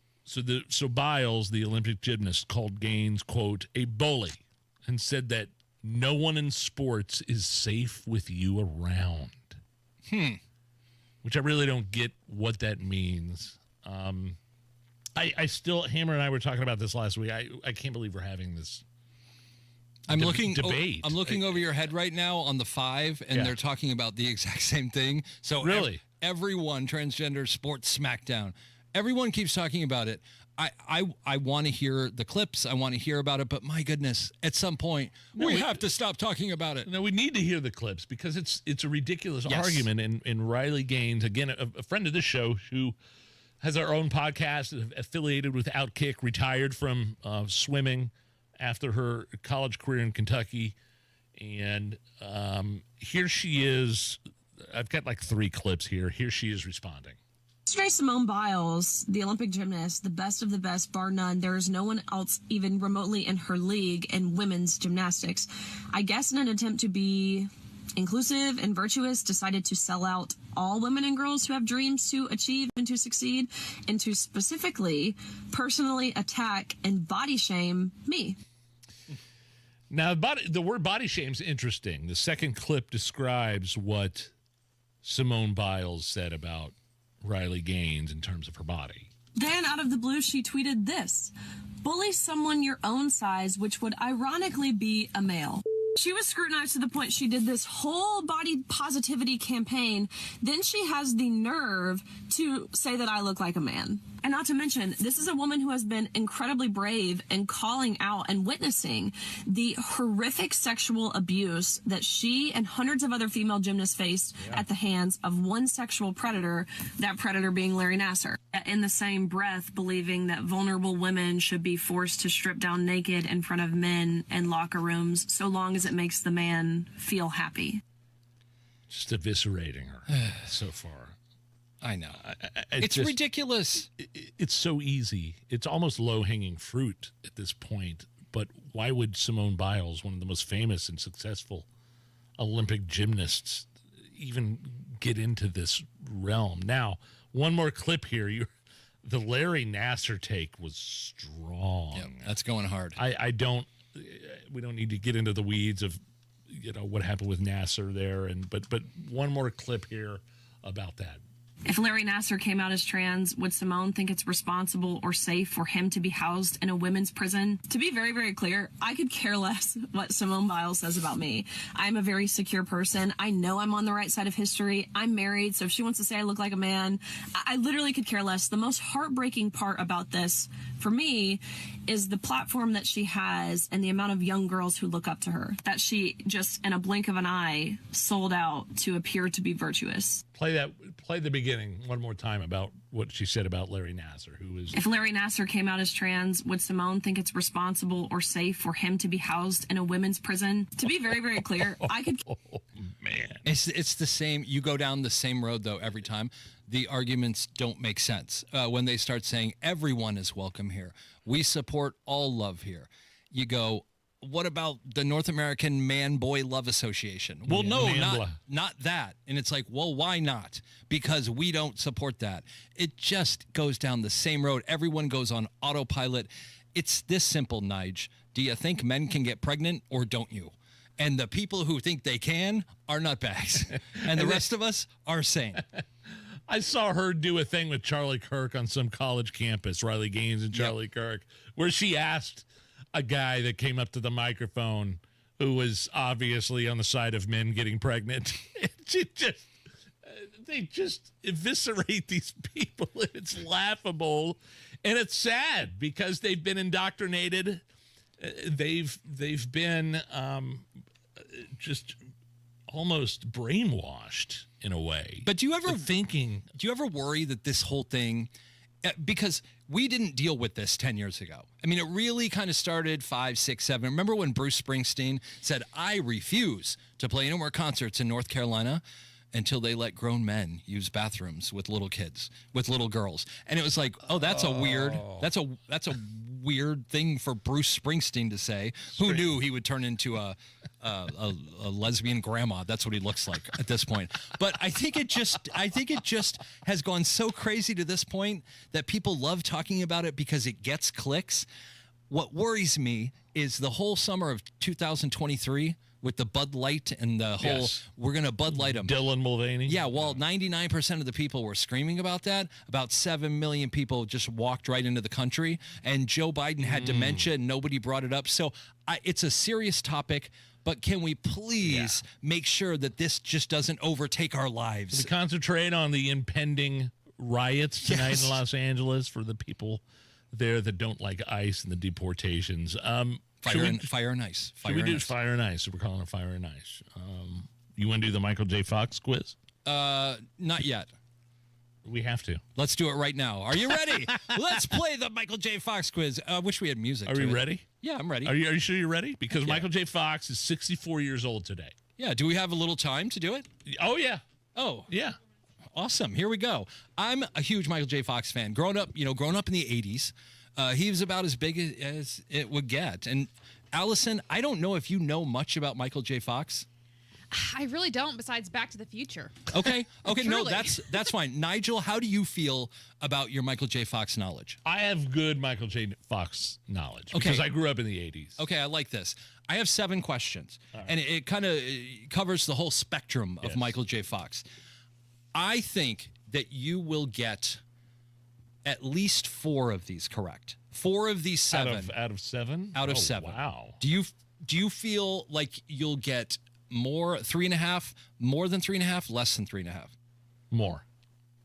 Biles, the Olympic gymnast, called Gaines, quote, a bully, and said that no one in sports is safe with you around. Which I really don't get what that means. I still, Hammer and I were talking about this last week. I can't believe we're having this debate. I'm looking over your head right now on the 5, and they're talking about the exact same thing. So really, everyone, transgender sports smackdown, everyone keeps talking about it. I want to hear the clips. I want to hear about it. But my goodness, at some point, we have to stop talking about it. No, we need to hear the clips, because it's a ridiculous argument. And Riley Gaines, again, a friend of this show, who has our own podcast, affiliated with Outkick, retired from swimming after her college career in Kentucky. And here she is. I've got like 3 clips here. Here she is responding. Yesterday, Simone Biles, the Olympic gymnast, the best of the best, bar none. There is no one else even remotely in her league in women's gymnastics. I guess in an attempt to be inclusive and virtuous, decided to sell out all women and girls who have dreams to achieve and to succeed, and to specifically personally attack and body shame me. Now, the word body shame is interesting. The second clip describes what Simone Biles said about Riley Gaines in terms of her body. Then, out of the blue, she tweeted this: bully someone your own size, which would ironically be a male. She was scrutinized to the point she did this whole body positivity campaign. Then she has the nerve to say that I look like a man. And not to mention, this is a woman who has been incredibly brave in calling out and witnessing the horrific sexual abuse that she and hundreds of other female gymnasts faced at the hands of one sexual predator, that predator being Larry Nassar. In the same breath, believing that vulnerable women should be forced to strip down naked in front of men in locker rooms so long as it makes the man feel happy. Just eviscerating her so far. I know. It's just ridiculous. It's so easy. It's almost low-hanging fruit at this point. But why would Simone Biles, one of the most famous and successful Olympic gymnasts, even get into this realm? Now, one more clip here. The Larry Nassar take was strong. Yeah, that's going hard. We don't need to get into the weeds of, what happened with Nassar there. But one more clip here about that. If Larry Nassar came out as trans, would Simone think it's responsible or safe for him to be housed in a women's prison? To be very, very clear, I could care less what Simone Biles says about me. I'm a very secure person. I know I'm on the right side of history. I'm married, so if she wants to say I look like a man, I literally could care less. The most heartbreaking part about this, for me, is the platform that she has and the amount of young girls who look up to her. That she just, in a blink of an eye, sold out to appear to be virtuous. Play the beginning one more time about what she said about Larry Nassar, who is... If Larry Nassar came out as trans, would Simone think it's responsible or safe for him to be housed in a women's prison? To be very, very clear, I could... Oh, man. It's the same. You go down the same road, though, every time. The arguments don't make sense. When they start saying everyone is welcome here, we support all love here, you go, what about the North American Man-Boy Love Association? Well, no, not that. And it's like, well, why not? Because we don't support that. It just goes down the same road. Everyone goes on autopilot. It's this simple, Nige. Do you think men can get pregnant or don't you? And the people who think they can are nutbags. And the rest of us are sane. I saw her do a thing with Charlie Kirk on some college campus, Riley Gaines and Charlie Kirk, where she asked a guy that came up to the microphone who was obviously on the side of men getting pregnant. They just eviscerate these people. It's laughable, and it's sad because they've been indoctrinated. They've been just almost brainwashed in a way. But do you ever worry that this whole thing, because we didn't deal with this 10 years ago. I mean, it really kind of started 5, 6, 7. Remember when Bruce Springsteen said, I refuse to play any more concerts in North Carolina until they let grown men use bathrooms with little kids, with little girls. And it was like, oh, that's a weird thing for Bruce Springsteen to say. Who knew he would turn into a lesbian grandma? That's what he looks like at this point. But I think it just has gone so crazy to this point that people love talking about it because it gets clicks. What worries me is the whole summer of 2023 with the Bud Light and the whole, we're going to Bud Light them. Dylan Mulvaney. Yeah, well, 99% of the people were screaming about that. About 7 million people just walked right into the country. And Joe Biden had dementia and nobody brought it up. So it's a serious topic. But can we please make sure that this just doesn't overtake our lives? We concentrate on the impending riots tonight in Los Angeles for the people there that don't like ICE and the deportations. Fire and ice. Should we do fire and ice? We're calling it fire and ice. You want to do the Michael J. Fox quiz? Not yet. We have to. Let's do it right now. Are you ready? Let's play the Michael J. Fox quiz. I wish we had music. Are we ready? Yeah, I'm ready. Are you sure you're ready? Because Michael J. Fox is 64 years old today. Yeah. Do we have a little time to do it? Oh, yeah. Oh. Yeah. Awesome. Here we go. I'm a huge Michael J. Fox fan. Growing up in the 80s, he was about as big as it would get. And Allison, I don't know if you know much about Michael J. Fox. I really don't, besides Back to the Future. Okay. No, Truly. that's fine. Nigel, how do you feel about your Michael J. Fox knowledge? I have good Michael J. Fox knowledge because I grew up in the 80s. Okay, I like this. I have 7 questions, and it kind of covers the whole spectrum of Michael J. Fox. I think that you will get at least 4 of these correct. 4 of these 7. Out of 7? Out of 7. Wow. Do you feel like you'll get more, 3.5, more than 3.5, less than 3.5? More.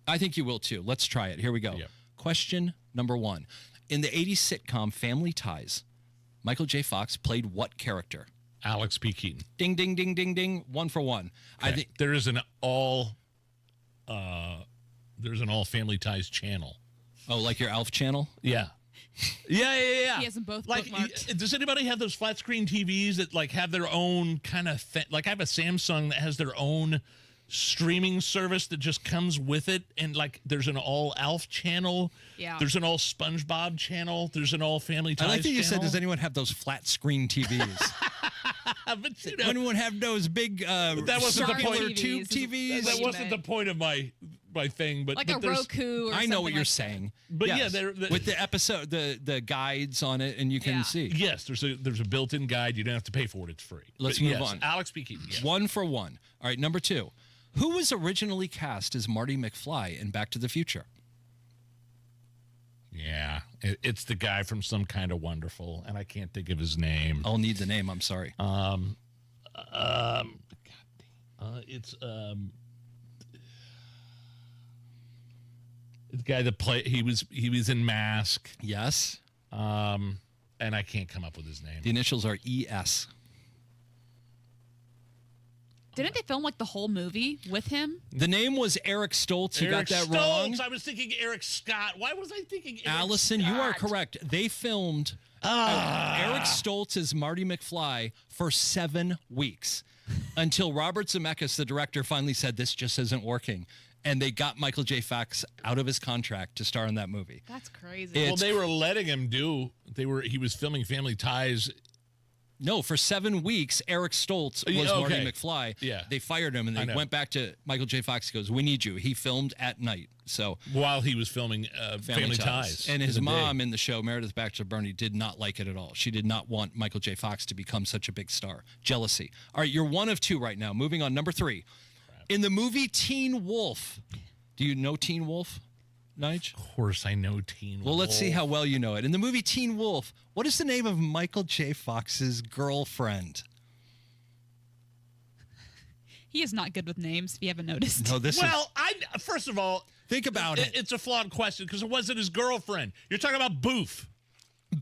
I think you will too. Let's try it. Here we go. Yep. Question number 1. In the 80s sitcom Family Ties, Michael J. Fox played what character? Alex P. Keaton. Ding, ding, ding, ding, ding. 1 for 1. Okay. I think there's an all Family Ties channel. Oh, like your Alf channel? Yeah. Yeah. He has them both like, bookmarked. does anybody have those flat screen TVs that like have their own kind of like I have a Samsung that has their own streaming service that just comes with it, and like there's an all Alf channel, there's an all SpongeBob channel, there's an all Family Ties. I like that you said, channel. does anyone have those flat screen TVs? But you know, anyone have those big that wasn't the point. Tube TVs? That wasn't the point of my thing, but like but a Roku. Or I know what something you're like saying, but yes. yeah, with the episode, the guides on it, and you can see. Yes, there's a built-in guide. You don't have to pay for it. It's free. Let's But move yes, on. Alex P. Keaton. Yes. 1 for 1. All right, number 2. Who was originally cast as Marty McFly in Back to the Future? Yeah, it's the guy from Some Kind of Wonderful, and I can't think of his name. I'll need the name. I'm sorry. It's the guy that played. He was in Mask. Yes. And I can't come up with his name. The initials are ES. Didn't they film like the whole movie with him? The name was Eric Stoltz. You Eric got that Stoltz. wrong. I was thinking Eric Scott. Why was I thinking Eric Allison, Scott? you are correct. They filmed Eric Stoltz as Marty McFly for 7 weeks until Robert Zemeckis, the director, finally said, this just isn't working. And they got Michael J. Fox out of his contract to star in that movie. That's crazy. Well, they were letting him do. He was filming Family Ties. No, for 7 weeks, Eric Stoltz was Marty McFly. Yeah. They fired him, and they went back to Michael J. Fox. He goes, we need you. He filmed at night. So while he was filming Family Ties. And his mom in the show, Meredith Baxter Burney, did not like it at all. She did not want Michael J. Fox to become such a big star. Jealousy. All right, you're 1 of 2 right now. Moving on, number 3. In the movie Teen Wolf, do you know Teen Wolf, Nigel? Of course I know Teen Wolf. Well, let's see how well you know it. In the movie Teen Wolf, what is the name of Michael J. Fox's girlfriend? He is not good with names, if you haven't noticed. No, first of all, think about it. It's a flawed question because it wasn't his girlfriend. You're talking about Boof.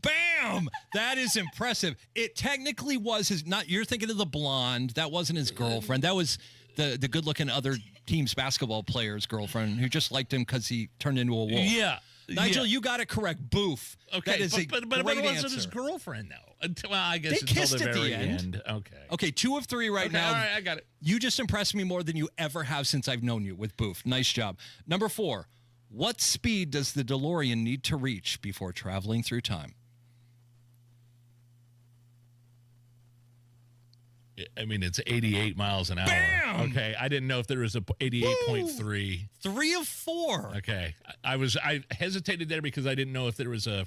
Bam! That is impressive. It technically was his. Not you're thinking of the blonde. That wasn't his girlfriend. That was the good-looking other team's basketball player's girlfriend who just liked him because he turned into a wolf. Yeah. Nigel, you got it correct. Boof. Okay, that is but a it great wasn't answer. his girlfriend, though. Well, I guess They until kissed the at the very end. Okay. Okay, 2 of 3 right now. All right, I got it. You just impressed me more than you ever have since I've known you with Boof. Nice job. Number 4. What speed does the DeLorean need to reach before traveling through time? I mean, it's 88 miles an hour. Bam! Okay, I didn't know if there was a 88.3. 3 of 4. Okay, I hesitated there because I didn't know if there was a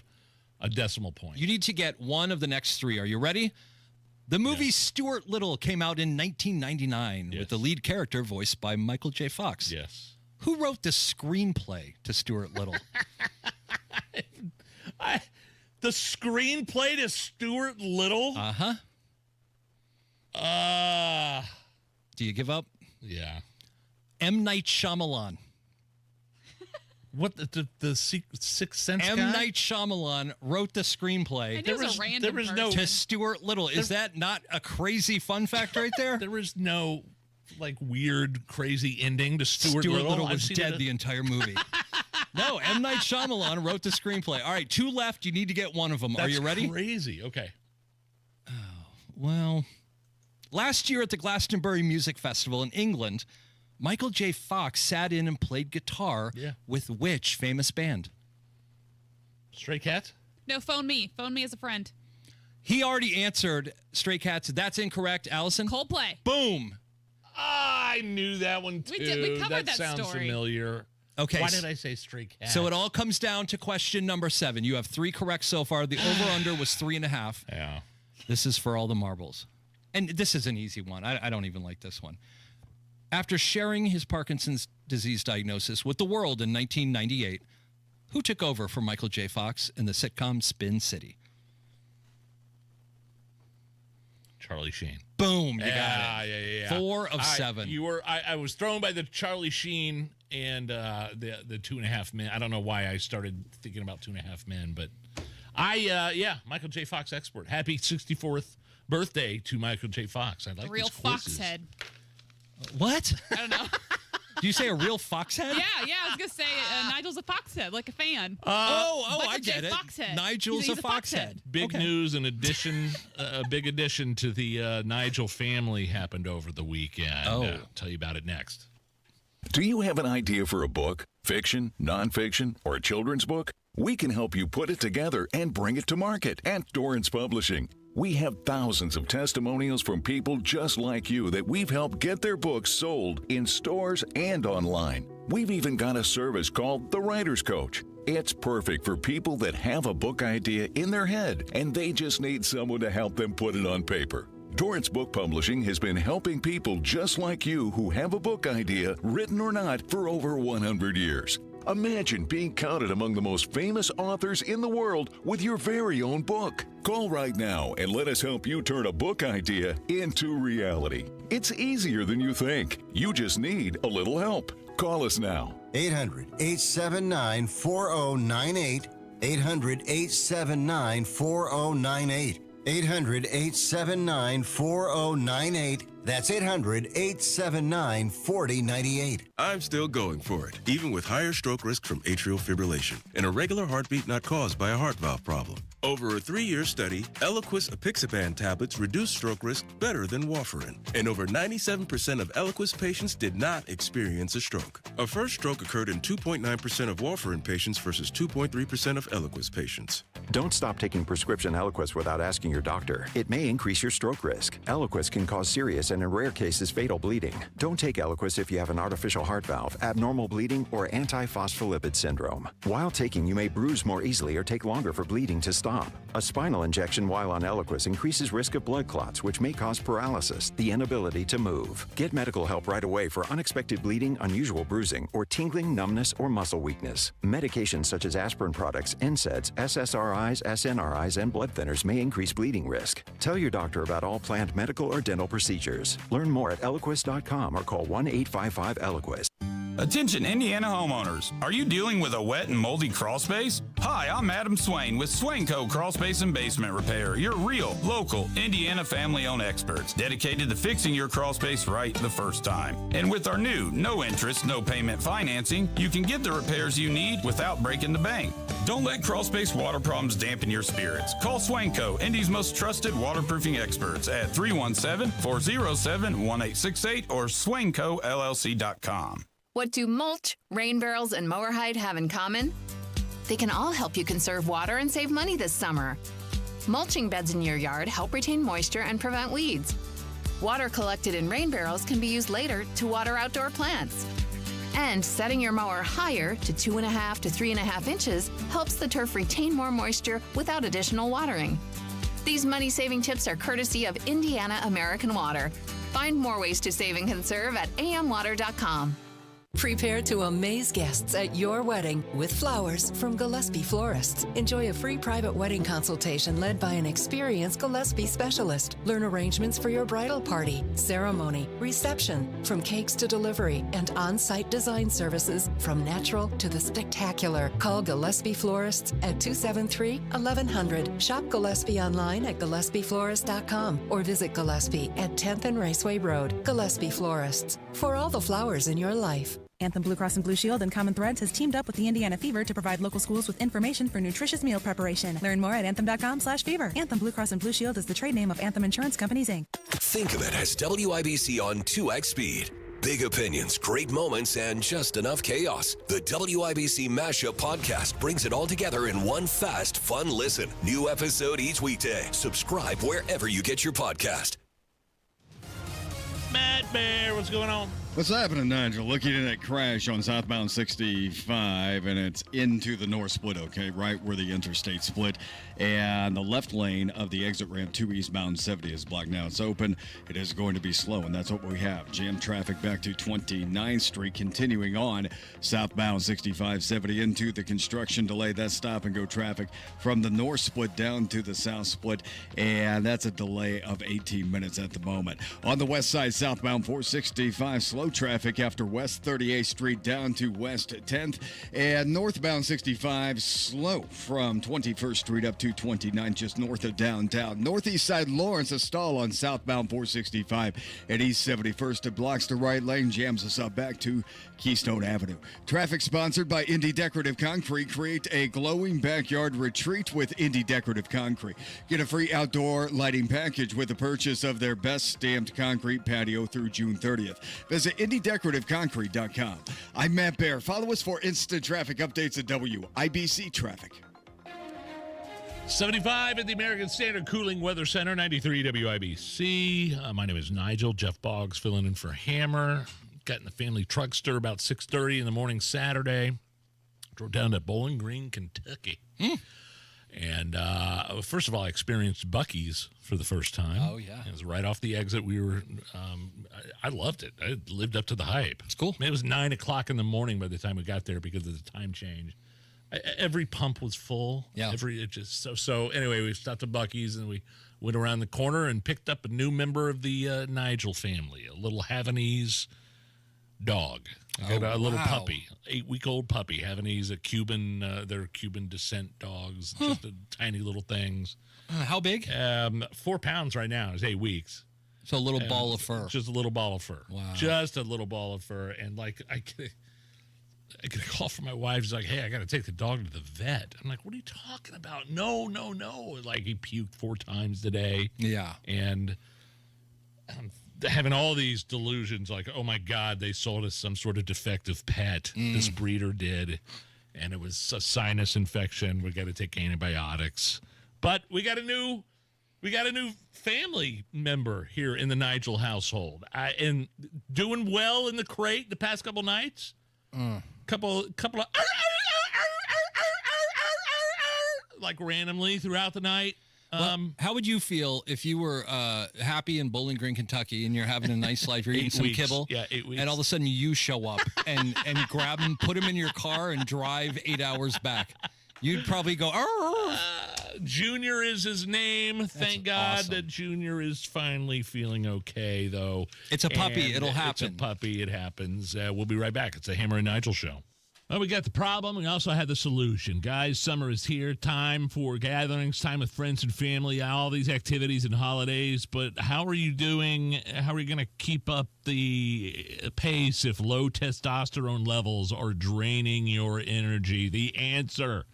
decimal point. You need to get 1 of the next 3. Are you ready? The movie Stuart Little came out in 1999 with the lead character voiced by Michael J. Fox. Yes. Who wrote the screenplay to Stuart Little? The screenplay to Stuart Little? Uh-huh. Do you give up? Yeah. M. Night Shyamalan. What the Sixth Sense M. guy? Night Shyamalan wrote the screenplay. There was a random person. To Stuart Little. Is that not a crazy fun fact right there? There was no like weird crazy ending to Stuart Little. Little I've was seen dead it- the entire movie. No, M. Night Shyamalan wrote the screenplay. All right, 2 left. You need to get 1 of them. Are you ready? Crazy. Okay. Well, last year at the Glastonbury Music Festival in England, Michael J. Fox sat in and played guitar with which famous band? Stray Cats? No, phone me. Phone me as a friend. He already answered Stray Cats. That's incorrect. Allison? Coldplay. Boom. I knew that one too. We covered that sounds story. familiar. Okay. Why did I say Stray Cats? So it all comes down to question number 7. You have 3 correct so far. The over-under was 3.5. Yeah. This is for all the marbles. And this is an easy one. I don't even like this one. After sharing his Parkinson's disease diagnosis with the world in 1998, who took over for Michael J. Fox in the sitcom Spin City? Charlie Sheen. Boom, you got it. Yeah. 4 of 7. I was thrown by the Charlie Sheen and the 2.5 Men. I don't know why I started thinking about 2.5 Men, but Michael J. Fox expert. Happy 64th birthday to Michael J. Fox. I like A real these quizzes. foxhead. What? I don't know. Do you say a real foxhead? Yeah, I was going to say Nigel's a foxhead, like a fan. I get it. Foxhead. Nigel's He's a foxhead. Big news and a big addition to the Nigel family happened over the weekend. I'll tell you about it next. Do you have an idea for a book? Fiction, nonfiction, or a children's book? We can help you put it together and bring it to market at Dorrance Publishing. We have thousands of testimonials from people just like you that we've helped get their books sold in stores and online. We've even got a service called The Writer's Coach. It's perfect for people that have a book idea in their head and they just need someone to help them put it on paper. Dorrance Book Publishing has been helping people just like you who have a book idea, written or not, for over 100 years. Imagine being counted among the most famous authors in the world with your very own book. Call right now and let us help you turn a book idea into reality. It's easier than you think. You just need a little help. Call us now. 800-879-4098. 800-879-4098. 800-879-4098. That's 800-879-4098. I'm still going for it, even with higher stroke risk from atrial fibrillation and a regular heartbeat not caused by a heart valve problem. Over a 3-year study, Eliquis apixaban tablets reduced stroke risk better than warfarin. And over 97% of Eliquis patients did not experience a stroke. A first stroke occurred in 2.9% of warfarin patients versus 2.3% of Eliquis patients. Don't stop taking prescription Eliquis without asking your doctor. It may increase your stroke risk. Eliquis can cause serious and in rare cases fatal bleeding. Don't take Eliquis if you have an artificial heart valve, abnormal bleeding, or antiphospholipid syndrome. While taking, you may bruise more easily or take longer for bleeding to stop. A spinal injection while on Eliquis increases risk of blood clots, which may cause paralysis, the inability to move. Get medical help right away for unexpected bleeding, unusual bruising, or tingling, numbness, or muscle weakness. Medications such as aspirin products, NSAIDs, SSRIs, SNRIs, and blood thinners may increase bleeding risk. Tell your doctor about all planned medical or dental procedures. Learn more at Eliquis.com or call 1-855-ELIQUIS. Attention Indiana homeowners. Are you dealing with a wet and moldy crawl space? Hi, I'm Adam Swain with Swain Co. Crawl Space and Basement Repair, your real, local, Indiana family-owned experts dedicated to fixing your crawl space right the first time. And with our new no interest, no payment financing, you can get the repairs you need without breaking the bank. Don't let crawl space water problems dampen your spirits. Call Swain Co., Indy's most trusted waterproofing experts at 317-407-1868 or swaincollc.com. What do mulch, rain barrels, and mower hide have in common? They can all help you conserve water and save money this summer. Mulching beds in your yard help retain moisture and prevent weeds. Water collected in rain barrels can be used later to water outdoor plants. And setting your mower higher to 2.5 to 3.5 inches helps the turf retain more moisture without additional watering. These money-saving tips are courtesy of Indiana American Water. Find more ways to save and conserve at amwater.com. Prepare to amaze guests at your wedding with flowers from Gillespie Florists. Enjoy a free private wedding consultation led by an experienced Gillespie specialist. Learn arrangements for your bridal party, ceremony, reception, from cakes to delivery, and on-site design services from natural to the spectacular. Call Gillespie Florists at 273-1100. Shop Gillespie online at GillespieFlorist.com or visit Gillespie at 10th and Raceway Road. Gillespie Florists, for all the flowers in your life. Anthem Blue Cross and Blue Shield and Common Threads has teamed up with the Indiana Fever to provide local schools with information for nutritious meal preparation. Learn more at anthem.com/fever. Anthem Blue Cross and Blue Shield is the trade name of Anthem Insurance Companies, Inc. Think of it as WIBC on 2x speed. Big opinions, great moments, and just enough chaos. The WIBC Mashup Podcast brings it all together in one fast, fun listen. New episode each weekday. Subscribe wherever you get your podcast. Matt Bear, what's going on? What's happening, Nigel? Looking at that crash on southbound 65, and it's into the north split, okay, right where the interstate split. And the left lane of the exit ramp to eastbound 70 is blocked. Now it's open. It is going to be slow, and that's what we have. Jam traffic back to 29th Street, continuing on southbound 65-70 into the construction delay. That's stop-and-go traffic from the north split down to the south split, and that's a delay of 18 minutes at the moment. On the west side, southbound 465, slow traffic after West 38th Street down to West 10th, and northbound 65 slow from 21st Street up to 29, just north of downtown. Northeast side Lawrence, a stall on southbound 465 at East 71st. It blocks the right lane, jams us up back to Keystone Avenue. Traffic sponsored by Indy Decorative Concrete. Create a glowing backyard retreat with Indy Decorative Concrete. Get a free outdoor lighting package with the purchase of their best stamped concrete patio through June 30th. Visit IndyDecorativeConcrete.com. I'm Matt Bear. Follow us for instant traffic updates at WIBC Traffic. 75 at the American Standard Cooling Weather Center, 93 WIBC. My name is Nigel. Jeff Boggs filling in for Hammer. Got in the family truckster about 6:30 in the morning Saturday. Drove down to Bowling Green, Kentucky. And first of all, I experienced Buc-ee's for the first time. Oh, yeah. It was right off the exit. We were, I loved it. I lived up to the hype. It's cool. It was 9 o'clock in the morning by the time we got there because of the time change. Every pump was full. Yeah. So anyway, we stopped at Buc-ee's and we went around the corner and picked up a new member of the Nigel family, a little Havanese dog. I got a little puppy, 8-week-old puppy. Havanese, a Cuban, they're Cuban descent dogs, just tiny little things. How big? 4 pounds right now. It's 8 weeks. So a little ball of fur. Just a little ball of fur. Wow. Just a little ball of fur. And like, I get a call from my wife. She's like, hey, I got to take the dog to the vet. I'm like, what are you talking about? No. Like, he puked 4 times today. Yeah. And having all these delusions like, oh my God, they sold us some sort of defective pet. This breeder did. And it was a sinus infection. We got to take antibiotics. But we got a new family member here in the Nigel household. And doing well in the crate the past couple nights. Couple of like randomly throughout the night. How would you feel if you were happy in Bowling Green, Kentucky, and you're having a nice life, you're eating some kibble, 8 weeks. and all of a sudden you show up and grab him, put him in your car, and drive 8 hours back? You'd probably go, Junior is his name. Thank God awesome. that Junior is finally feeling okay, though. It's a puppy. And It'll happen. It's a puppy. It happens. We'll be right back. It's a Hammer and Nigel show. Well, we got the problem. We also had the solution. Guys, summer is here. Time for gatherings, time with friends and family, all these activities and holidays. But how are you doing? How are you going to keep up the pace if low testosterone levels are draining your energy? The answer,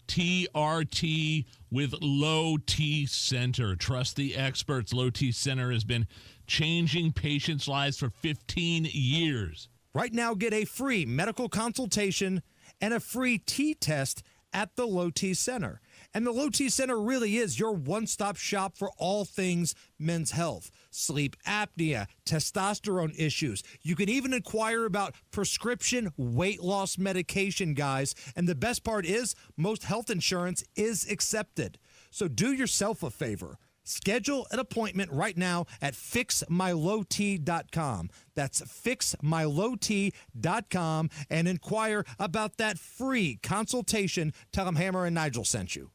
TRT with Low T Center. Trust the experts. Low T Center has been changing patients' lives for 15 years. Right now, get a free medical consultation and a free T test at the Low T Center. And the Low T Center really is your one-stop shop for all things men's health, sleep apnea, testosterone issues. You can even inquire about prescription weight loss medication, guys. And the best part is most health insurance is accepted. So do yourself a favor. Schedule an appointment right now at fixmylowt.com. That's fixmylowt.com and inquire about that free consultation. Tell them Hammer and Nigel sent you.